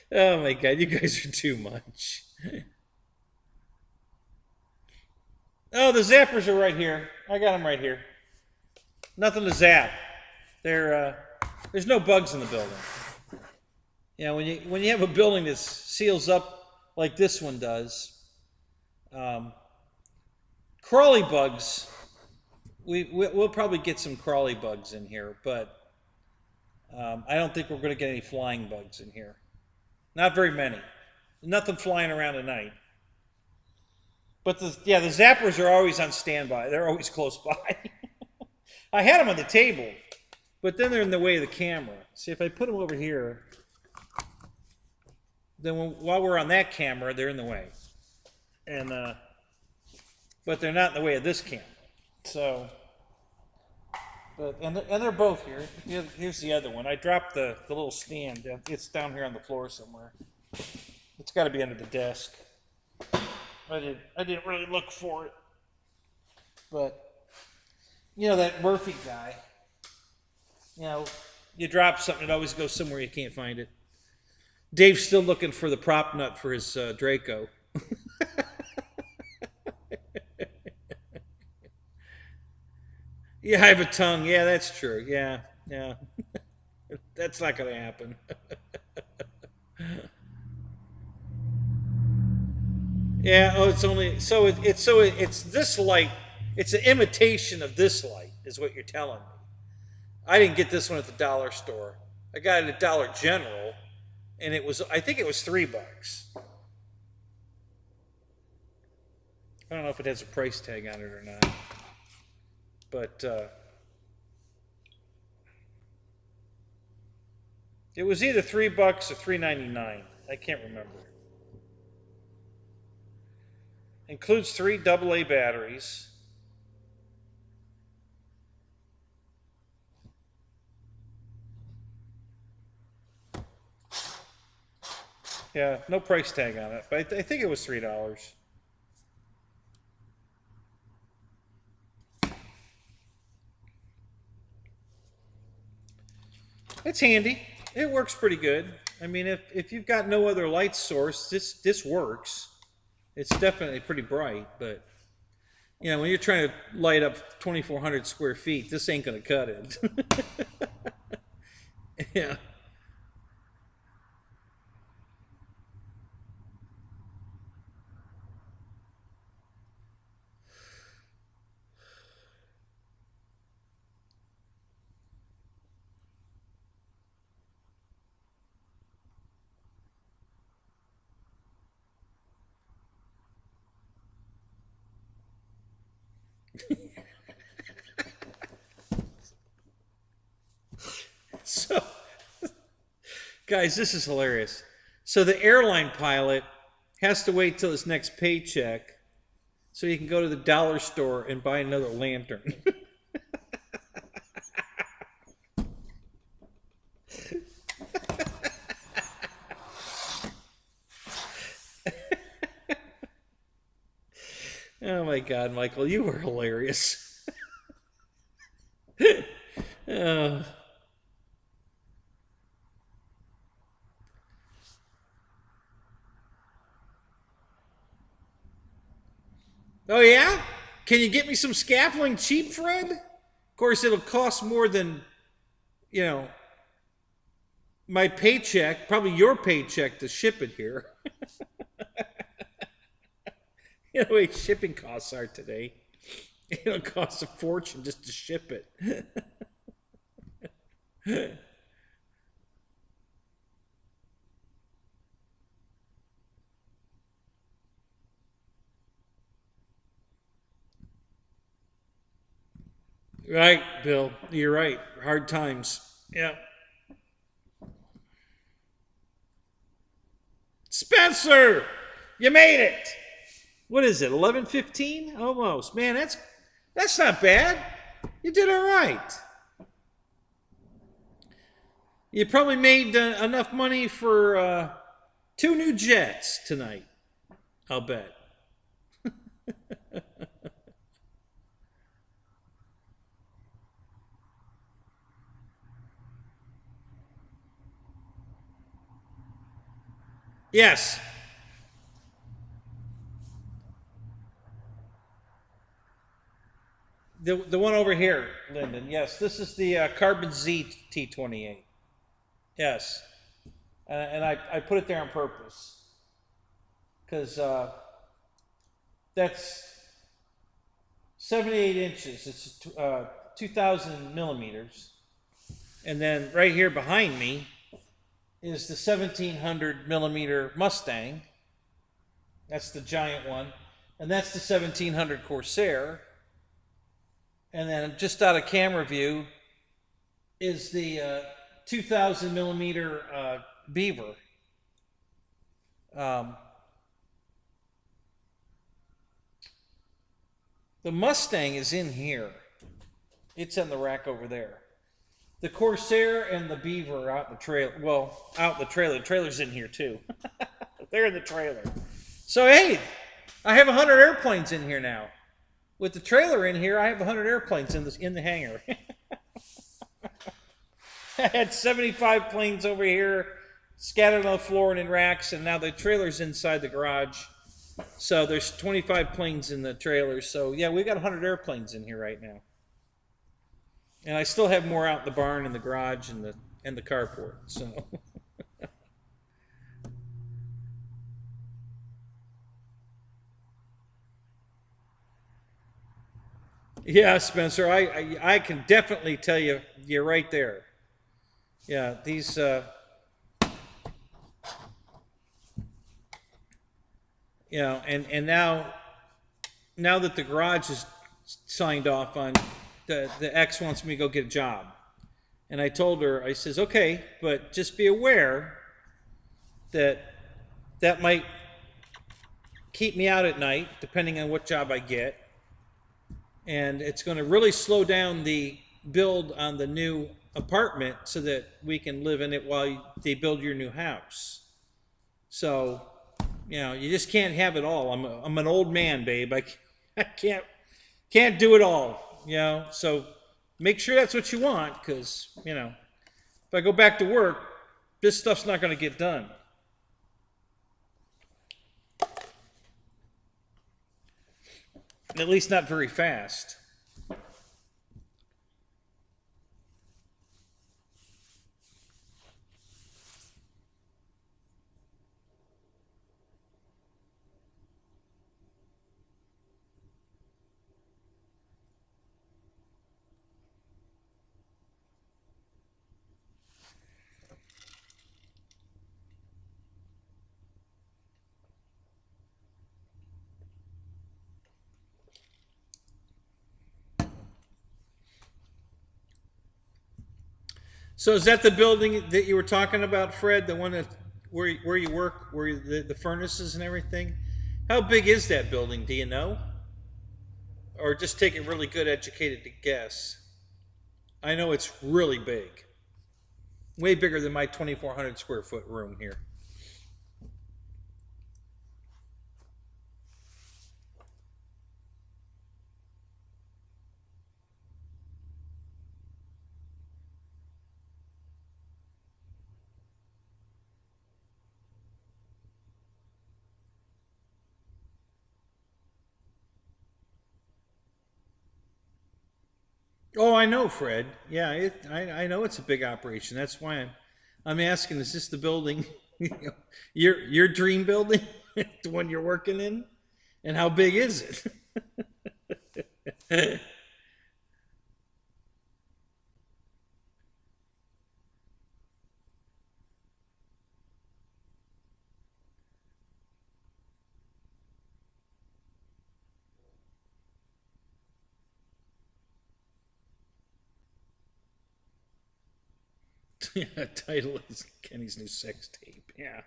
Oh my God, you guys are too much. Oh, the zappers are right here. I got them right here. Nothing to zap. There's no bugs in the building. You know, when you have a building that seals up like this one does, crawly bugs. We'll probably get some crawly bugs in here, but I don't think we're going to get any flying bugs in here. Not very many. Nothing flying around at night. But the zappers are always on standby. They're always close by. I had them on the table, but then they're in the way of the camera. See, if I put them over here, then while we're on that camera, they're in the way. And but they're not in the way of this camera. So, and they're both here. Here's the other one. I dropped the little stand. It's down here on the floor somewhere. It's got to be under the desk. I didn't really look for it, but you know that Murphy guy. You know, you drop something, it always goes somewhere you can't find it. Dave's still looking for the prop nut for his Draco. Yeah, I have a tongue. Yeah, that's true. Yeah. That's not going to happen. Yeah. Oh, it's only it's this light. It's an imitation of this light, is what you're telling me. I didn't get this one at the dollar store. I got it at Dollar General, and I think it was $3. I don't know if it has a price tag on it or not, but it was either $3 or $3.99. I can't remember. Includes 3 AA batteries. Yeah, no price tag on it, but I think it was $3. It's handy. It works pretty good. I mean, if you've got no other light source, this works. It's definitely pretty bright, but you know, when you're trying to light up 2,400 square feet, this ain't gonna cut it. Yeah. So, guys, this is hilarious. So the airline pilot has to wait till his next paycheck so he can go to the dollar store and buy another lantern. Oh my God, Michael, you were hilarious. Oh yeah? Can you get me some scaffolding cheap, Fred? Of course, it'll cost more than, you know, my paycheck, probably your paycheck to ship it here. You know the way shipping costs are today. It'll cost a fortune just to ship it. Right, Bill. You're right. Hard times. Yeah. Spencer, you made it. What is it? 11:15? Almost. Man, that's not bad. You did all right. You probably made enough money for 2 new jets tonight. I'll bet. Yes. The one over here, Lyndon. Yes, this is the Carbon Z T28. Yes. And I put it there on purpose. Because that's 78 inches. It's 2,000 millimeters. And then right here behind me is the 1,700 millimeter Mustang. That's the giant one. And that's the 1700 Corsair. And then just out of camera view is the 2000 millimeter Beaver. The Mustang is in here. It's in the rack over there. The Corsair and the Beaver are out in the trailer. Well, out in the trailer. The trailer's in here too. They're in the trailer. So hey, I have 100 airplanes in here now. With the trailer in here, I have 100 airplanes in the hangar. I had 75 planes over here, scattered on the floor and in racks, and now the trailer's inside the garage. So there's 25 planes in the trailer. So yeah, we got 100 airplanes in here right now. And I still have more out in the barn and the garage and the carport. So yeah, Spencer, I can definitely tell you, you're right there. Yeah, these you know, and now that the garage is signed off on, the ex wants me to go get a job. And I told her, I says, okay, but just be aware that might keep me out at night, depending on what job I get. And it's going to really slow down the build on the new apartment so that we can live in it while they build your new house. So, you know, you just can't have it all. I'm an old man, babe. I can't do it all, you know. So make sure that's what you want, because, you know, if I go back to work, this stuff's not going to get done. At least not very fast. So is that the building that you were talking about, Fred? The one that where you work, where the furnaces and everything? How big is that building? Do you know? Or just take a really good educated guess? I know it's really big. Way bigger than my 2,400 square foot room here. Oh, I know, Fred. Yeah, I know it's a big operation. That's why I'm asking. Is this the building, your dream building, the one you're working in, and how big is it? Yeah, title is Kenny's new sex tape. Yeah.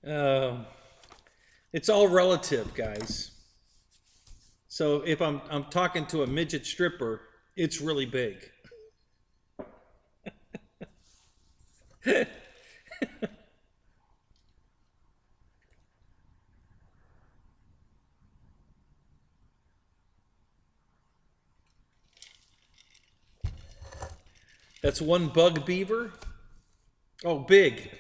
um, it's all relative, guys. So if I'm talking to a midget stripper, it's really big. That's one bug beaver. Oh, big.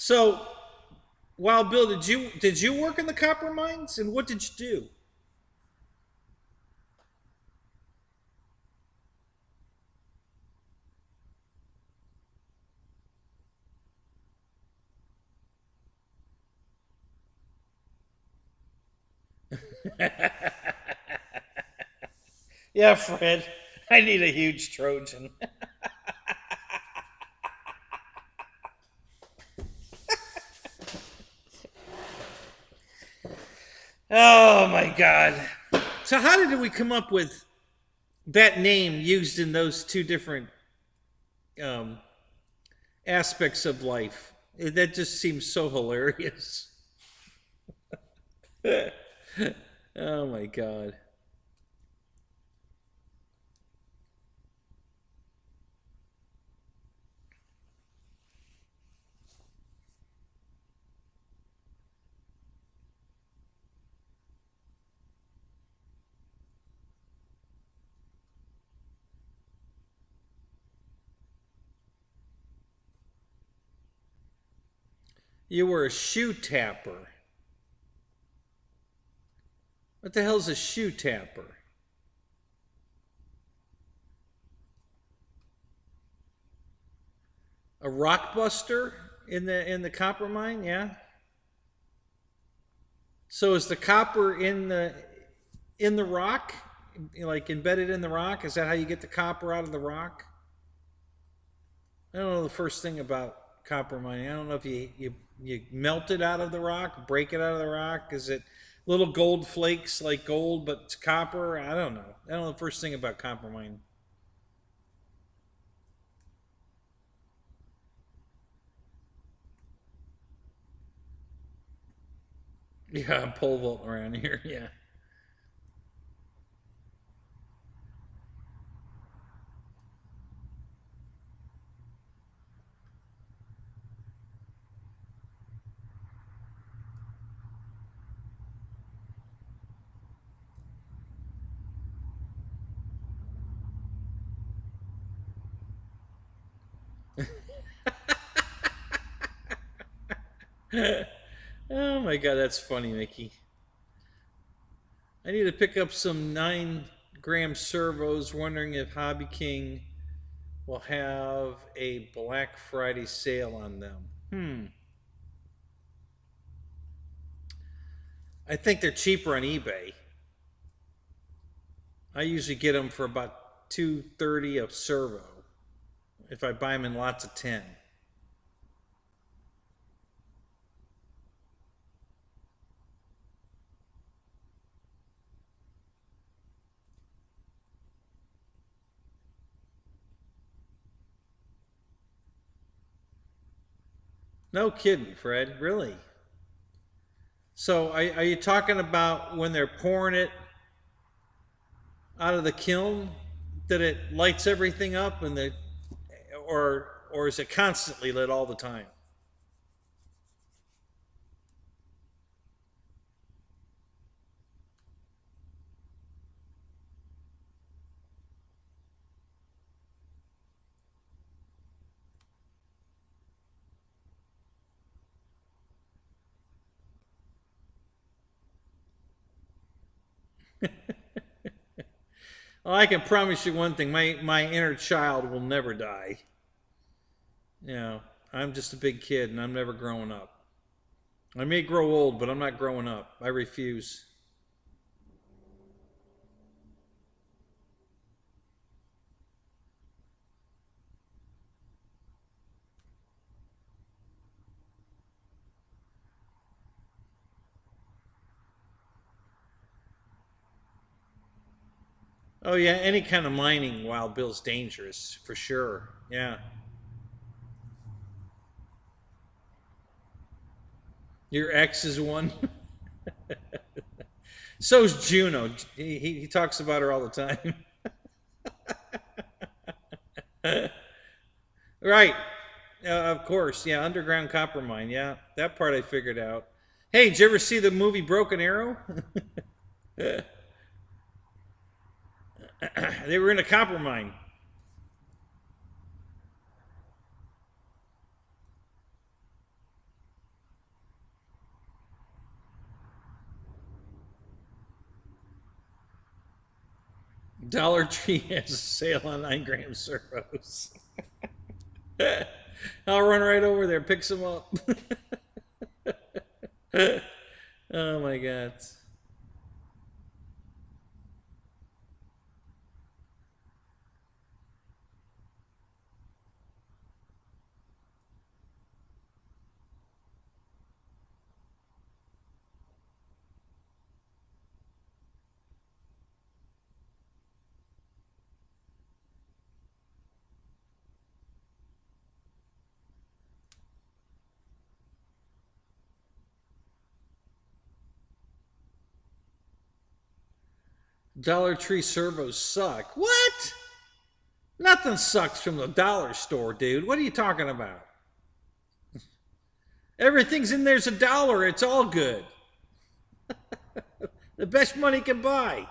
So Wild Bill, did you work in the copper mines, and what did you do? Yeah, Fred, I need a huge Trojan. Oh my God! So how did we come up with that name used in those two different um, aspects of life? That just seems so hilarious. Oh my God! You were a shoe tapper. What the hell's a shoe tapper? A rock buster in the copper mine? Yeah. So is the copper in the rock, like embedded in the rock? Is that how you get the copper out of the rock? I don't know the first thing about copper mining. I don't know if you melt it out of the rock, break it out of the rock. Is it little gold flakes like gold, but it's copper? I don't know. I don't know the first thing about copper mining. Yeah, I'm pole vaulting around here. Yeah. Oh my God, that's funny, Mickey. I need to pick up some 9 gram servos. Wondering if Hobby King will have a Black Friday sale on them. I think they're cheaper on eBay. I usually get them for about 230 a servo if I buy them in lots of 10. No kidding, Fred. Really? So are you talking about when they're pouring it out of the kiln that it lights everything up, or is it constantly lit all the time? Well, I can promise you one thing: my inner child will never die. You know, I'm just a big kid, and I'm never growing up. I may grow old, but I'm not growing up. I refuse. Oh yeah, any kind of mining, Wild Bill's dangerous for sure. Yeah, your ex is one. So's Juno. He talks about her all the time. Right. Of course. Yeah, underground copper mine. Yeah, that part I figured out. Hey, did you ever see the movie Broken Arrow? They were in a copper mine. Dollar Tree has a sale on 9-gram servos. I'll run right over there, pick some up. Oh my God. Dollar Tree servos suck. What? Nothing sucks from the dollar store, dude. What are you talking about? Everything's in there's $1. It's all good. The best money can buy.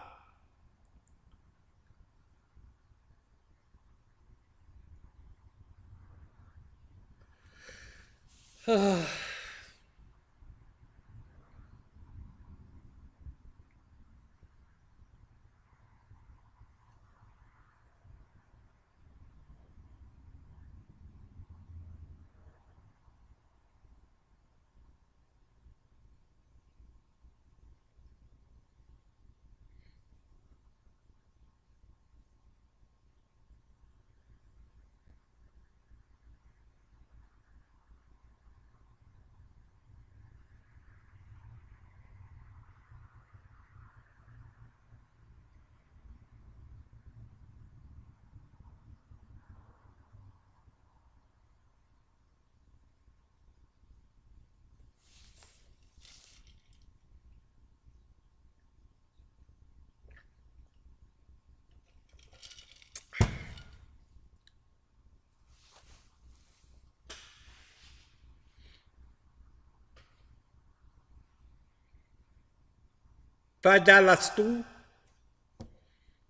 $5 stool.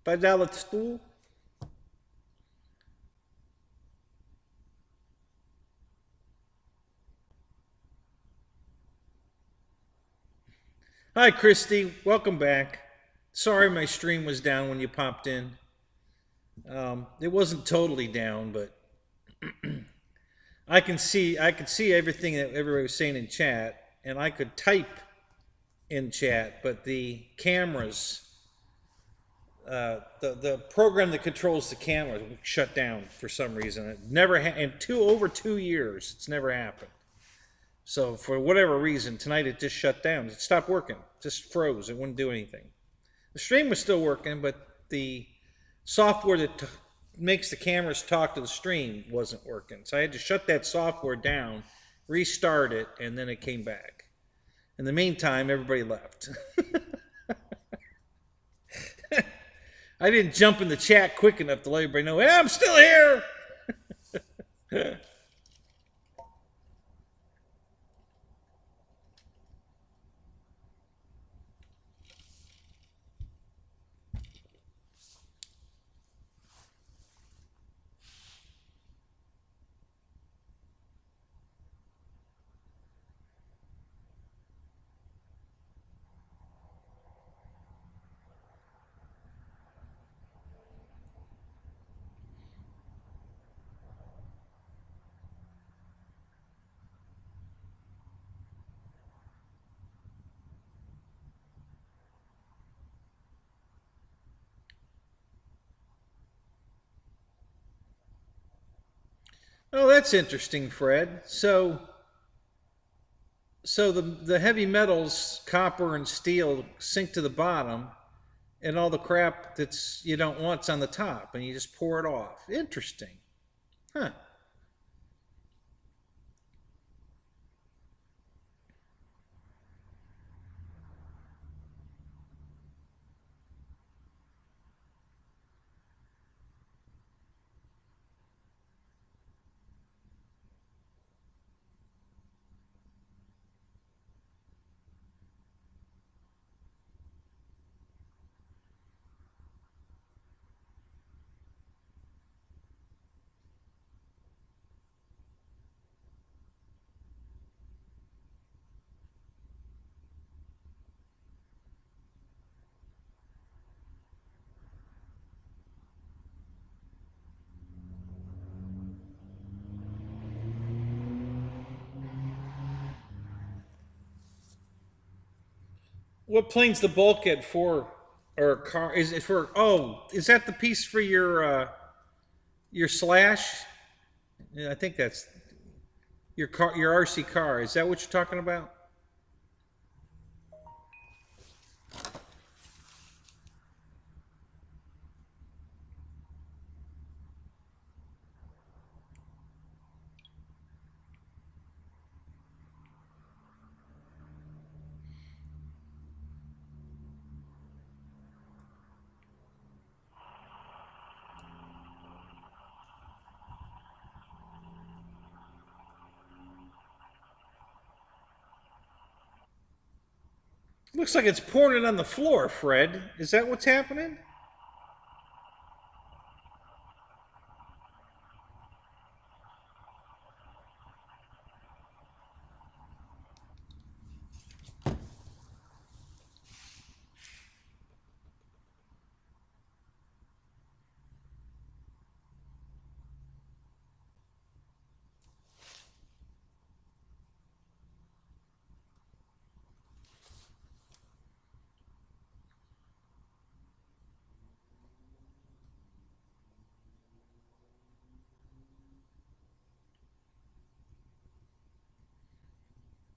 $5 stool. Hi, Christy. Welcome back. Sorry my stream was down when you popped in. It wasn't totally down, but I could see everything that everybody was saying in chat, and I could type in chat, but the cameras, the program that controls the camera shut down for some reason. It never in over 2 years, it's never happened. So for whatever reason, tonight it just shut down. It stopped working. It just froze. It wouldn't do anything. The stream was still working, but the software that makes the cameras talk to the stream wasn't working. So I had to shut that software down, restart it, and then it came back. In the meantime, everybody left. I didn't jump in the chat quick enough to let everybody know, hey, I'm still here. Oh, that's interesting, Fred. So the heavy metals, copper and steel, sink to the bottom, and all the crap that's you don't want's on the top, and you just pour it off. Interesting, huh? What plane's the bulkhead for? Or car? Is it for? Oh, is that the piece for your slash? Yeah, I think that's your car, your RC car. Is that what you're talking about? Looks like it's pouring it on the floor, Fred. Is that what's happening?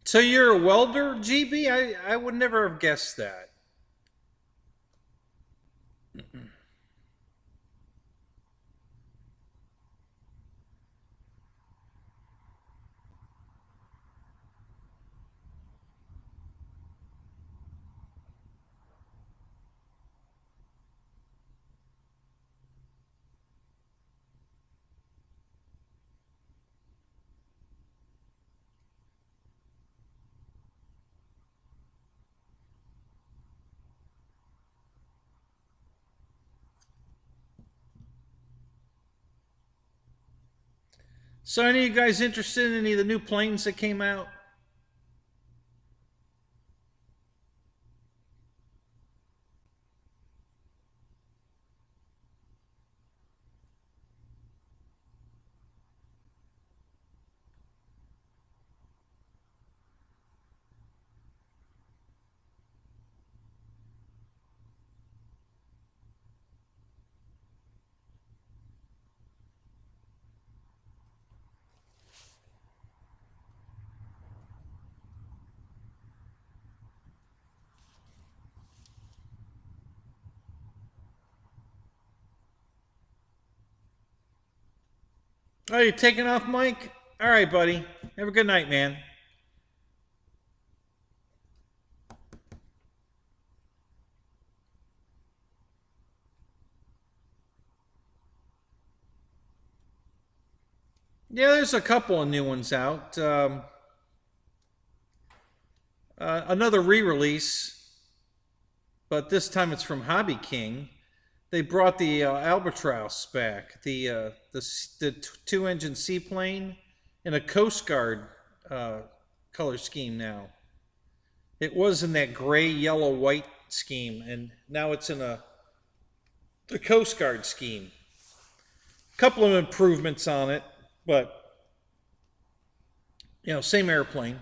So you're a welder, GB? I would never have guessed that. So any of you guys interested in any of the new planes that came out? Oh, you're taking off, Mike? All right, buddy. Have a good night, man. Yeah, there's a couple of new ones out. Another re-release, but this time it's from Hobby King. They brought the Albatross back, the two-engine seaplane in a Coast Guard color scheme now. It was in that gray, yellow, white scheme, and now it's in the Coast Guard scheme. A couple of improvements on it, but same airplane.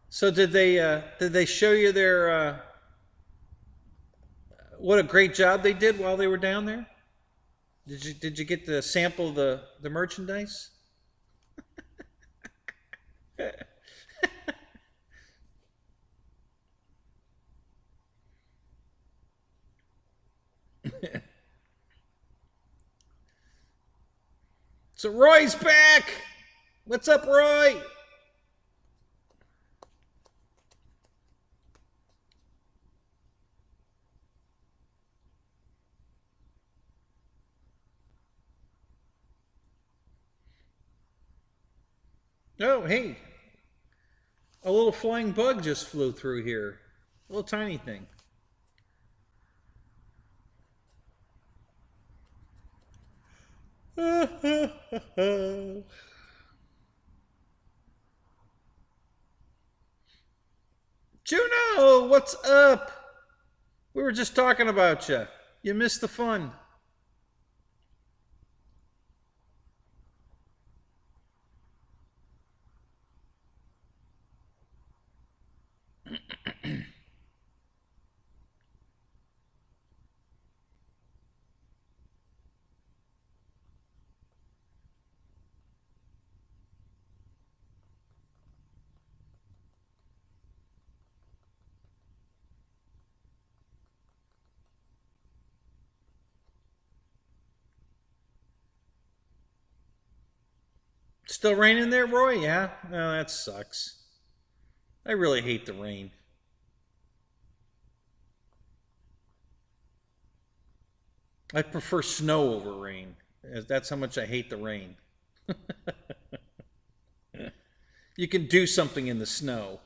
So did they show you their what a great job they did while they were down there? Did you get to sample the merchandise? So Roy's back. What's up, Roy? Oh, hey. A little flying bug just flew through here. A little tiny thing. Juno, what's up? We were just talking about you. You missed the fun. Still raining there, Roy? Yeah? No, that sucks. I really hate the rain. I prefer snow over rain. That's how much I hate the rain. You can do something in the snow.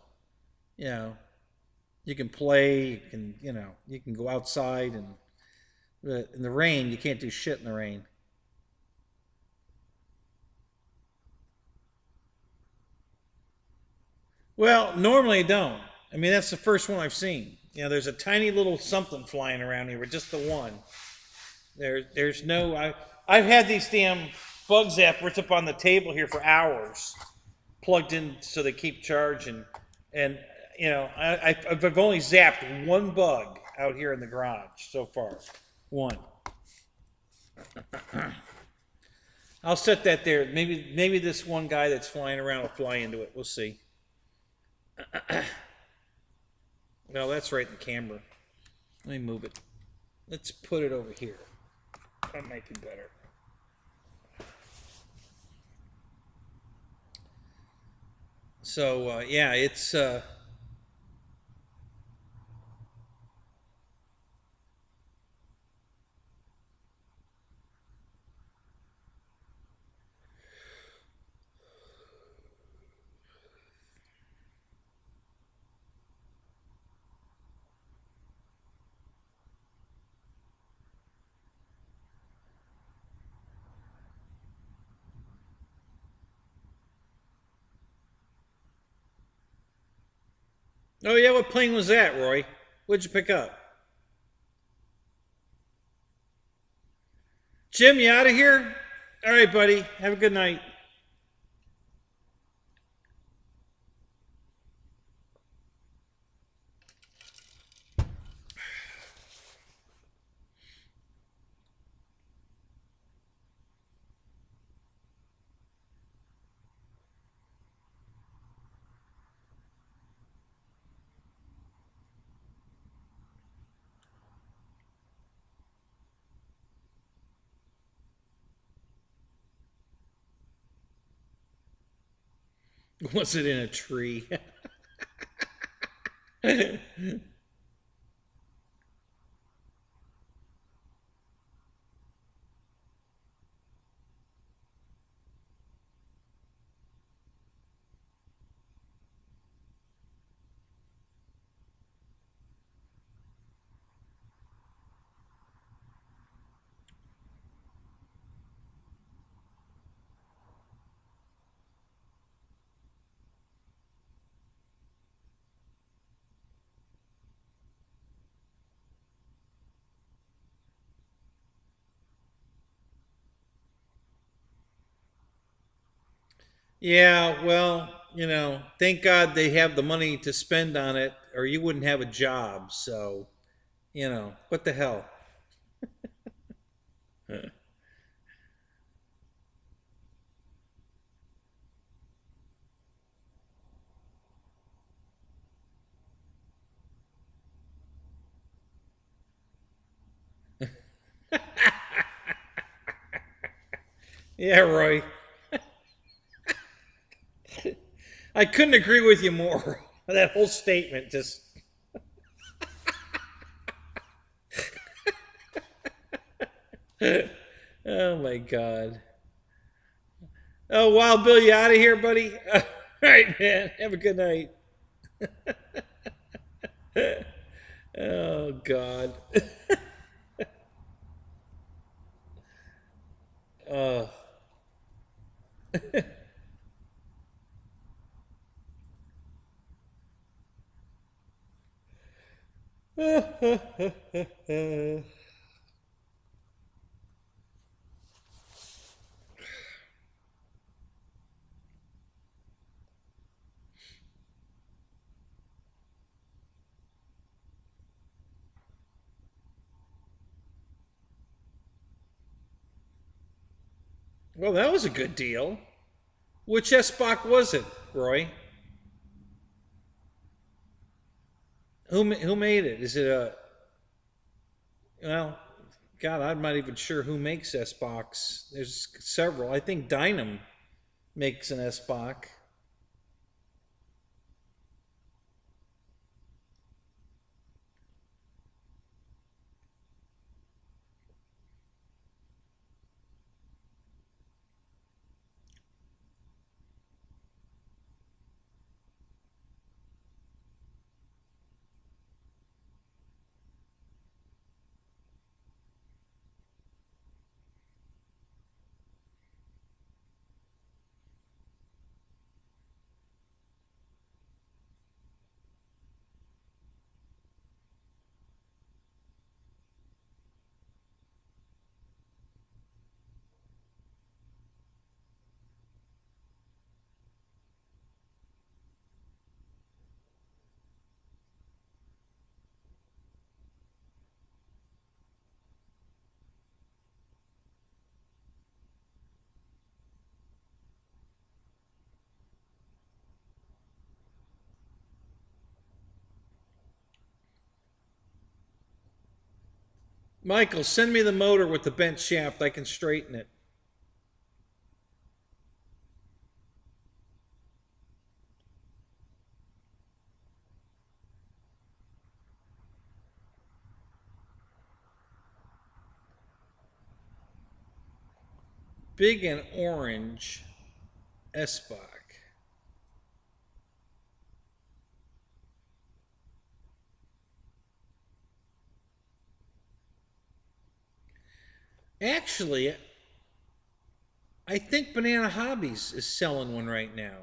You know, you can play, you can go outside, and but in the rain, you can't do shit in the rain. Well, normally I don't. I mean, that's the first one I've seen. There's a tiny little something flying around here, but just the one. There's no. I've had these damn bug zappers up on the table here for hours, plugged in so they keep charging, and I've only zapped one bug out here in the garage so far. One. I'll set that there. Maybe this one guy that's flying around will fly into it. We'll see. Well, that's right in the camera. Let me move it. Let's put it over here. That might be better. So, yeah, it's... Oh, yeah, what plane was that, Roy? What'd you pick up? Jim, you out of here? All right, buddy. Have a good night. Was it in a tree? Yeah, well, thank God they have the money to spend on it, or you wouldn't have a job. So, what the hell? Yeah, Roy. I couldn't agree with you more. That whole statement just. Oh my God. Oh, Wild Bill, you out of here, buddy? All right, man. Have a good night. God. uh. Well, that was a good deal. Which S-Bach was it, Roy? Who made it? Is it a... Well, God, I'm not even sure who makes S-Box. There's several. I think Dynam makes an S-Bach. Michael, send me the motor with the bent shaft. I can straighten it. Big and orange S-Bach. Actually, I think Banana Hobbies is selling one right now.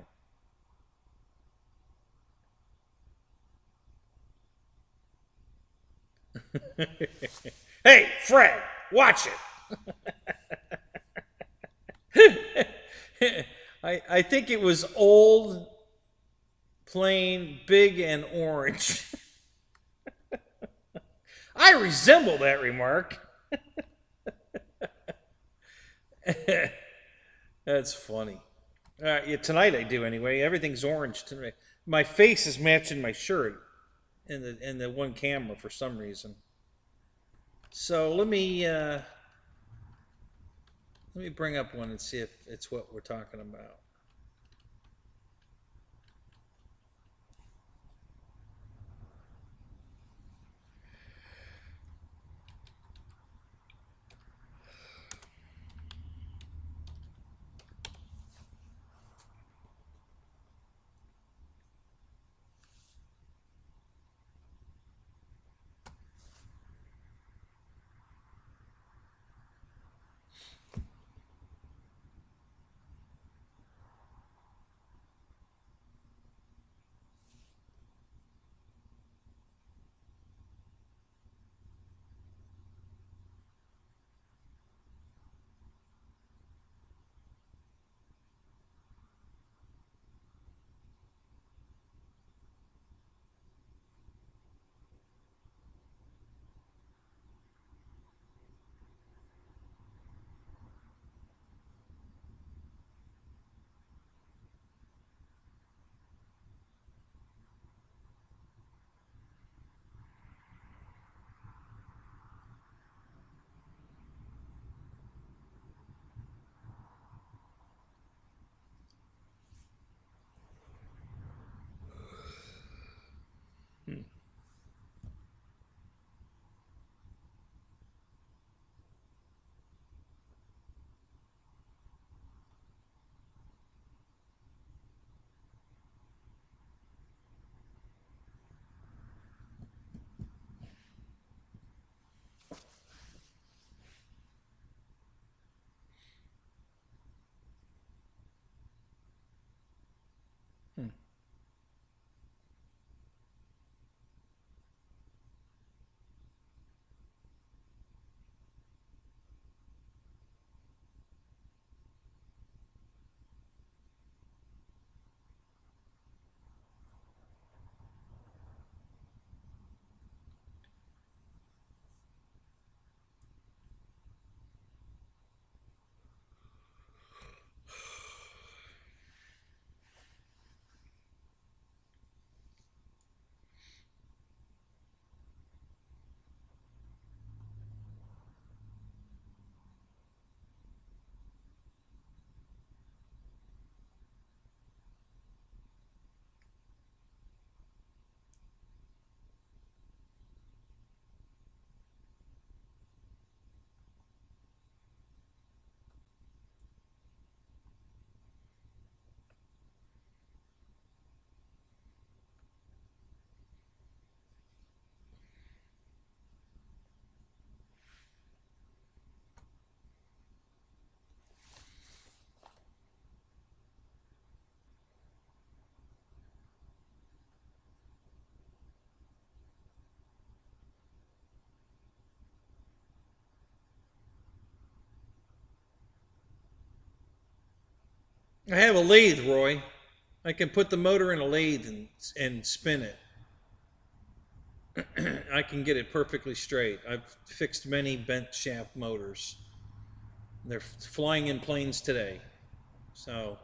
Hey, Fred, watch it. I think it was old, plain, big, and orange. I resemble that remark. That's funny. Yeah, tonight I do anyway. Everything's orange tonight. My face is matching my shirt in the one camera for some reason. So let me bring up one and see if it's what we're talking about. I have a lathe, Roy. I can put the motor in a lathe and spin it. I can get it perfectly straight. I've fixed many bent shaft motors. They're flying in planes today. So,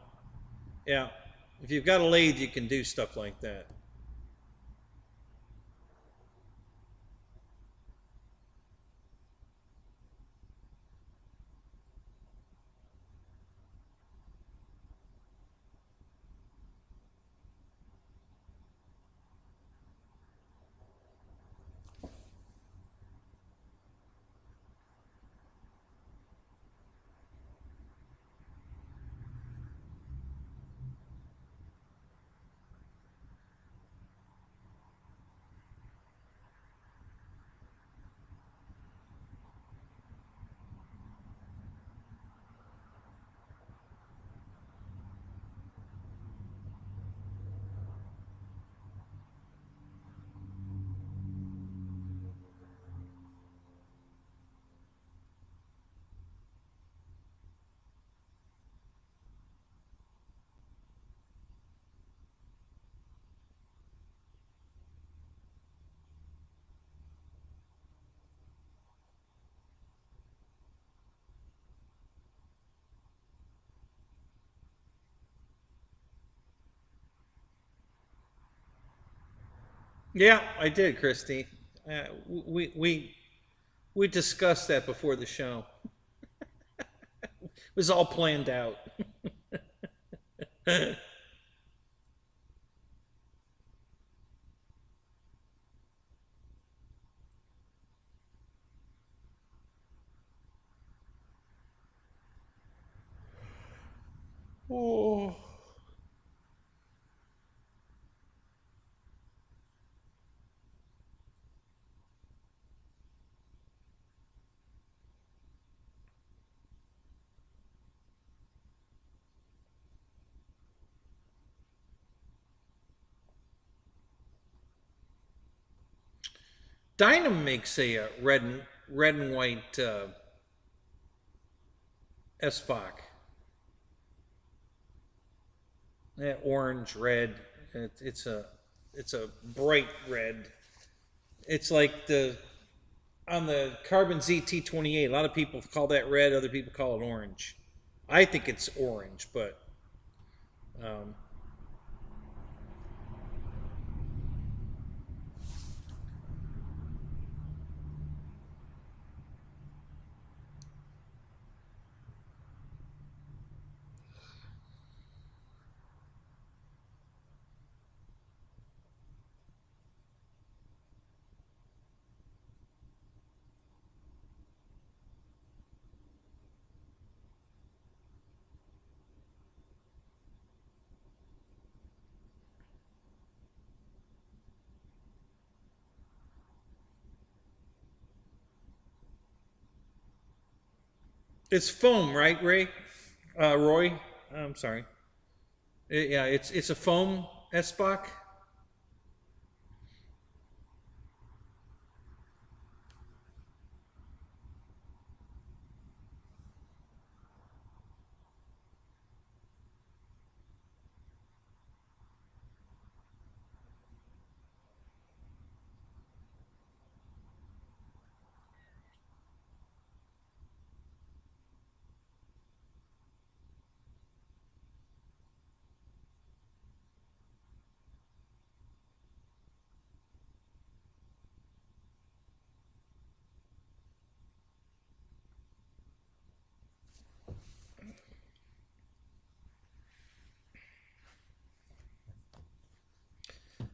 yeah, if you've got a lathe, you can do stuff like that. Yeah, I did, Christy. We discussed that before the show. It was all planned out. Oh. Dynam makes a red and white SBOC. Yeah, orange, red. It's a bright red. It's like the on the Carbon ZT28. A lot of people call that red. Other people call it orange. I think it's orange, but um, it's foam, right, Ray? Roy? I'm sorry. Yeah, it's a foam SBOC.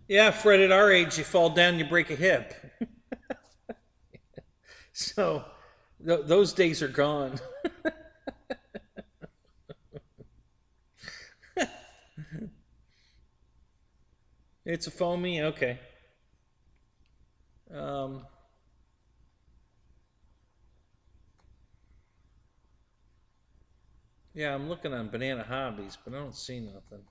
Yeah, Fred, at our age, you fall down, you break a hip. So those days are gone. It's a foamy, okay. Um, yeah, I'm looking on Banana Hobbies, but I don't see nothing.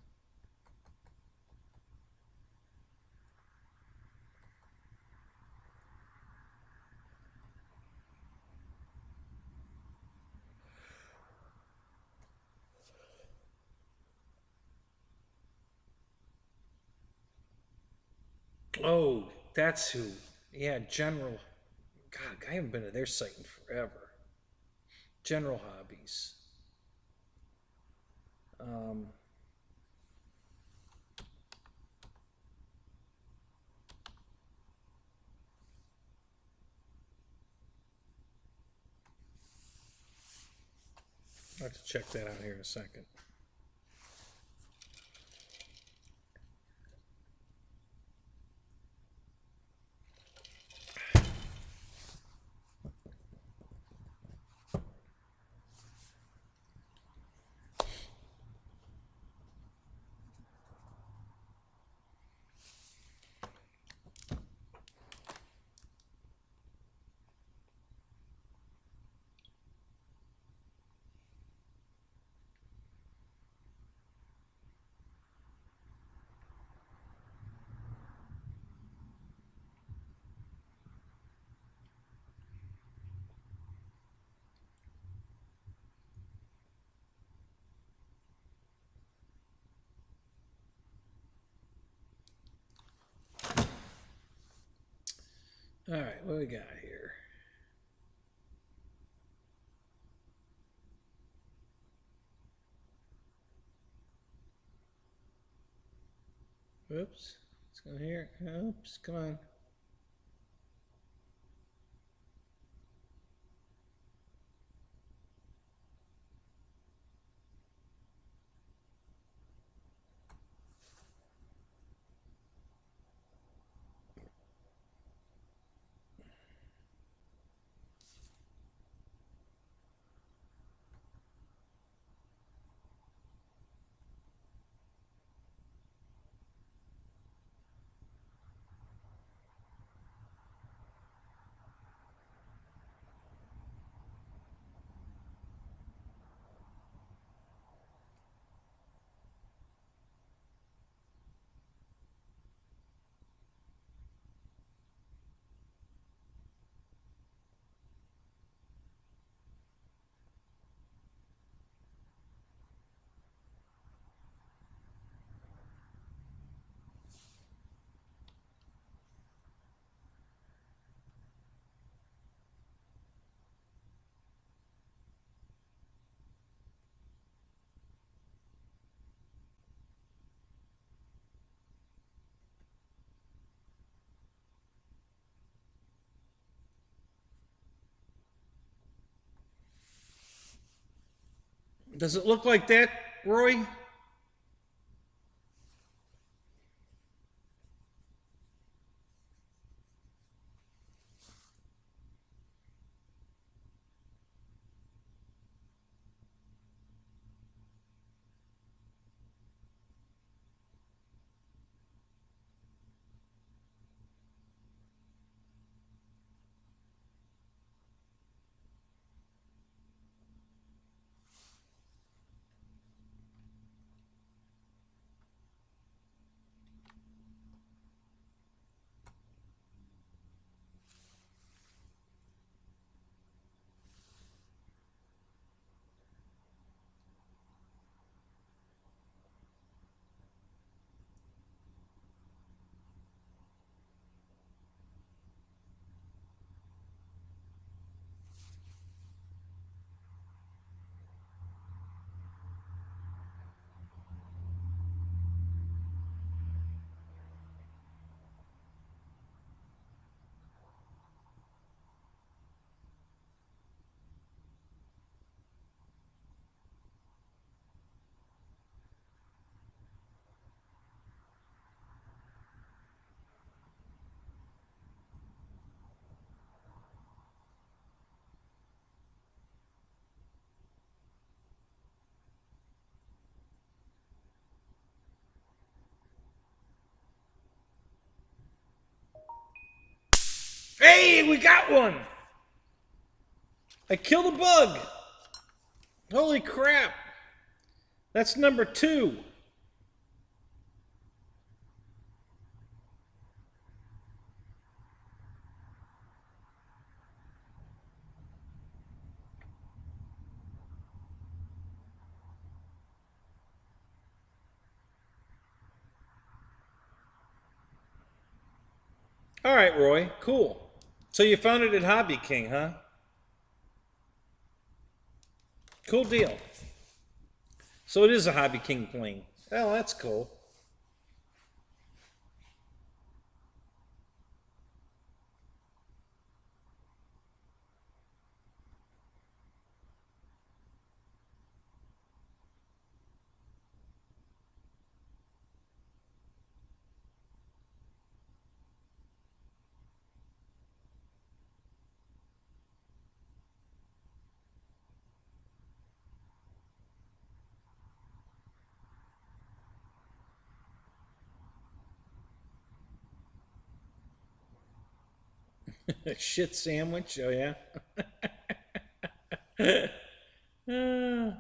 Oh, that's who. Yeah, General. God, I haven't been to their site in forever. General Hobbies. Um, I'll have to check that out here in a second. All right, what we got here? Oops. Let's go here. Oops, come on. Does it look like that, Roy? Hey, we got one! I killed a bug! Holy crap! That's number 2. All right, Roy. Cool. So you found it at Hobby King, huh? Cool deal. So it is a Hobby King plane. Oh, that's cool. Shit sandwich. Oh yeah. Uh,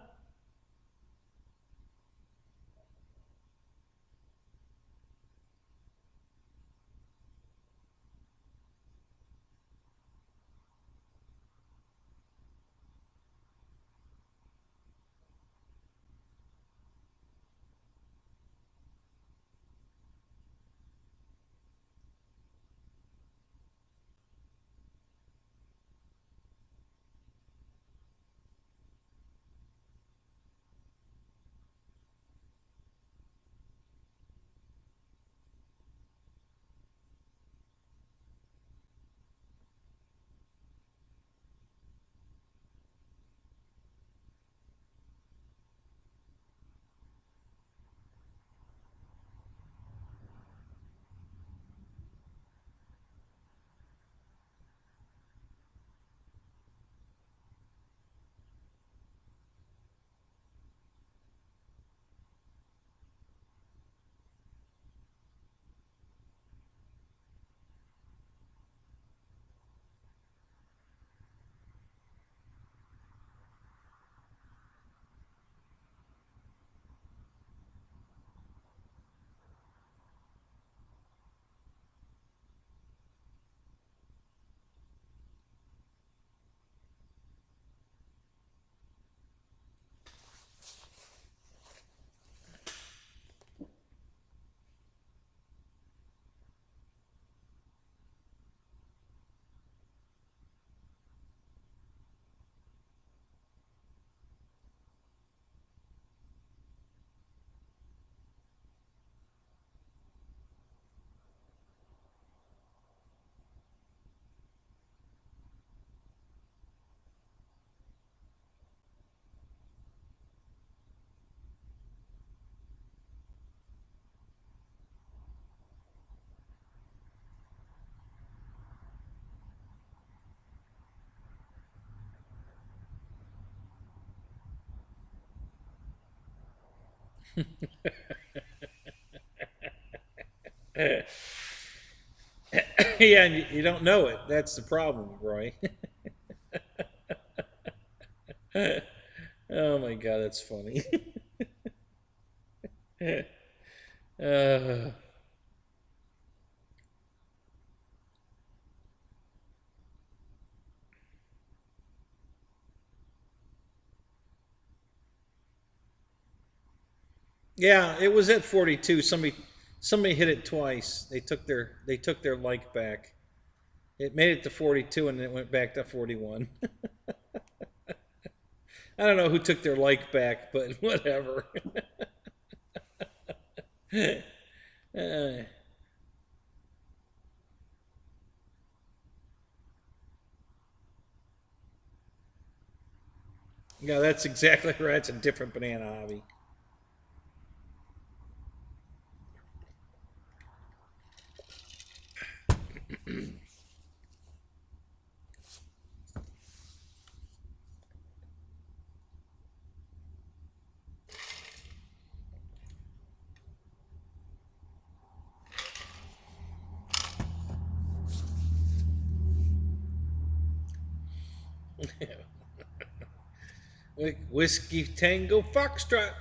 yeah, and you don't know it. That's the problem, Roy. Oh my god, that's funny. uh, yeah, it was at 42. Somebody hit it twice. They took their like back. It made it to 42 and then it went back to 41. I don't know who took their like back, but whatever. Uh, yeah, that's exactly right. It's a different banana hobby. Whiskey Tango Foxtrot.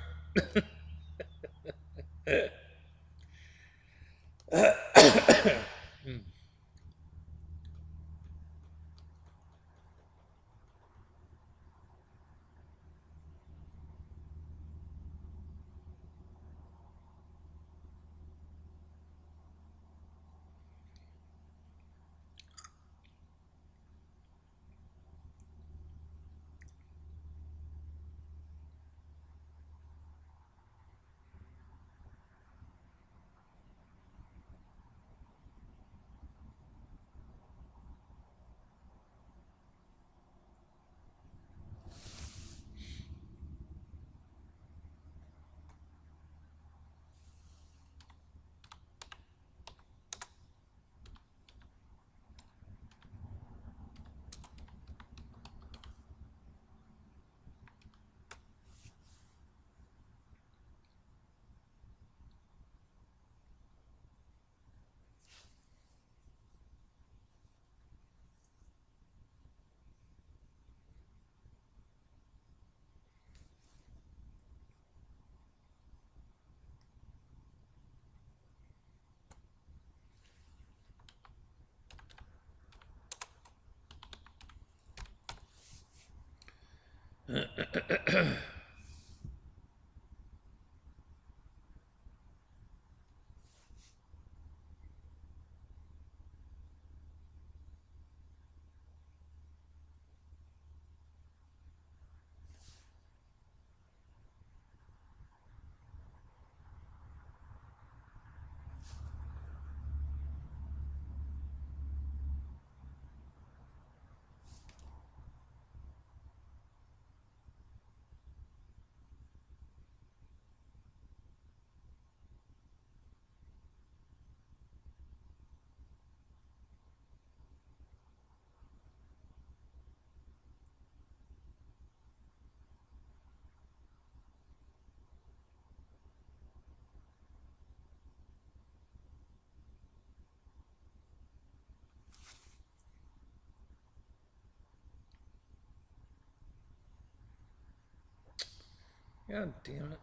God damn it.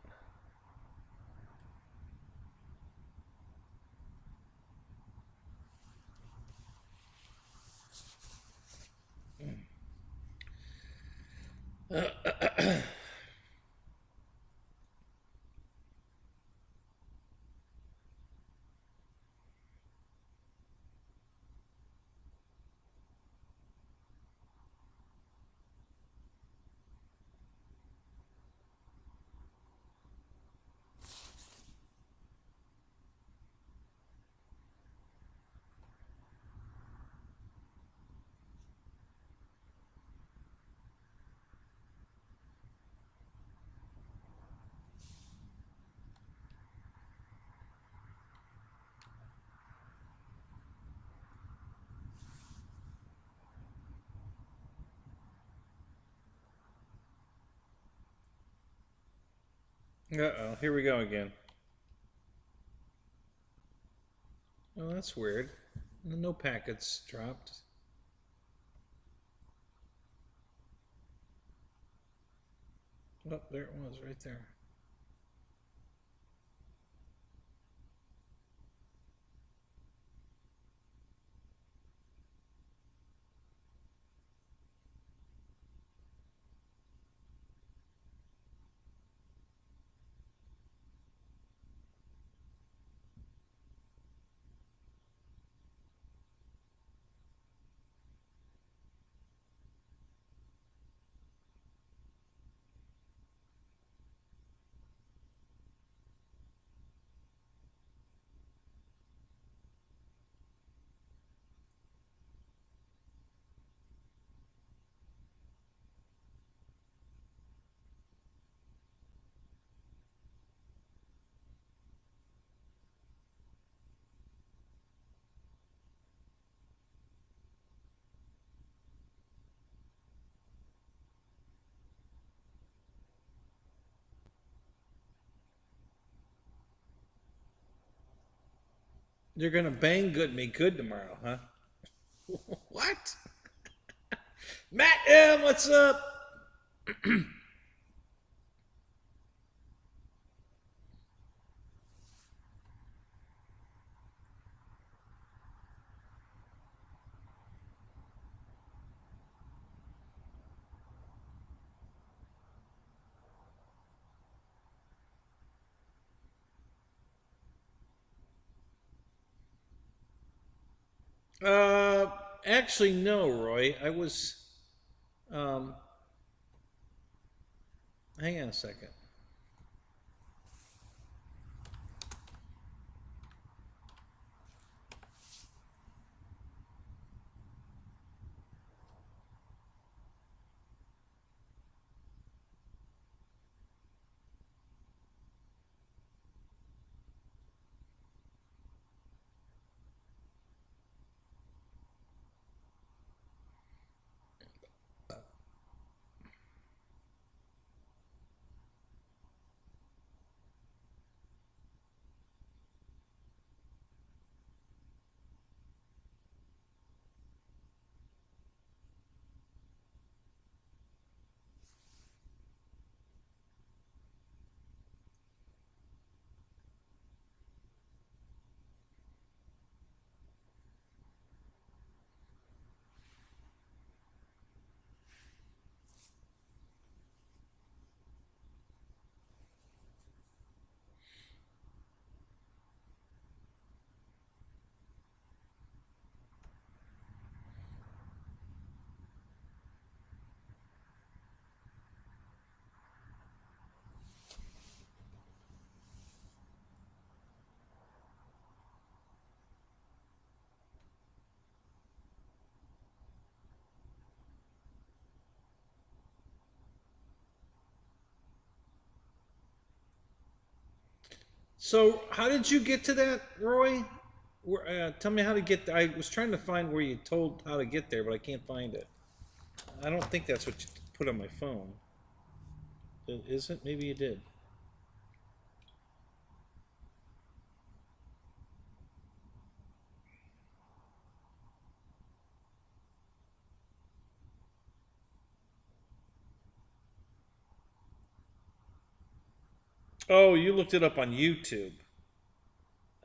Uh-oh, here we go again. Oh, that's weird. No packets dropped. Oh, there it was, right there. You're gonna bang me good tomorrow, huh? What? Matt M, what's up? Uh, actually, no, Roy. I was. Um, hang on a second. So, how did you get to that, Roy? Tell me how to get there. I was trying to find where you told how to get there, but I can't find it. I don't think that's what you put on my phone. Is it? Maybe you did. Oh, you looked it up on YouTube.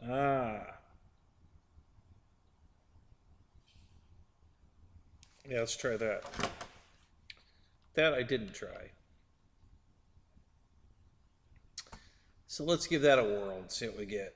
Ah. Yeah, let's try that. That I didn't try. So let's give that a whirl and see what we get.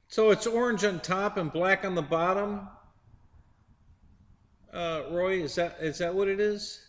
So it's orange on top and black on the bottom. Roy, is that what it is?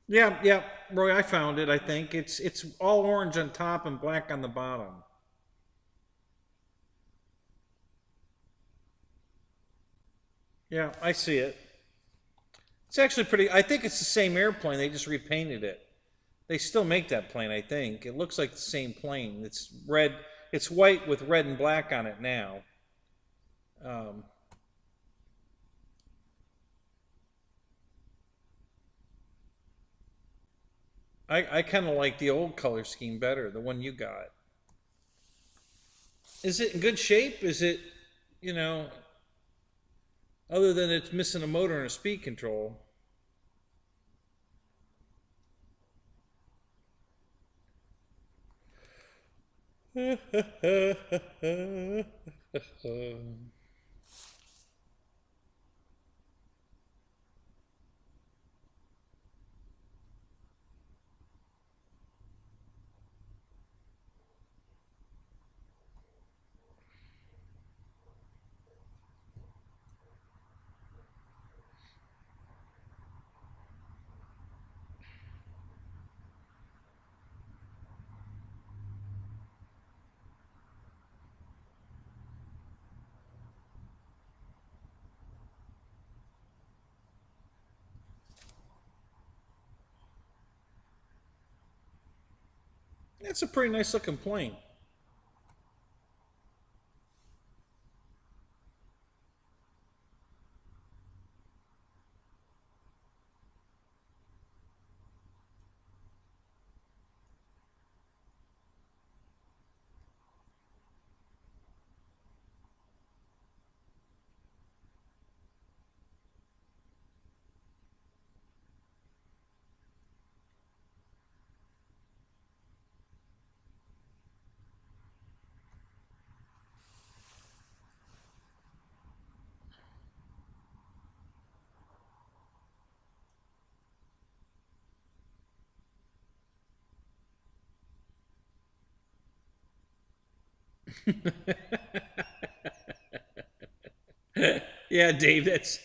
Yeah, yeah, Roy, I found it. I think it's all orange on top and black on the bottom. Yeah, I see it. It's actually pretty. I think it's the same airplane. They just repainted it. They still make that plane. I think it looks like the same plane. It's red. It's white with red and black on it now. Um, I kind of like the old color scheme better, the one you got. Is it in good shape? Is it, you know, other than it's missing a motor and a speed control? That's a pretty nice looking plane. Yeah, Dave, that's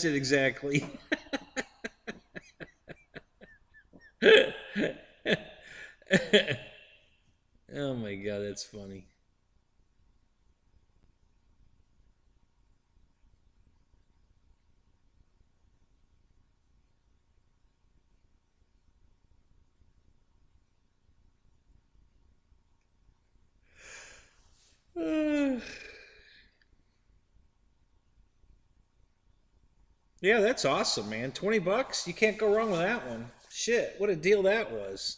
it exactly. Oh my god, that's funny. Uh, yeah, that's awesome, man. 20 bucks? You can't go wrong with that one. Shit, what a deal that was.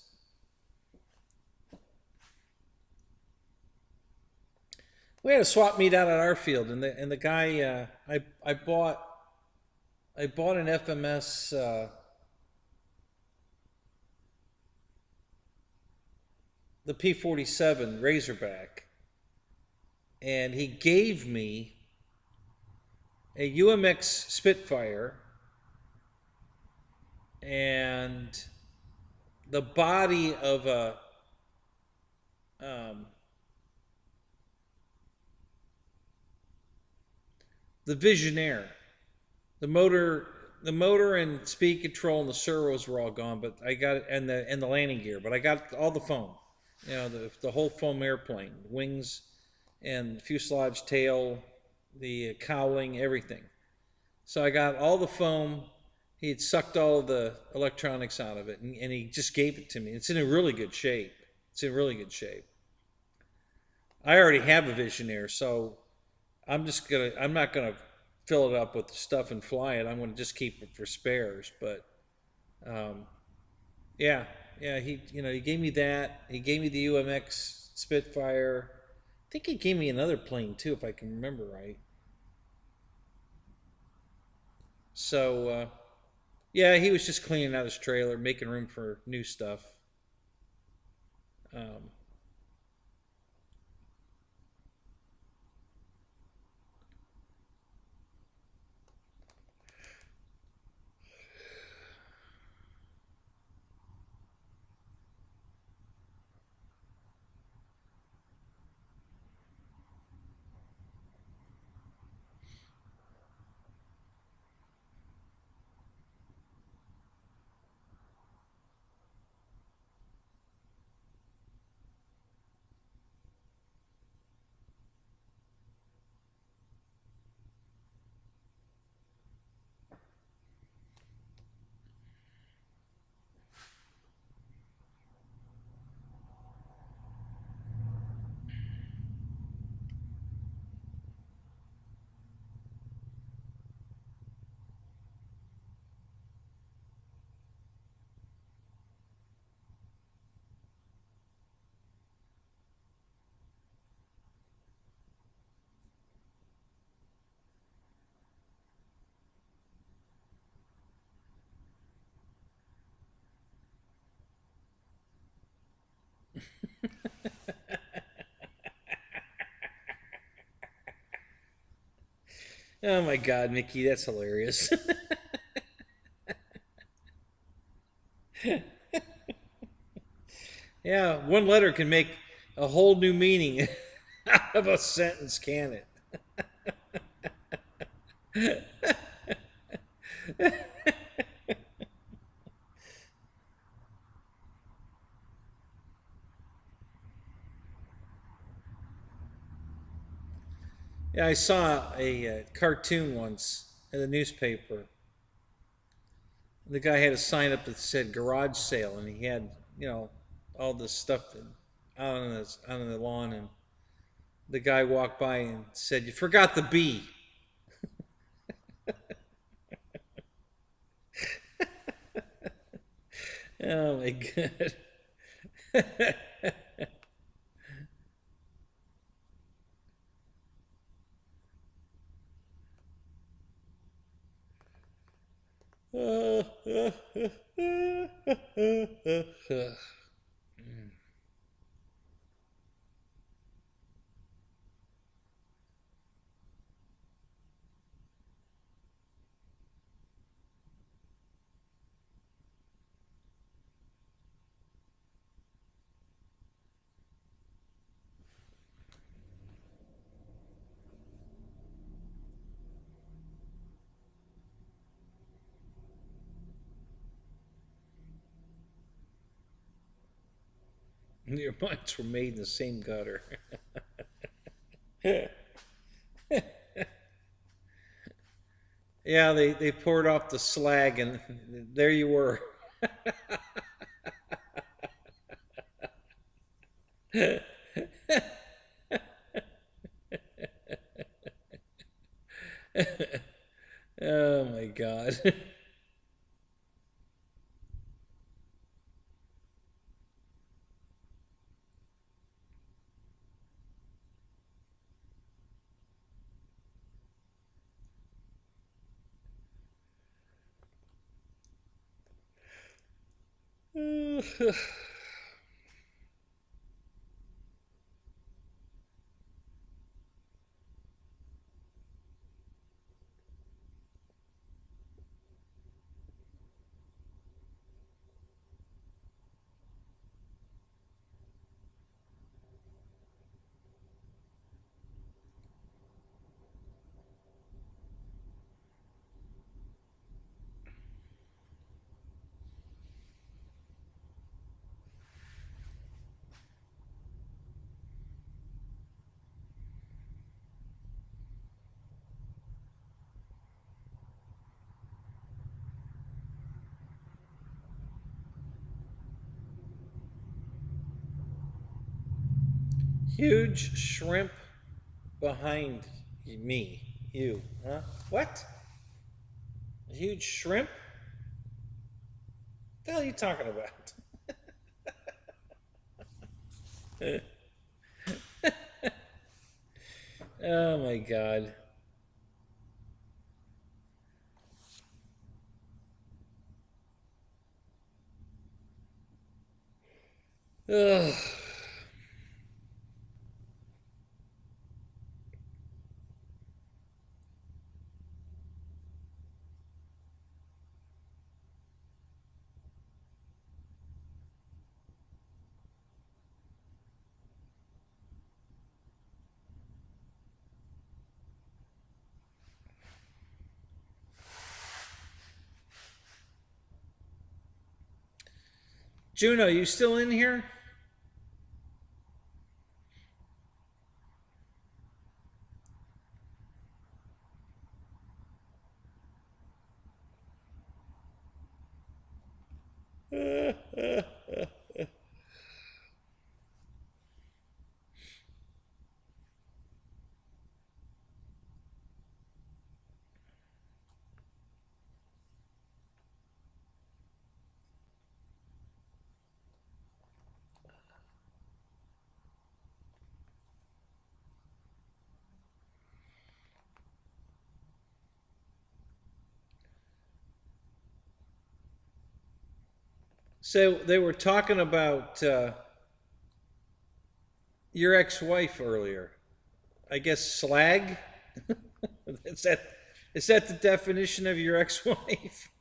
We had a swap meet out at our field, and the guy I bought an FMS the P-47 Razorback, and he gave me a UMX Spitfire and the body of a um, the Visionaire. The motor and speed control and the servos were all gone, but I got it, and the landing gear, but I got all the foam. You know, the whole foam airplane, wings and fuselage, tail, the cowling, everything. So I got all the foam. He had sucked all the electronics out of it, and he just gave it to me. It's in a really good shape. It's in really good shape. I already have a Visionaire, so I'm not gonna fill it up with stuff and fly it. I'm gonna just keep it for spares. But um, yeah, yeah, he gave me that. He gave me the UMX Spitfire. I think he gave me another plane too, if I can remember right. So yeah, he was just cleaning out his trailer, making room for new stuff. Um, oh my God, Mickey, that's hilarious. Yeah, one letter can make a whole new meaning out of a sentence, can it? Yeah, I saw a cartoon once in the newspaper. The guy had a sign up that said garage sale, and he had, all this stuff. out on the lawn, and the guy walked by and said, "You forgot the B." Oh my god. Your minds were made in the same gutter. Yeah, they poured off the slag, and there you were. Oh my god. Huge shrimp behind me. You. Huh? What? A huge shrimp? What the hell are you talking about? Oh my god. Ugh. Juno, you still in here? So they were talking about your ex-wife earlier. I guess slag. is that is that the definition of your ex-wife?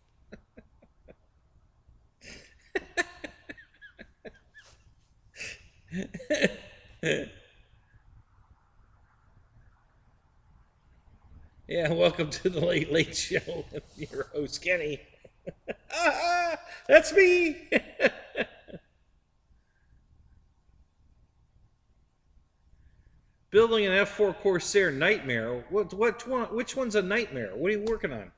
Yeah, welcome to the Late Late Show with your host Kenny. That's me. Building an F4 Corsair nightmare. What one? Which one's a nightmare? What are you working on?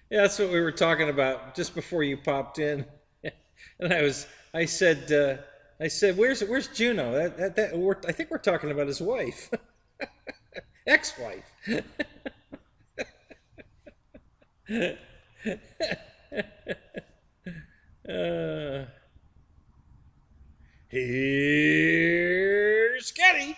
Yeah, that's what we were talking about just before you popped in, and I said, where's Juno? I think we're talking about his wife, ex-wife. uh, Here's Getty.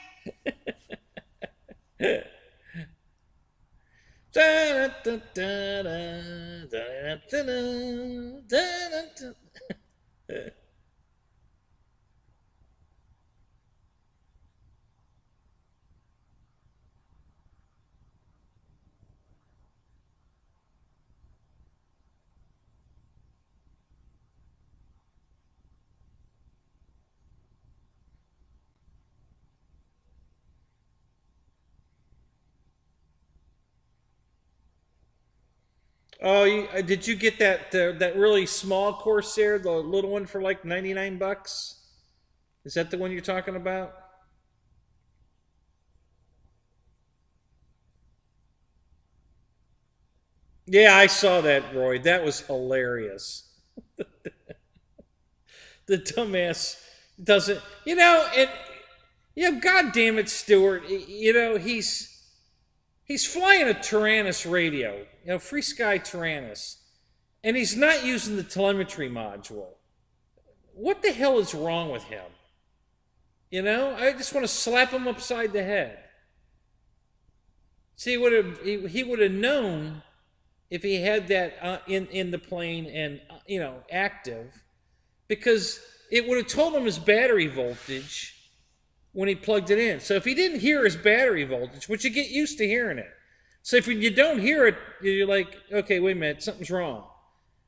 Oh, did you get that really small Corsair, the little one for like 99 bucks? Is that the one you're talking about? Yeah, I saw that, Roy. That was hilarious. The dumbass doesn't, and God damn it, Stewart. He's flying a Tyrannus radio, Free Sky Tyrannus, and he's not using the telemetry module. What the hell is wrong with him? I just want to slap him upside the head. See, he would have known if he had that in the plane and active, because it would have told him his battery voltage when he plugged it in. So if he didn't hear his battery voltage, which you get used to hearing it. So if you don't hear it, you're like, okay, wait a minute, something's wrong.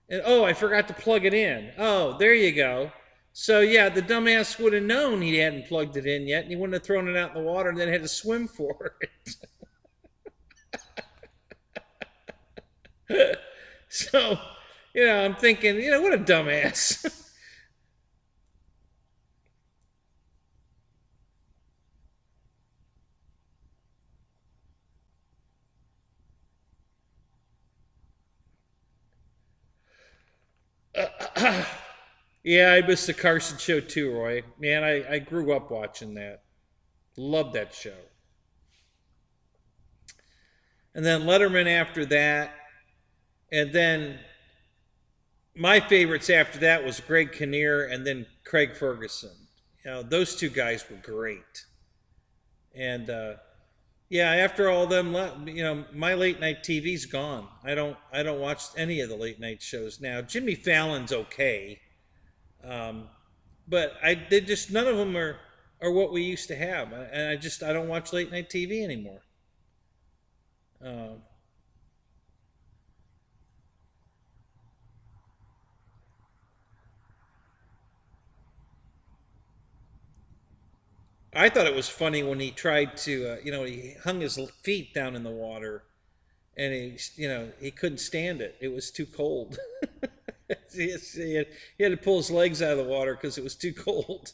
And oh, I forgot to plug it in. Oh, there you go. So yeah, the dumbass would have known he hadn't plugged it in yet, and he wouldn't have thrown it out in the water and then had to swim for it. So, I'm thinking, what a dumbass. Yeah, I missed the Carson show too, Roy. Man, I grew up watching that. Loved that show. And then Letterman after that. And then my favorites after that was Greg Kinnear and then Craig Ferguson. Those two guys were great. And yeah, after all them, my late night TV's gone. I don't watch any of the late night shows now. Jimmy Fallon's okay, um, but they just none of them are what we used to have, and I don't watch late night TV anymore. Um, I thought it was funny when he tried to, he hung his feet down in the water, and he couldn't stand it. It was too cold. He had to pull his legs out of the water because it was too cold.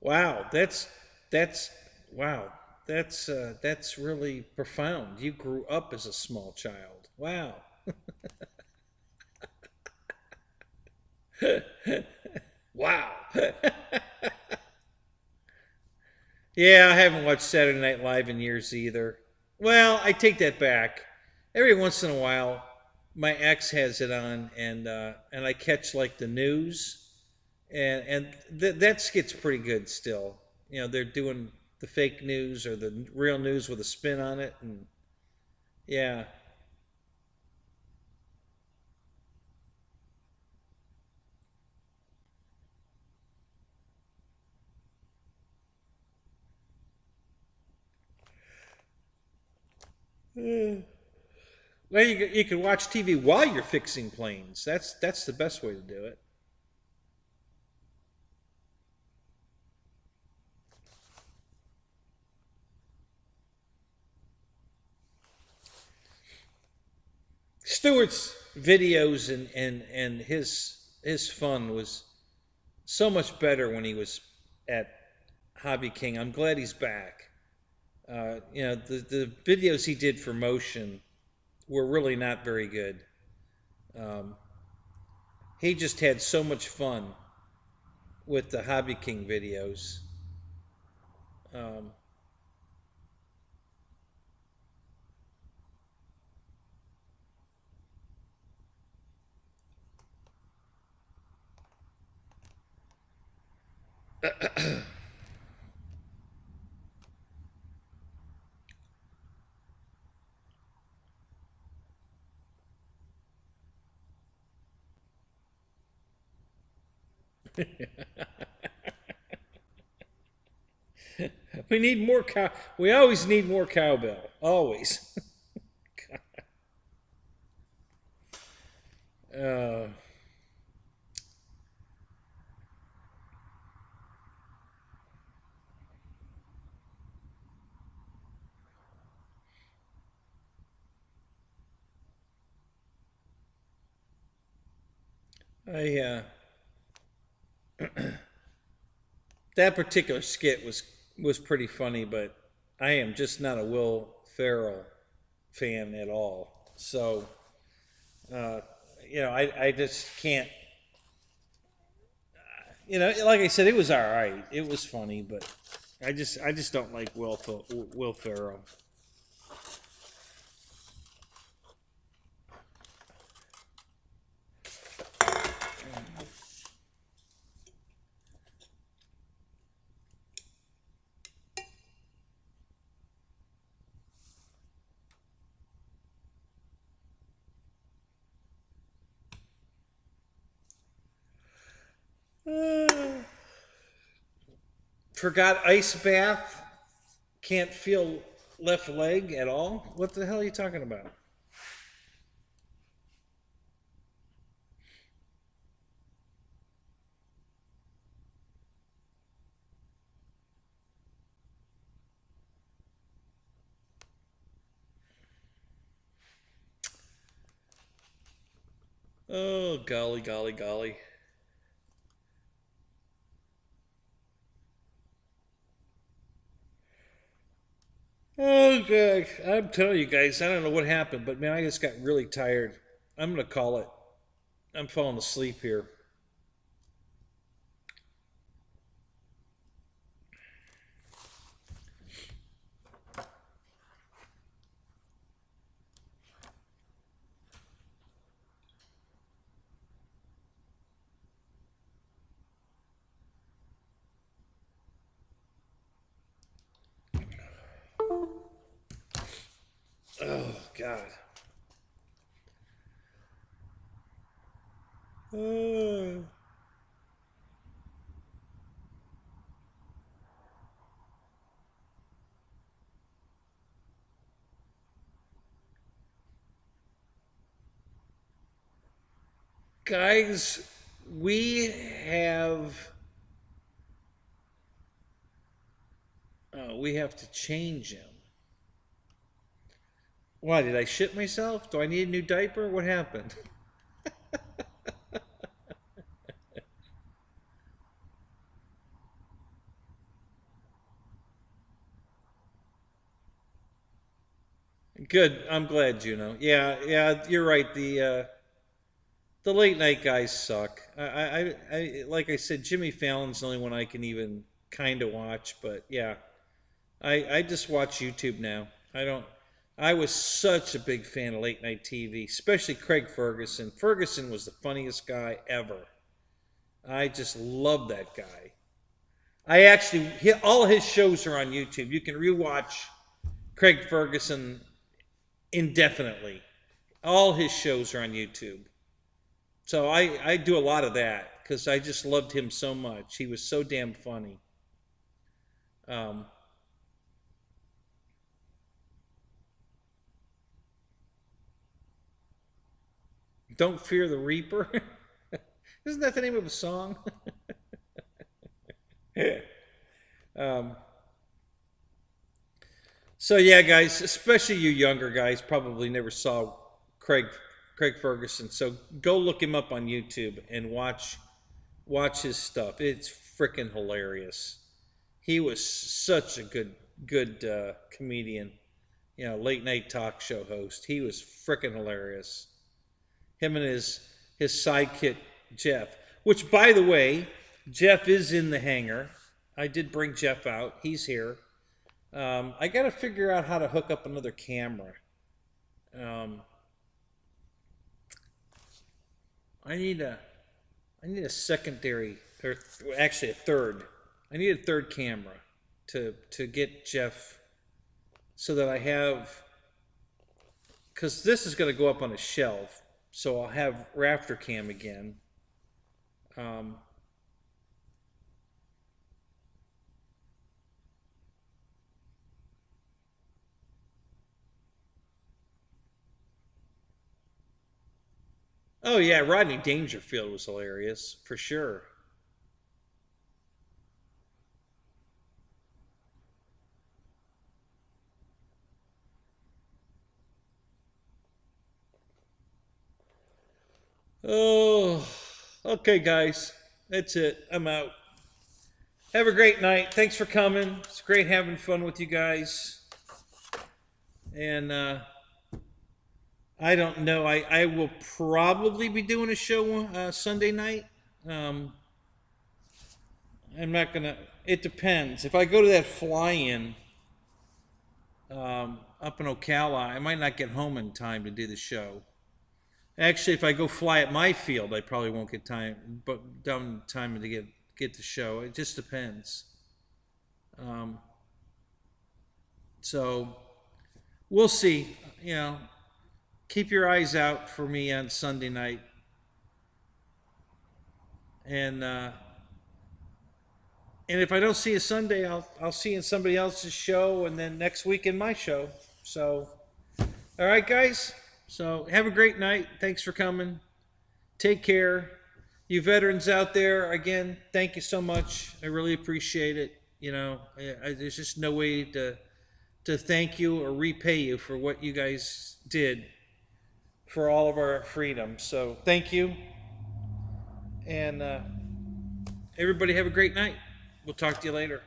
Wow, that's wow, that's really profound. You grew up as a small child. Wow. Wow. Yeah, I haven't watched Saturday Night Live in years either. Well, I take that back. Every once in a while, my ex has it on, and I catch like the news, and that skit's pretty good still. They're doing the fake news or the real news with a spin on it, and yeah. Well, you can watch TV while you're fixing planes. That's the best way to do it. Stewart's videos and his fun was so much better when he was at Hobby King. I'm glad he's back. You know, the videos he did for Motion were really not very good. Um, he just had so much fun with the Hobby King videos. Um, we need more cow. We always need more cowbell. Always. uh, I that particular skit was pretty funny, but I am just not a Will Ferrell fan at all. So uh, you know, I just can't. You know, like I said, it was all right. It was funny, but I just don't like Will Ferrell. Forgot ice bath. Can't feel left leg at all. What the hell are you talking about? Oh, golly, golly, golly. Oh, God. I'm telling you guys, I don't know what happened, but man, I just got really tired. I'm going to call it. I'm falling asleep here. Oh, God. Oh. Guys, we have. We have to change him. Why, did I shit myself? Do I need a new diaper? What happened? Good. I'm glad, Juno. Yeah, yeah, you're right. The late night guys suck. Like I said, Jimmy Fallon's the only one I can even kind of watch. But yeah, I just watch YouTube now. I don't. I was such a big fan of late night TV, especially Craig Ferguson. Ferguson was the funniest guy ever. I just love that guy. I actually all his shows are on YouTube. You can rewatch Craig Ferguson indefinitely. All his shows are on YouTube. So I do a lot of that because I just loved him so much. He was so damn funny. Um, Don't Fear the Reaper. Isn't that the name of a song? um, so yeah, guys, especially you younger guys, probably never saw Craig Craig Ferguson. So go look him up on YouTube and watch his stuff. It's freaking hilarious. He was such a good comedian. You know, late night talk show host. He was freaking hilarious. Him and his sidekick Jeff. Which, by the way, Jeff is in the hangar. I did bring Jeff out. He's here. I got to figure out how to hook up another camera. I need a secondary, or actually a third. I need a third camera to get Jeff, so that I have, because this is going to go up on a shelf, so I'll have Rafter Cam again. Oh yeah, Rodney Dangerfield was hilarious for sure. Oh, okay, guys, that's it. I'm out. Have a great night. Thanks for coming. It's great having fun with you guys. And I don't know. I will probably be doing a show Sunday night. I'm not gonna. It depends. If I go to that fly-in up in Ocala, I might not get home in time to do the show. Actually, if I go fly at my field, I probably won't get time, but done time to get the show. It just depends. Um, so we'll see. You know, keep your eyes out for me on Sunday night, and if I don't see you Sunday, I'll see you in somebody else's show, and then next week in my show. So, all right, guys. So have a great night. Thanks for coming. Take care. You veterans out there, again, thank you so much. I really appreciate it. You know, there's just no way to thank you or repay you for what you guys did for all of our freedom. So thank you. And everybody have a great night. We'll talk to you later.